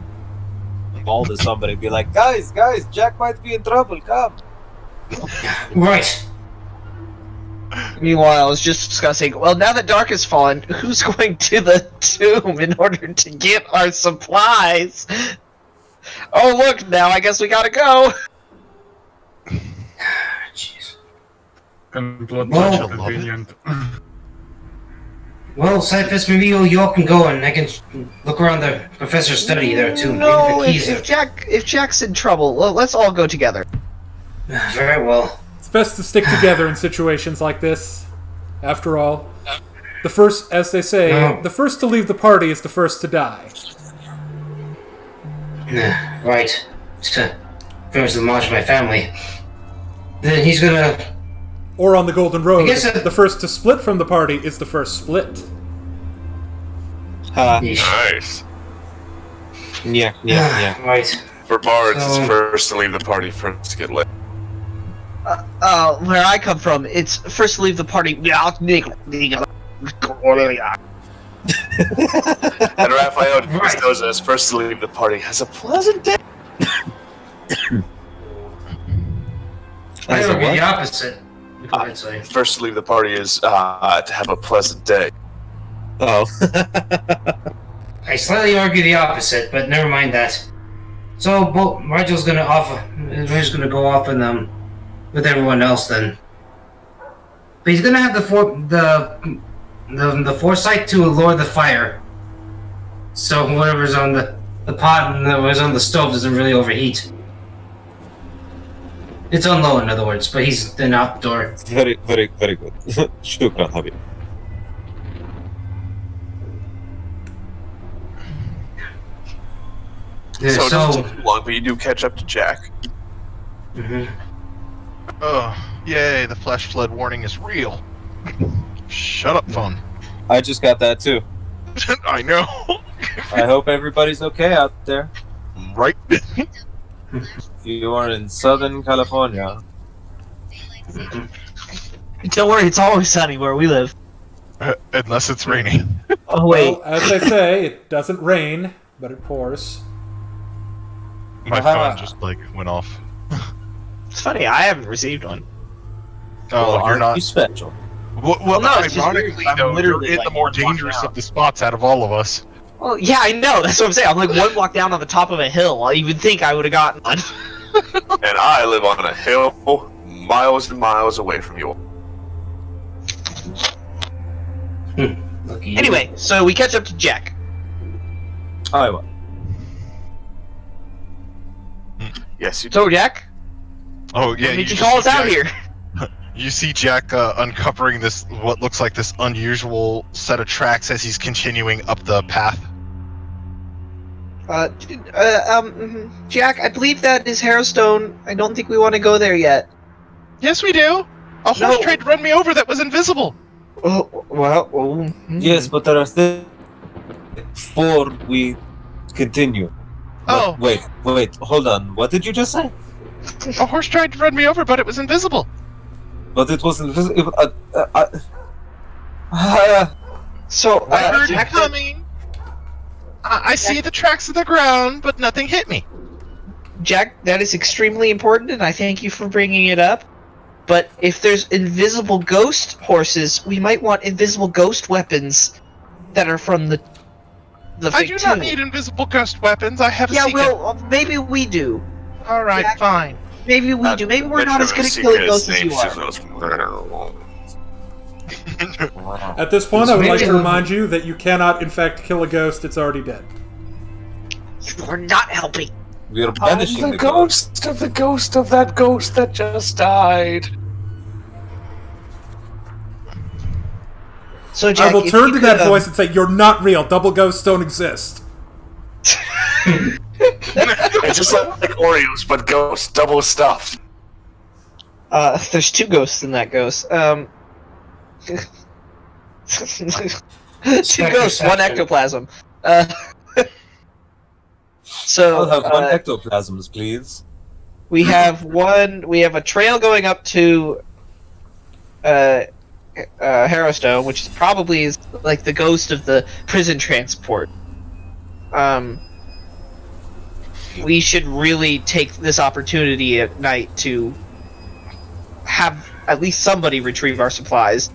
ball to somebody, be like, guys, Jack might be in trouble. Come. Right. Meanwhile, I was just discussing, well, now that dark has fallen, who's going to the tomb in order to get our supplies? Oh, look, now I guess we gotta go! Jeez. Blood convenient. Well, Cyphus, maybe y'all can go and I can look around the professor's study there too. No, Maybe the keys if Jack's in trouble, well, let's all go together. Very well. It's best to stick together in situations like this. After all, the first, as they say, No. the first to leave the party is the first to die. Right. Famous the much of my family. Then he's gonna... Or on the Golden Road, I guess the first to split from the party is the first split. Ha. Nice. Yeah. Right. For bards, So- it's first to leave the party, first to get lit. Where I come from, it's first to leave the party. And Raphael Right. knows as first to leave the party has a pleasant day. I As a would be what? the opposite. Go ahead, sorry. First to leave the party is to have a pleasant day. Oh. I slightly argue the opposite, but never mind that. So, Rigel's gonna he's gonna go off and with everyone else then. But he's gonna have the foresight to lure the fire. So whatever's on the pot and whatever's on the stove doesn't really overheat. It's on low, in other words, but he's an outdoor. Very, very, very good. Shukran, Habib. Yeah, So it so doesn't take too long, but you do catch up to Jack. mhm. Oh, yay, the flash flood warning is real. Shut up, phone. I just got that too. I know. I hope everybody's okay out there. Right? If you are in Southern California, Don't worry, it's always sunny where we live. Unless it's raining. Oh wait, Well, as they say, it doesn't rain, but it pours. My phone just, went off. it's funny. I haven't received one. Oh, you're aren't not... you special? Well, no, it's just ironically, weird. I'm though, you're literally, in the more one block dangerous down. of the spots out of all of us. Well, yeah, I know. That's what I'm saying. I'm like one block down on the top of a hill. I even think I would have gotten one. And I live on a hill miles and miles away from you. Lucky you. Anyway, so we catch up to Jack. Iowa. Yes, you do. So Jack, Oh, yeah. what did you just call us see out Jack- here? You see Jack uncovering this, what looks like this unusual set of tracks as he's continuing up the path. Jack, I believe that is Harrowstone. I don't think we want to go there yet. Yes, we do. A horse No. tried to run me over that was invisible. Oh, well, Yes, but there are still before we continue. Oh. But wait, hold on. What did you just say? A horse tried to run me over, but it was invisible. But it wasn't visible. So, I heard it Jack, coming. I see the tracks of the ground, but nothing hit me. Jack, that is extremely important, and I thank you for bringing it up. But if there's invisible ghost horses, we might want invisible ghost weapons that are from the I do not too. need invisible ghost weapons. I have a Yeah, secret. well, maybe we do. All right, Jack- fine. Maybe we do. Maybe we're not as good at killing ghosts as you are. At this point, I would like to Maybe- remind you that you cannot, in fact, kill a ghost. It's already dead. You're not helping. We are banishing the ghost of the ghost of that ghost that just died. So, Jack, I will if turn you to could, that voice and say, "You're not real. Double ghosts don't exist." It's just like Oreos, but ghost, double stuffed. There's two ghosts in that ghost. Two ghosts, one ectoplasm. So I'll have one ectoplasms, please. we have one. We have a trail going up to Harrowstone, which is probably is like the ghost of the prison transport. We should really take this opportunity at night to have at least somebody retrieve our supplies,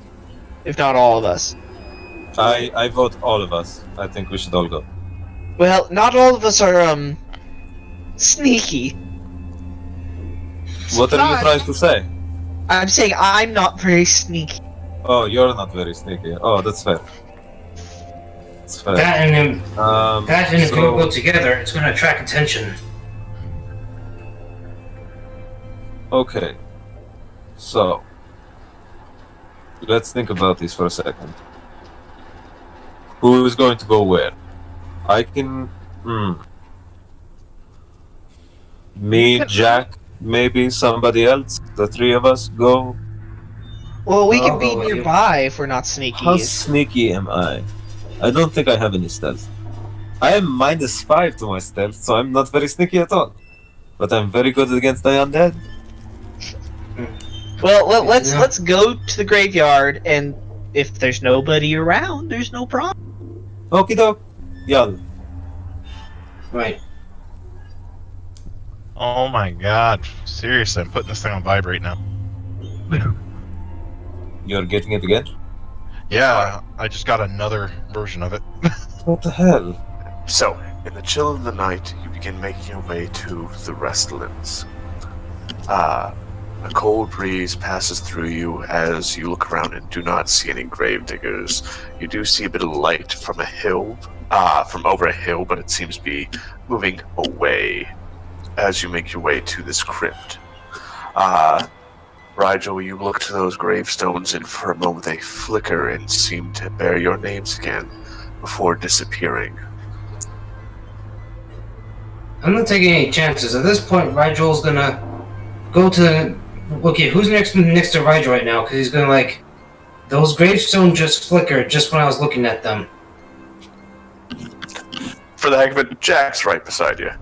if not all of us. I vote all of us. I think we should all go. Well, not all of us are sneaky. What are you trying to say? I'm saying I'm not very sneaky. Oh, you're not very sneaky. Oh, that's fair. That's fair. That and if we all so, go together, it's going to attract attention. okay. So, let's think about this for a second. Who is going to go where? I can... Me, Jack, maybe somebody else. The three of us go. Well, we I'll can be go with you. nearby if we're not sneaky. How sneaky am I? I don't think I have any stealth. I am -5 to my stealth, so I'm not very sneaky at all. But I'm very good against the undead. Well, let's go to the graveyard, and if there's nobody around, there's no problem. Okie doke. Yeah. Right. Oh my god. Seriously, I'm putting this thing on vibrate now. You're getting it again? Yeah, I just got another version of it. What the hell? So, in the chill of the night, you begin making your way to the Restlands. A cold breeze passes through you as you look around and do not see any gravediggers. You do see a bit of light from a hill, from over a hill, but it seems to be moving away as you make your way to this crypt. Rigel, you look to those gravestones and for a moment they flicker and seem to bear your names again before disappearing. I'm not taking any chances. At this point, Rigel's gonna go to... Okay, who's next to Rigel right now? Because he's gonna like... Those gravestones just flickered just when I was looking at them. For the heck of it, Jack's right beside you.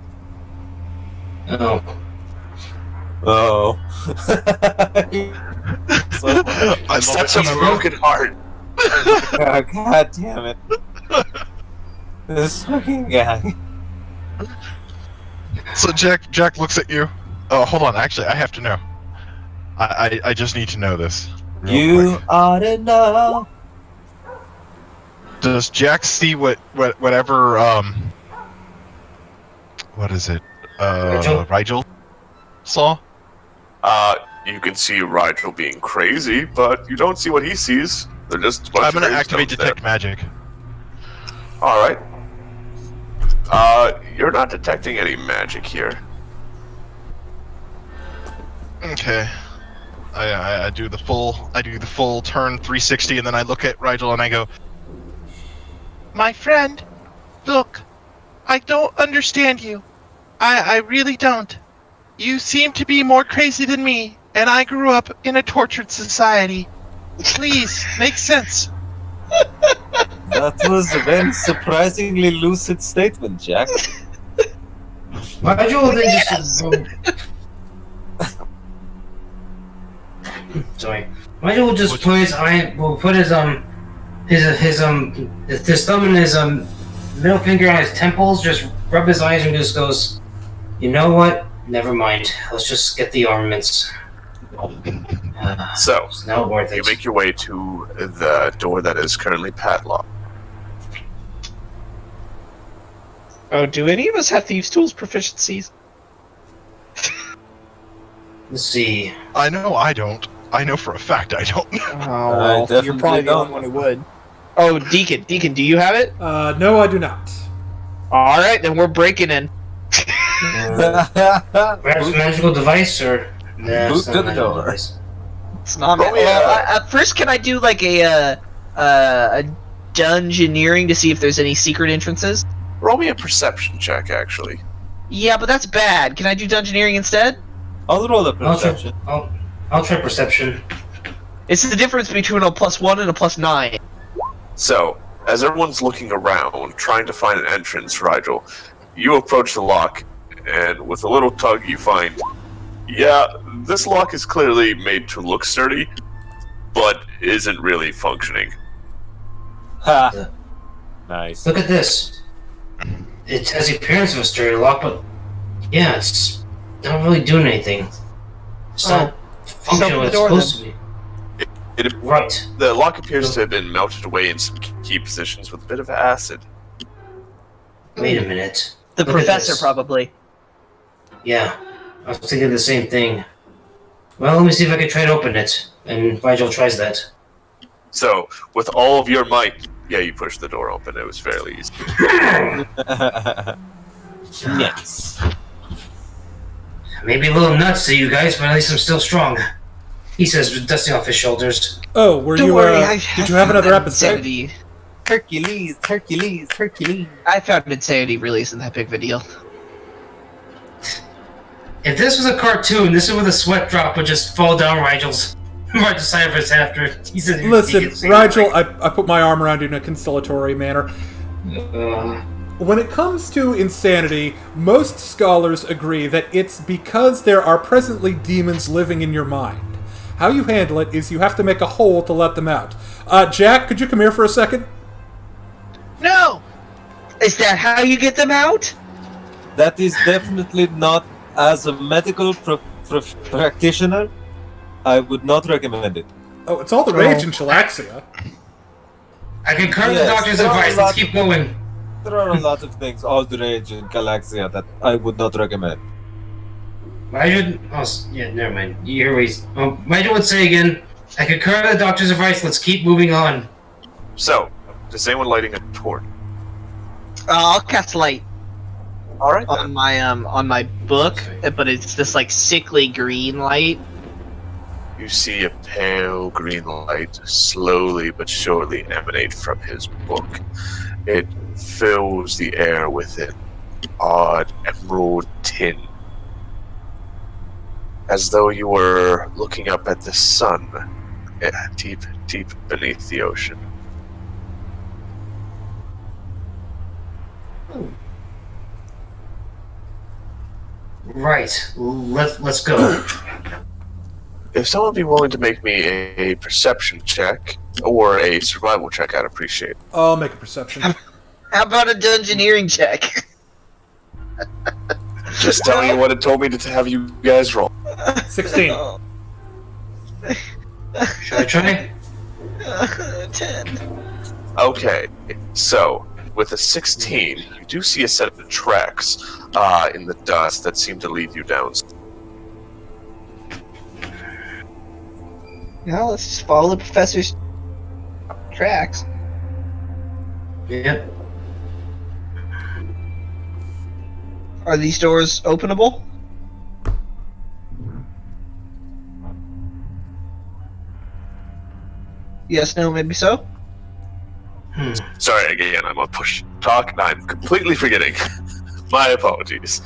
Oh. Oh. I Such a broken heart. God damn it. This fucking guy. So Jack looks at you. Oh, hold on. Actually, I have to know. I just need to know this. real You quick. ought to know. Does Jack see whatever what is it? Rigel saw? You can see Rigel being crazy, but you don't see what he sees. They're just a bunch I'm of gonna gravestones activate detect magic. Alright. You're not detecting any magic here. Okay. I do the full turn 360 and then I look at Rigel and I go, "My friend, look, I don't understand you. I really don't. You seem to be more crazy than me, and I grew up in a tortured society. Please, make sense." That was a very surprisingly lucid statement, Jack. Rigel then just... Sorry. Rigel will just put his thumb in his middle finger on his temples, just rub his eyes and just goes, "You know what? Never mind. Let's just get the armaments." So, It's not worth you it. make your way to the door that is currently padlocked. Oh, do any of us have Thieves' Tools proficiencies? Let's see. I know I don't. I know for a fact I don't. Oh, definitely you're probably the don't. only one who would. Oh, Deacon, do you have it? No, I do not. All right, then we're breaking in. Perhaps a magical device or... Nah, Boot it's not to a the magical door. device. It's not. Oh, yeah. First, can I do like a dungeoneering to see if there's any secret entrances? Roll me a perception check, actually. Yeah, but that's bad. Can I do dungeoneering instead? I'll roll a I'll try, perception. I'll try perception. It's the difference between a +1 and a +9. So, as everyone's looking around, trying to find an entrance, Rigel, you approach the lock, and with a little tug you find, yeah, this lock is clearly made to look sturdy, but isn't really functioning. Ha. Nice. Look at this. It has the appearance of a sturdy lock, but yeah, it's not really doing anything. It's not functioning what it's supposed to be. It, Right. the lock appears to have been melted away in some key positions with a bit of acid. Wait a minute. The Look at professor, this. probably. Yeah, I was thinking the same thing. Well, let me see if I can try to open it. And Rigel tries that. So, with all of your might, yeah, you push the door open. It was fairly easy. Yes. Maybe a little nuts to you guys, but at least I'm still strong. He says, dusting off his shoulders. Oh, were Don't you? worry, Did you have another episode? Insanity. Hercules. I found Insanity really isn't that big of a deal. If this was a cartoon, this is where the sweat drop would just fall down Rigel's. Right, Cypher's after. He said he Listen, could see Rigel, I put my arm around you in a conciliatory manner. it. When it comes to insanity, most scholars agree that it's because there are presently demons living in your mind. How you handle it is you have to make a hole to let them out. Jack, could you come here for a second? No! Is that how you get them out? That is definitely not, as a medical practitioner, I would not recommend it. Oh, it's all the rage in Chilaxia. I concur with the Yes, doctor's there are advice. a lot Let's keep going. There are a lot of things, all the rage in Galaxia, that I would not recommend. Rigel, yeah, never mind. You hear what he's... Rigel would say again, I concur with the doctor's advice. Let's keep moving on. So, is anyone lighting a torch? I'll cast light All right on then. my book, but it's this like sickly green light. You see a pale green light slowly but surely emanate from his book. It fills the air with an odd emerald tint, as though you were looking up at the sun, deep, deep beneath the ocean. Right. Let's go. If someone would be willing to make me a perception check or a survival check, I'd appreciate it. I'll make a perception. How about a dungeoneering check? Just telling you what it told me to have you guys roll. 16. Should I try? 10. Okay, so with a 16, you do see a set of tracks in the dust that seem to lead you down. Now let's just follow the professor's tracks. Yep. Are these doors openable? Yes, no, maybe so. Sorry again, I'm on push talk and I'm completely forgetting. My apologies.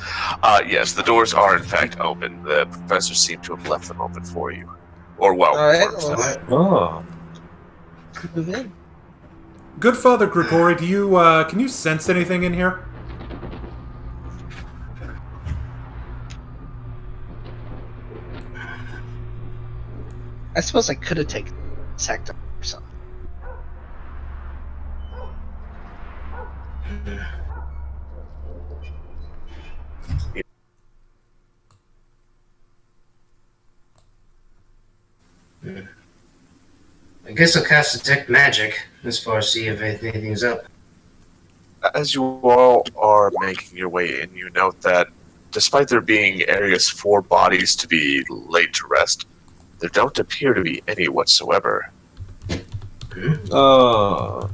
Yes, the doors are in fact open. The professor seemed to have left them open for you. Or well, Alright, for himself. Oh. Move in. Good Father Grigori, do you can you sense anything in here? I suppose I could have taken sector or something. I guess I'll cast Detect Magic as far as see if anything's up. As you all are making your way in, you note that despite there being areas for bodies to be laid to rest, there don't appear to be any whatsoever. Oh.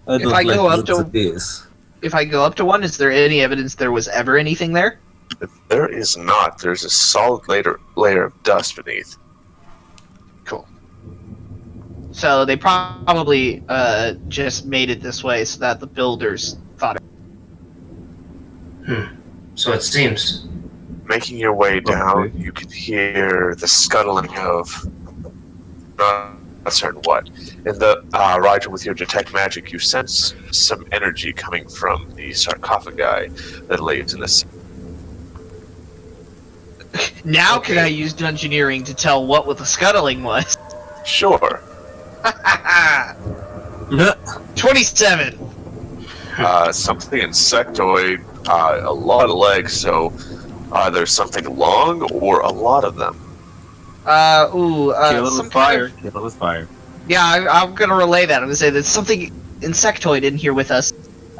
I If don't I go like up to- this. If I go up to one, is there any evidence there was ever anything there? If there is not, there's a solid layer of dust beneath. Cool. So they probably just made it this way so that the builders thought it. So it seems. Making your way down, Okay. you can hear the scuttling of not certain what. In the Rigel, with your detect magic, you sense some energy coming from the sarcophagi that lays in the. Now can I use dungeoneering to tell what the scuttling was? Sure. 27! Something insectoid, a lot of legs, so either something long or a lot of them. Kill it some with kind fire. of- Kill it with fire. Yeah, I'm gonna relay that. I'm gonna say there's something insectoid in here with us.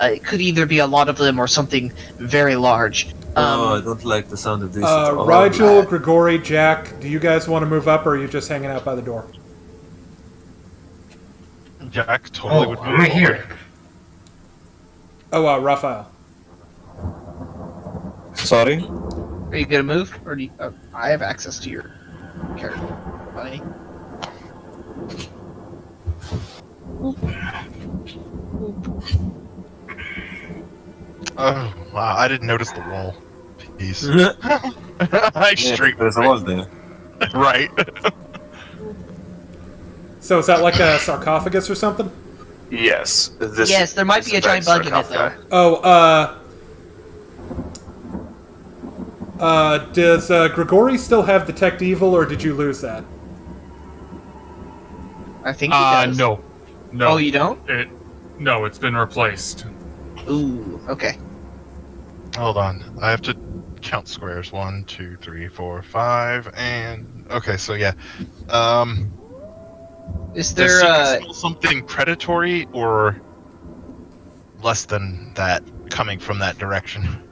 It could either be a lot of them or something very large. Oh, I don't like the sound of this. at all. Rigel, Grigori, Jack, do you guys want to move up or are you just hanging out by the door? Jack totally Oh, would I'm right here. Oh, Raphael. Sorry? Are you gonna move, or do you, I have access to your character, buddy? Oh, wow, I didn't notice the wall piece. Yeah, I straight there's a wall there. right. So is that like a sarcophagus or something? Yes. Yes, there might be a giant bug in it, though. Does Grigori still have Detect Evil, or did you lose that? I think he does. No. Oh, you don't? No, it's been replaced. Ooh, okay. Hold on. I have to count squares. 1, 2, 3, 4, 5, and... Okay, so yeah. Is Does there, she smell something predatory, or less than that coming from that direction?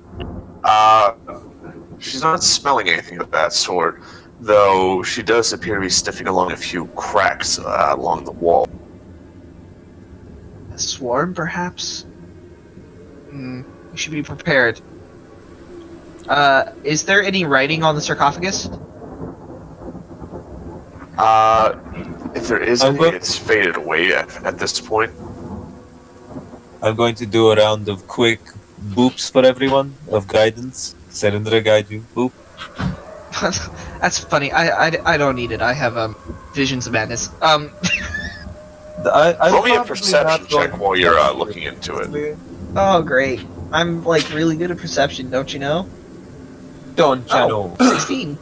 She's not smelling anything of that sort, though she does appear to be sniffing along a few cracks along the wall. a swarm, perhaps? We should be prepared. Is there any writing on the sarcophagus? If there is any, it's faded away at this point. I'm going to do a round of quick boops for everyone, of guidance. Serendra guide you. Boop. That's funny. I don't need it. I have visions of madness. Roll me a perception check while you're looking into it. Oh great. I'm like really good at perception, don't you know? Don't you know? 16.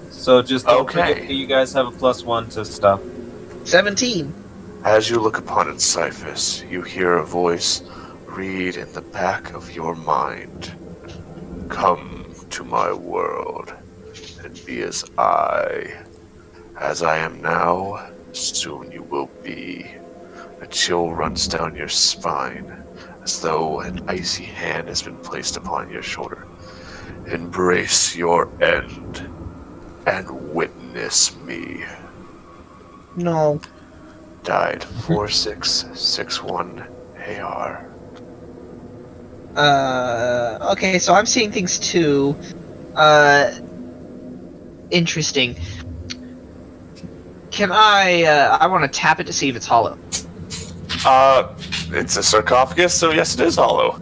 So just don't forget that you guys have a +1 to stuff. 17. As you look upon it, Cyphus, you hear a voice read in the back of your mind. Come to my world and be as I am now, soon you will be. A chill runs down your spine, as though an icy hand has been placed upon your shoulder. Embrace your end and witness me. No. Died 4661 AR. Okay, so I'm seeing things too. Interesting. Can I want to tap it to see if it's hollow. It's a sarcophagus, so yes, it is hollow.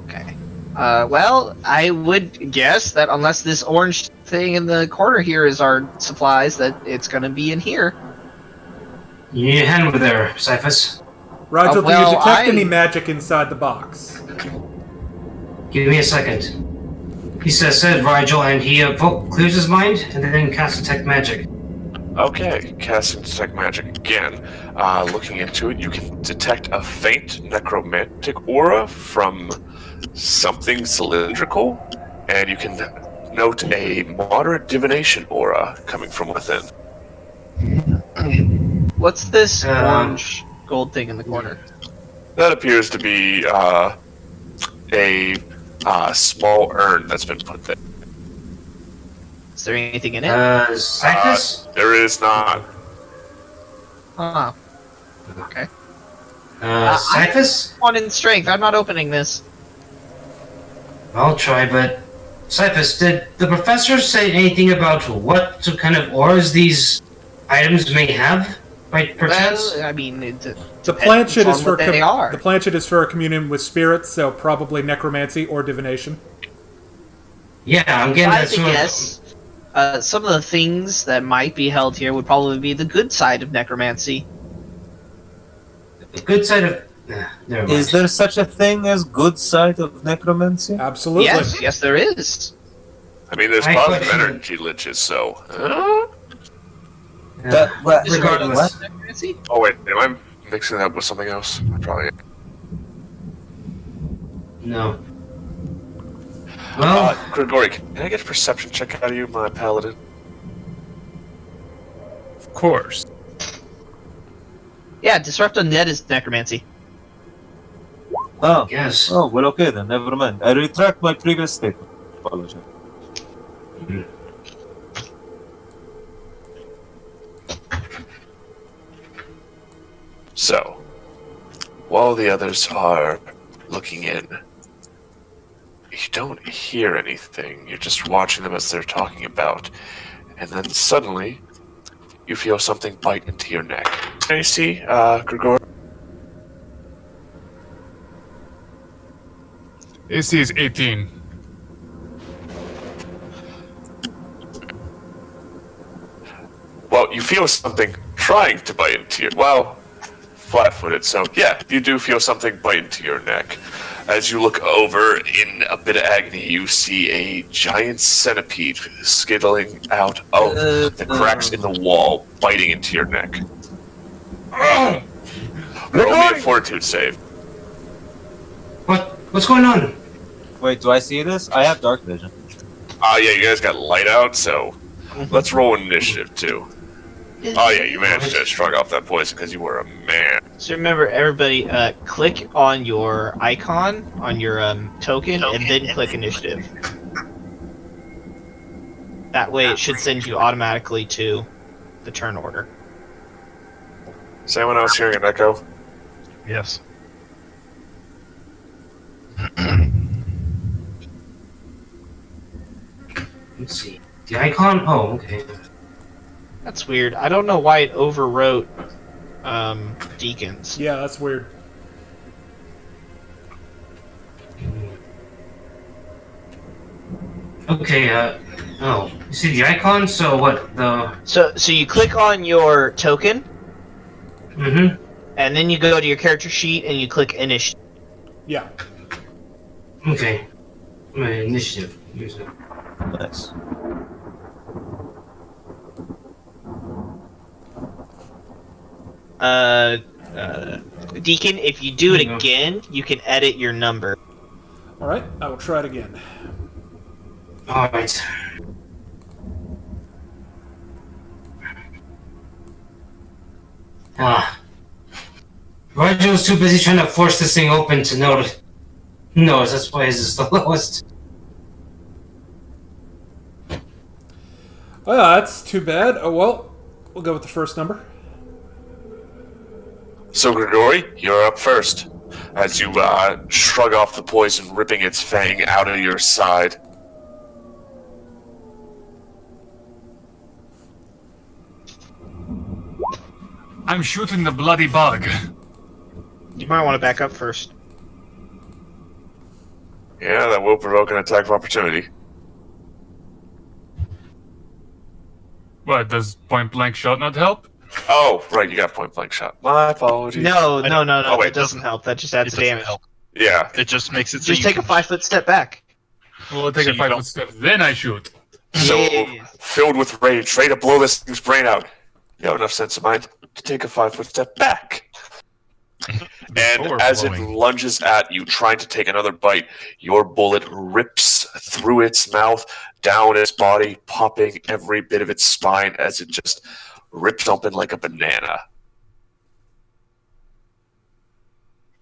Okay. Well, I would guess that unless this orange thing in the corner here is our supplies, that it's gonna be in here. You need a hand over there, Cyphus. Rigel, well, do you detect any magic inside the box? Give me a second. He said Rigel, and he clears his mind, and then casts Detect Magic. Okay, casting Detect Magic again. Looking into it, you can detect a faint necromantic aura from something cylindrical, and you can note a moderate divination aura coming from within. What's this orange gold thing in the corner? That appears to be a small urn that's been put there. Is there anything in it? Cyphus? There is not. Huh. Okay. Cyphus? One in strength. I'm not opening this. I'll try, but... Cyphus, did the professor say anything about what kind of auras these items may have, by perchance? Well, I mean, The planchet is for they are. the planchet is for a communion with spirits, so probably necromancy or divination. Yeah, I'm getting I that sort guess some of the things that might be held here would probably be the good side of necromancy. The good side of... never mind. Is there such a thing as good side of necromancy? Absolutely. Yes, there is. I mean, there's I positive question- energy liches, so... Regardless. Necromancy? Oh wait, am I mixing that with something else? I probably am. No. Well, Grigori, can I get a perception check out of you, my paladin? Of course. Yeah, disrupt undead is necromancy. Oh. yes. Oh, well, okay then. Never mind. I retract my previous statement. Apologize. So, while the others are looking in, you don't hear anything. You're just watching them as they're talking about. And then suddenly, you feel something bite into your neck. Can you see, Grigor? AC is 18. Well, you feel something trying to bite into your... Well, flat-footed, so yeah, you do feel something bite into your neck. As you look over, in a bit of agony, you see a giant centipede skittling out of the cracks in the wall, biting into your neck. Roll me a fortitude save. What's going on? Wait, do I see this? I have dark vision. Yeah, you guys got light out, so let's roll initiative, too. Oh yeah, you managed to shrug off that poison because you were a man. So remember, everybody, click on your icon, on your token, and then click initiative. That way it should send you automatically to the turn order. Is anyone else hearing an echo? Yes. Let's see. The icon? Oh, okay. That's weird. I don't know why it overwrote deacons. Yeah, that's weird. Okay, oh. You see the icon? So what, So you click on your token, Mm-hmm. and then you go to your character sheet and you click initiative. Yeah. Okay. My initiative. Here's it. Nice. Deacon, if you do it Mhm. again, you can edit your number. Alright, I will try it again. Alright. Rigel was too busy trying to force this thing open to notice. That's why this is the lowest. Oh, yeah, that's too bad. Oh, well, we'll go with the first number. So, Grigori, you're up first. As you shrug off the poison, ripping its fang out of your side. I'm shooting the bloody bug. You might want to back up first. Yeah, that will provoke an attack of opportunity. What, does point blank shot not help? Oh, right, you got point blank shot. My apologies. No, Oh, that wait, doesn't help. That just adds It doesn't damage. help. Yeah. It just makes it so Just you take a can- 5-foot step back. Well, I'll take So a you 5 don't- foot step, then I shoot. So, Yes. filled with rage, ready to blow this thing's brain out. You have enough sense of mind to take a 5-foot step back. And Before as it blowing. lunges at you, trying to take another bite, your bullet rips through its mouth, down its body, popping every bit of its spine as it just rips open like a banana.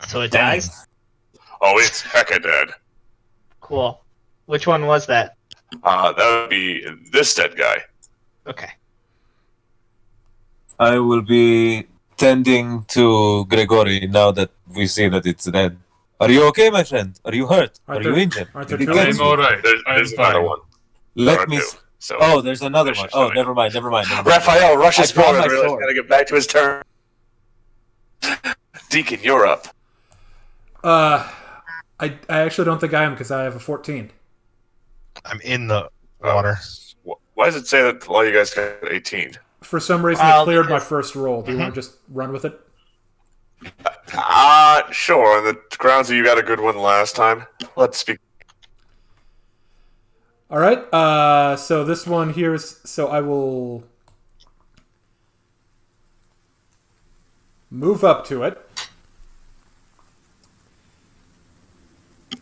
So it dies? Oh, it's hecka dead. Cool. Which one was that? That would be this dead guy. Okay. I will be tending to Gregory now that we see that it's dead. Are you okay, my friend? Are you hurt? Aren't Are you there- injured? aren't Did there you two get of I'm them? me? alright. There's I'm another fine. one. Let Or me. two. s- So, Oh, there's another one. Finish Oh, it. never mind. Never mind. Raphael rushes I brought forward my and realizes he's sword. got to get back to his turn. Deacon, you're up. I actually don't think I am because I have a 14. I'm in the water. Why does it say that all you guys got 18? For some reason, Well, I cleared my because- first roll. Do you want to just run with it? Sure. On the grounds that you got a good one last time, let's speak. All right. So this one here is. So I will move up to it.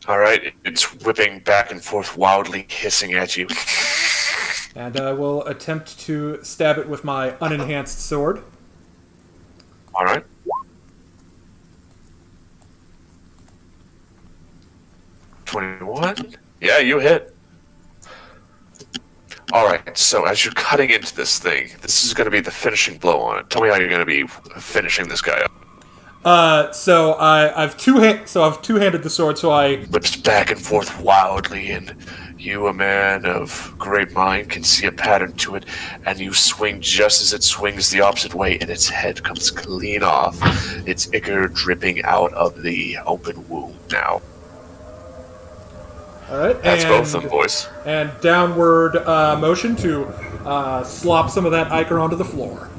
All right, it's whipping back and forth, wildly hissing at you. And I will attempt to stab it with my unenhanced sword. All right. $21. Yeah, you hit. All right. So as you're cutting into this thing, this is going to be the finishing blow on it. Tell me how you're going to be finishing this guy up. So I've two-handed the sword. So I Whips back and forth wildly, and you, a man of great mind, can see a pattern to it, and you swing just as it swings the opposite way, and its head comes clean off, its ichor dripping out of the open wound now. all right. That's and, both of them, boys. And downward motion to slop some of that ichor onto the floor.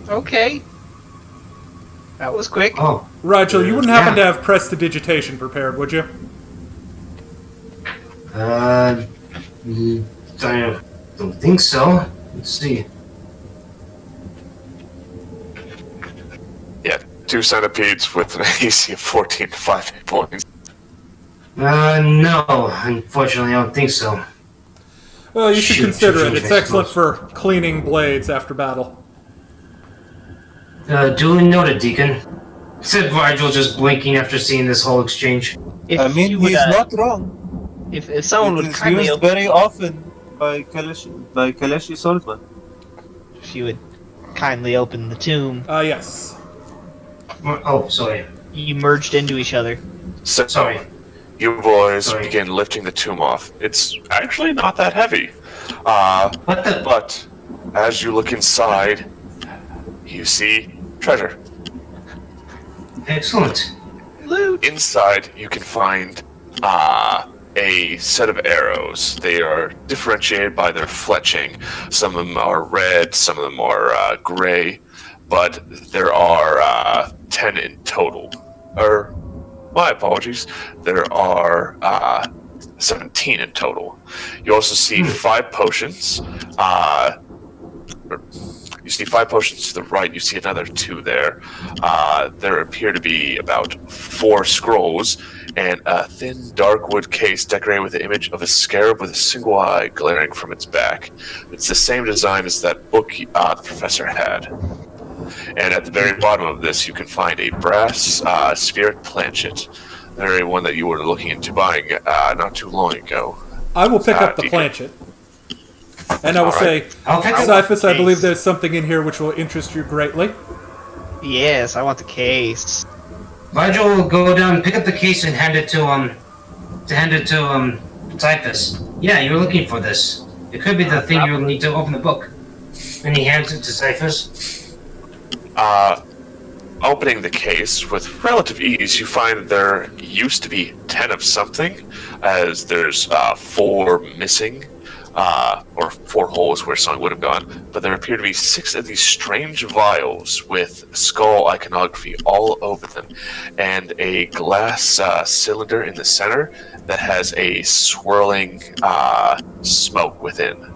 Okay. That was quick. Oh, Rigel, you wouldn't happen to Yeah. have prestidigitation prepared, would you? I don't think so. Let's see. Yeah, 2 centipedes with an AC of 14 to 5 hit points. No, unfortunately, I don't think so. Well, you should Shoot, consider shoot, it. It's shoot, I excellent suppose. for cleaning blades after battle. Duly noted, Deacon. Said Rigel, just blinking after seeing this whole exchange. If I mean, you would, he's not wrong. if someone It would is kindly used open, very often by Kaleshi swordsman. if you would kindly open the tomb, Yes. Oh, sorry. you merged into each other. So, Sorry. you boys Sorry. begin lifting the tomb off. It's actually not that heavy. What the? But as you look inside, you see treasure. Excellent. Loot. Inside, you can find a set of arrows. They are differentiated by their fletching. Some of them are red, some of them are gray, but there are 10 in total. Or, my apologies, there are 17 in total. You also see 5 potions. You see 5 potions to the right. You see another 2 there. There appear to be about 4 scrolls and a thin dark wood case decorated with the image of a scarab with a single eye glaring from its back. It's the same design as that book the professor had. And at the very bottom of this, you can find a brass spirit planchet, the very one that you were looking into buying not too long ago. I will pick up the Deacon. planchet. And I will say, I'll pick up. Cyphus, I believe there's something in here which will interest you greatly. Yes, I want the case. Rigel will go down, pick up the case, and hand it to Typhus. Yeah, you were looking for this. It could be the thing you'll need to open the book. And he hands it to Typhus. Opening the case with relative ease, you find that there used to be 10 of something, as there's 4 missing, or 4 holes where something would have gone, but there appear to be 6 of these strange vials with skull iconography all over them, and a glass cylinder in the center that has a swirling smoke within.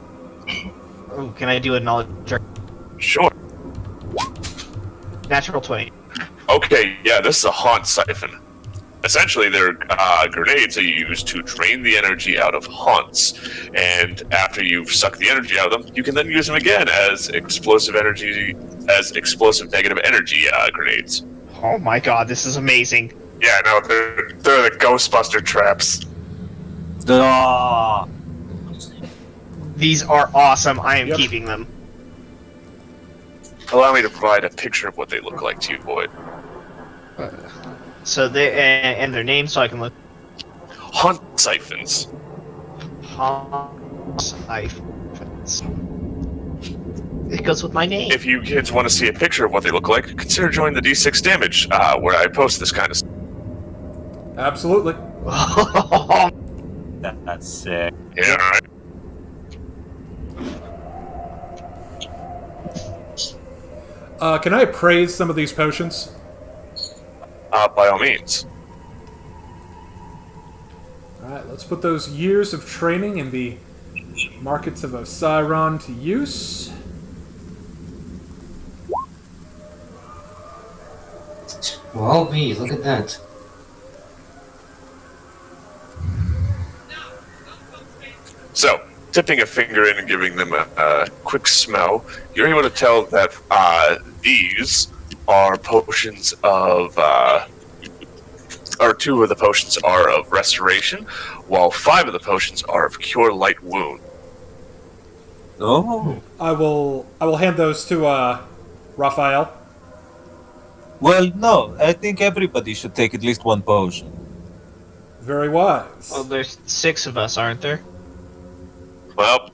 Oh, can I do a knowledge check? Sure. Natural 20. Okay, yeah, this is a haunt siphon. Essentially, they're grenades that you use to drain the energy out of haunts, and after you've sucked the energy out of them, you can then use them again as explosive negative energy grenades. Oh my god, this is amazing. Yeah, no, they're the Ghostbuster traps. Ah, These are awesome. I am Yep. keeping them. Allow me to provide a picture of what they look like to you, Boyd. So they and their names, so I can look. Haunt siphons. It goes with my name. If you kids want to see a picture of what they look like, consider joining the D6 Damage, where I post this kind of stuff. Absolutely. that's sick. Yeah, alright. Can I praise some of these potions? By all means. Alright, let's put those years of training in the markets of Osiron to use. Well, me, look at that. So, tipping a finger in and giving them a quick smell, you're able to tell that these are potions of, or 2 of the potions are of restoration, while 5 of the potions are of cure light wound. Oh, I will hand those to Raphael. well, no. I think everybody should take at least 1 potion. Very wise. Well, there's 6 of us, aren't there? Well,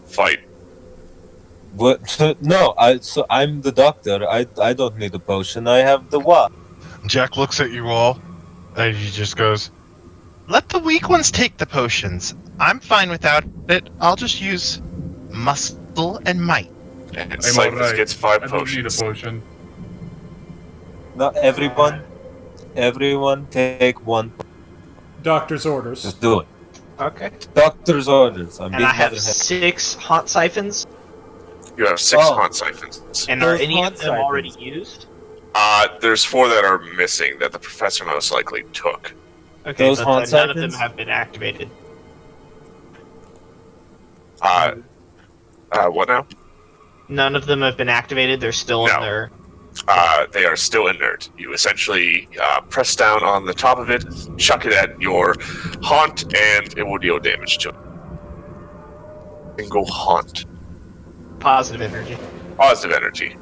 fight. What? No, I'm the doctor. I don't need a potion. I have the wand. Jack looks at you all, and he just goes, "Let the weak ones take the potions. I'm fine without it. I'll just use muscle and might." And I'm Cyphers alright. gets 5 I don't need a potions. potion. Not everyone. Everyone take one. Doctor's orders. Just do it. Okay. Doctor's orders. I'm And being I have mother- 6 haunt siphons. You have 6 Oh. haunt siphons. And are Those any haunt of them already siphons. used? There's 4 that are missing that the professor most likely took. Okay, Those but haunt none of them siphons? have been activated. What now? None of them have been activated. They're still in No. their. They are still inert. You essentially press down on the top of it, chuck it at your haunt, and it will deal damage to it. Single haunt. Positive energy. Positive energy.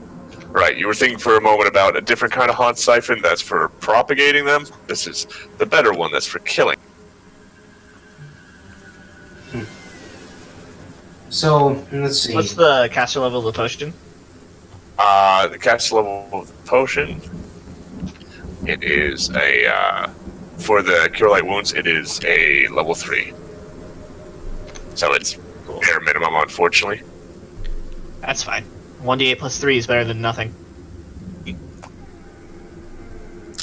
Right, you were thinking for a moment about a different kind of haunt siphon that's for propagating them. This is the better one that's for killing. So, let's see. What's the caster level of the potion? The cast level of the potion, it is a, for the Cure Light Wounds, it is a level 3. So it's bare minimum, unfortunately. That's fine. 1d8 plus 3 is better than nothing.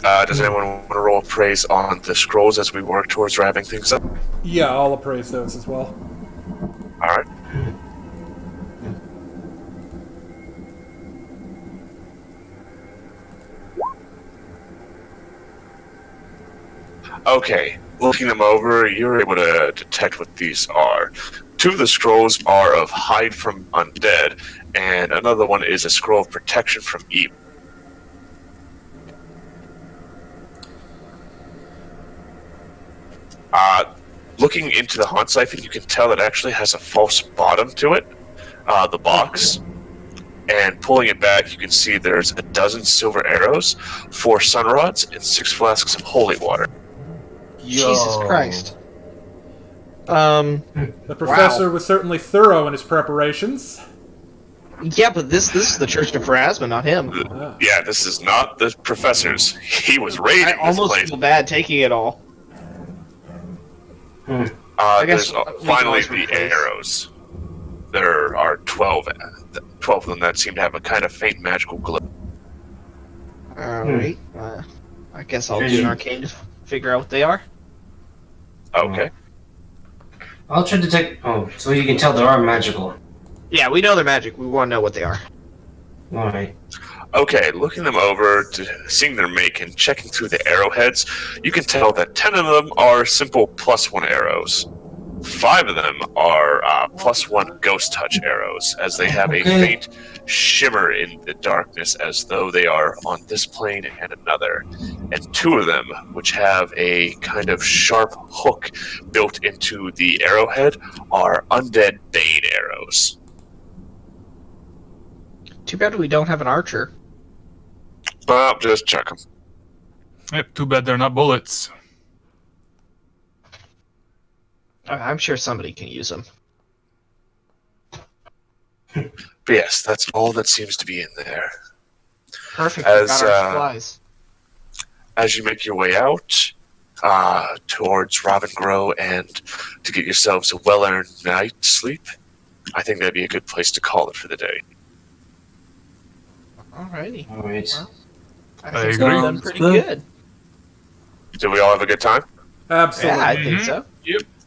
Does anyone want to roll praise on the scrolls as we work towards wrapping things up? Yeah, I'll appraise those as well. Alright. Okay, looking them over, you're able to detect what these are. 2 of the scrolls are of Hide from Undead, and another one is a scroll of Protection from Evil. Looking into the haunt siphon, you can tell it actually has a false bottom to it, the box. And pulling it back, you can see there's a dozen silver arrows, 4 sun rods, and 6 flasks of holy water. Jesus Christ. The professor was certainly thorough in his preparations. Yeah, but this is the Church of Pharasma, not him. Yeah, this is not the professor's. He was raiding I this almost place. feel bad taking it all. I guess There's we can finally always the replace. arrows. There are 12 of them that seem to have a kind of faint magical glow. Alright. I guess I'll do an arcane to figure out what they are. Okay. I'll try to detect. Oh, so you can tell they are magical. Yeah, we know they're magic. We want to know what they are. Alright. Okay, looking them over, seeing their make, and checking through the arrowheads, you can tell that 10 of them are simple +1 arrows. 5 of them are +1 ghost touch arrows, as they have a faint shimmer in the darkness as though they are on this plane and another. And 2 of them, which have a kind of sharp hook built into the arrowhead, are undead bane arrows. Too bad we don't have an archer. Well, just check them. Yep, too bad they're not bullets. I'm sure somebody can use them. But yes, that's all that seems to be in there. Perfect. We got our supplies. As you make your way out towards Ravengro and to get yourselves a well-earned night's sleep, I think that'd be a good place to call it for the day. Alrighty. Alright. Well, I I think agree. we've done pretty good. Did we all have a good time? Absolutely. Yeah, I think so.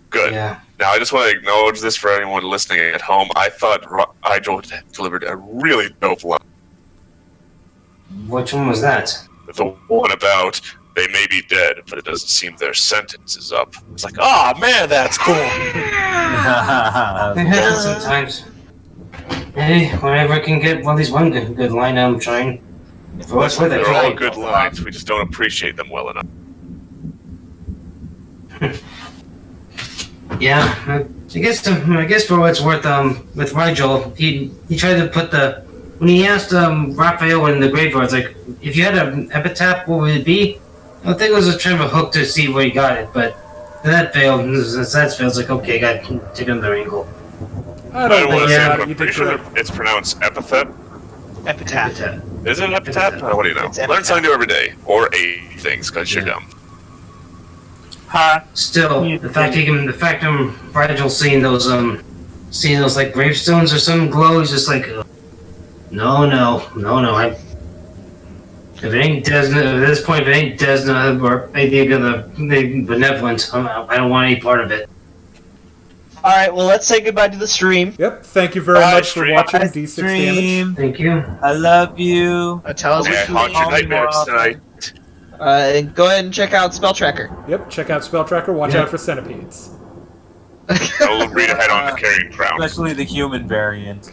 Good. Yeah. Now, I just want to acknowledge this for anyone listening at home. I thought Igel delivered a really dope line. Which one was that? The one about they may be dead, but it doesn't seem their sentence is up. It's like, oh man, that's cool. It happens sometimes. Hey, whenever I can get one of these one good line, I'm trying. For what's worth it, They're all right? good lines. We just don't appreciate them well enough. Yeah, I guess for what it's worth, with Rigel, he tried to put when he asked Raphael in the graveyard, it's like, if you had an epitaph, what would it be? I think it was a kind of a hook to see where he got it, but that failed. Since that failed, it's like, okay, I got to take another angle. I I don't don't want think to say, yeah, but you I'm did pretty sure great. it's pronounced epithet. Epitaph. Is it an epitaph? Oh, what do you know? It's Learn epitaph. something new every day, or 8 things, because you're Yeah. dumb. Still, the fact Rigel seeing those like gravestones or some glow, he's just like, No. If it ain't Desna, at this point, if it ain't Desna or anything of the benevolence, I don't want any part of it. All right, well, let's say goodbye to the stream. Yep. Thank you very Bye, much stream. for watching Bye, D6 stream. Damage. Thank you. I love you. Tell us Yeah, what haunt your nightmares tonight. and go ahead and check out Spell Tracker. Yep. Check out Spell Tracker. Watch Yeah. out for centipedes. I'll read ahead on the Carrion Crown. Especially the human variant.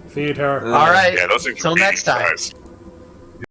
Feed her. All right. Yeah, those things are Till next beating, time. guys.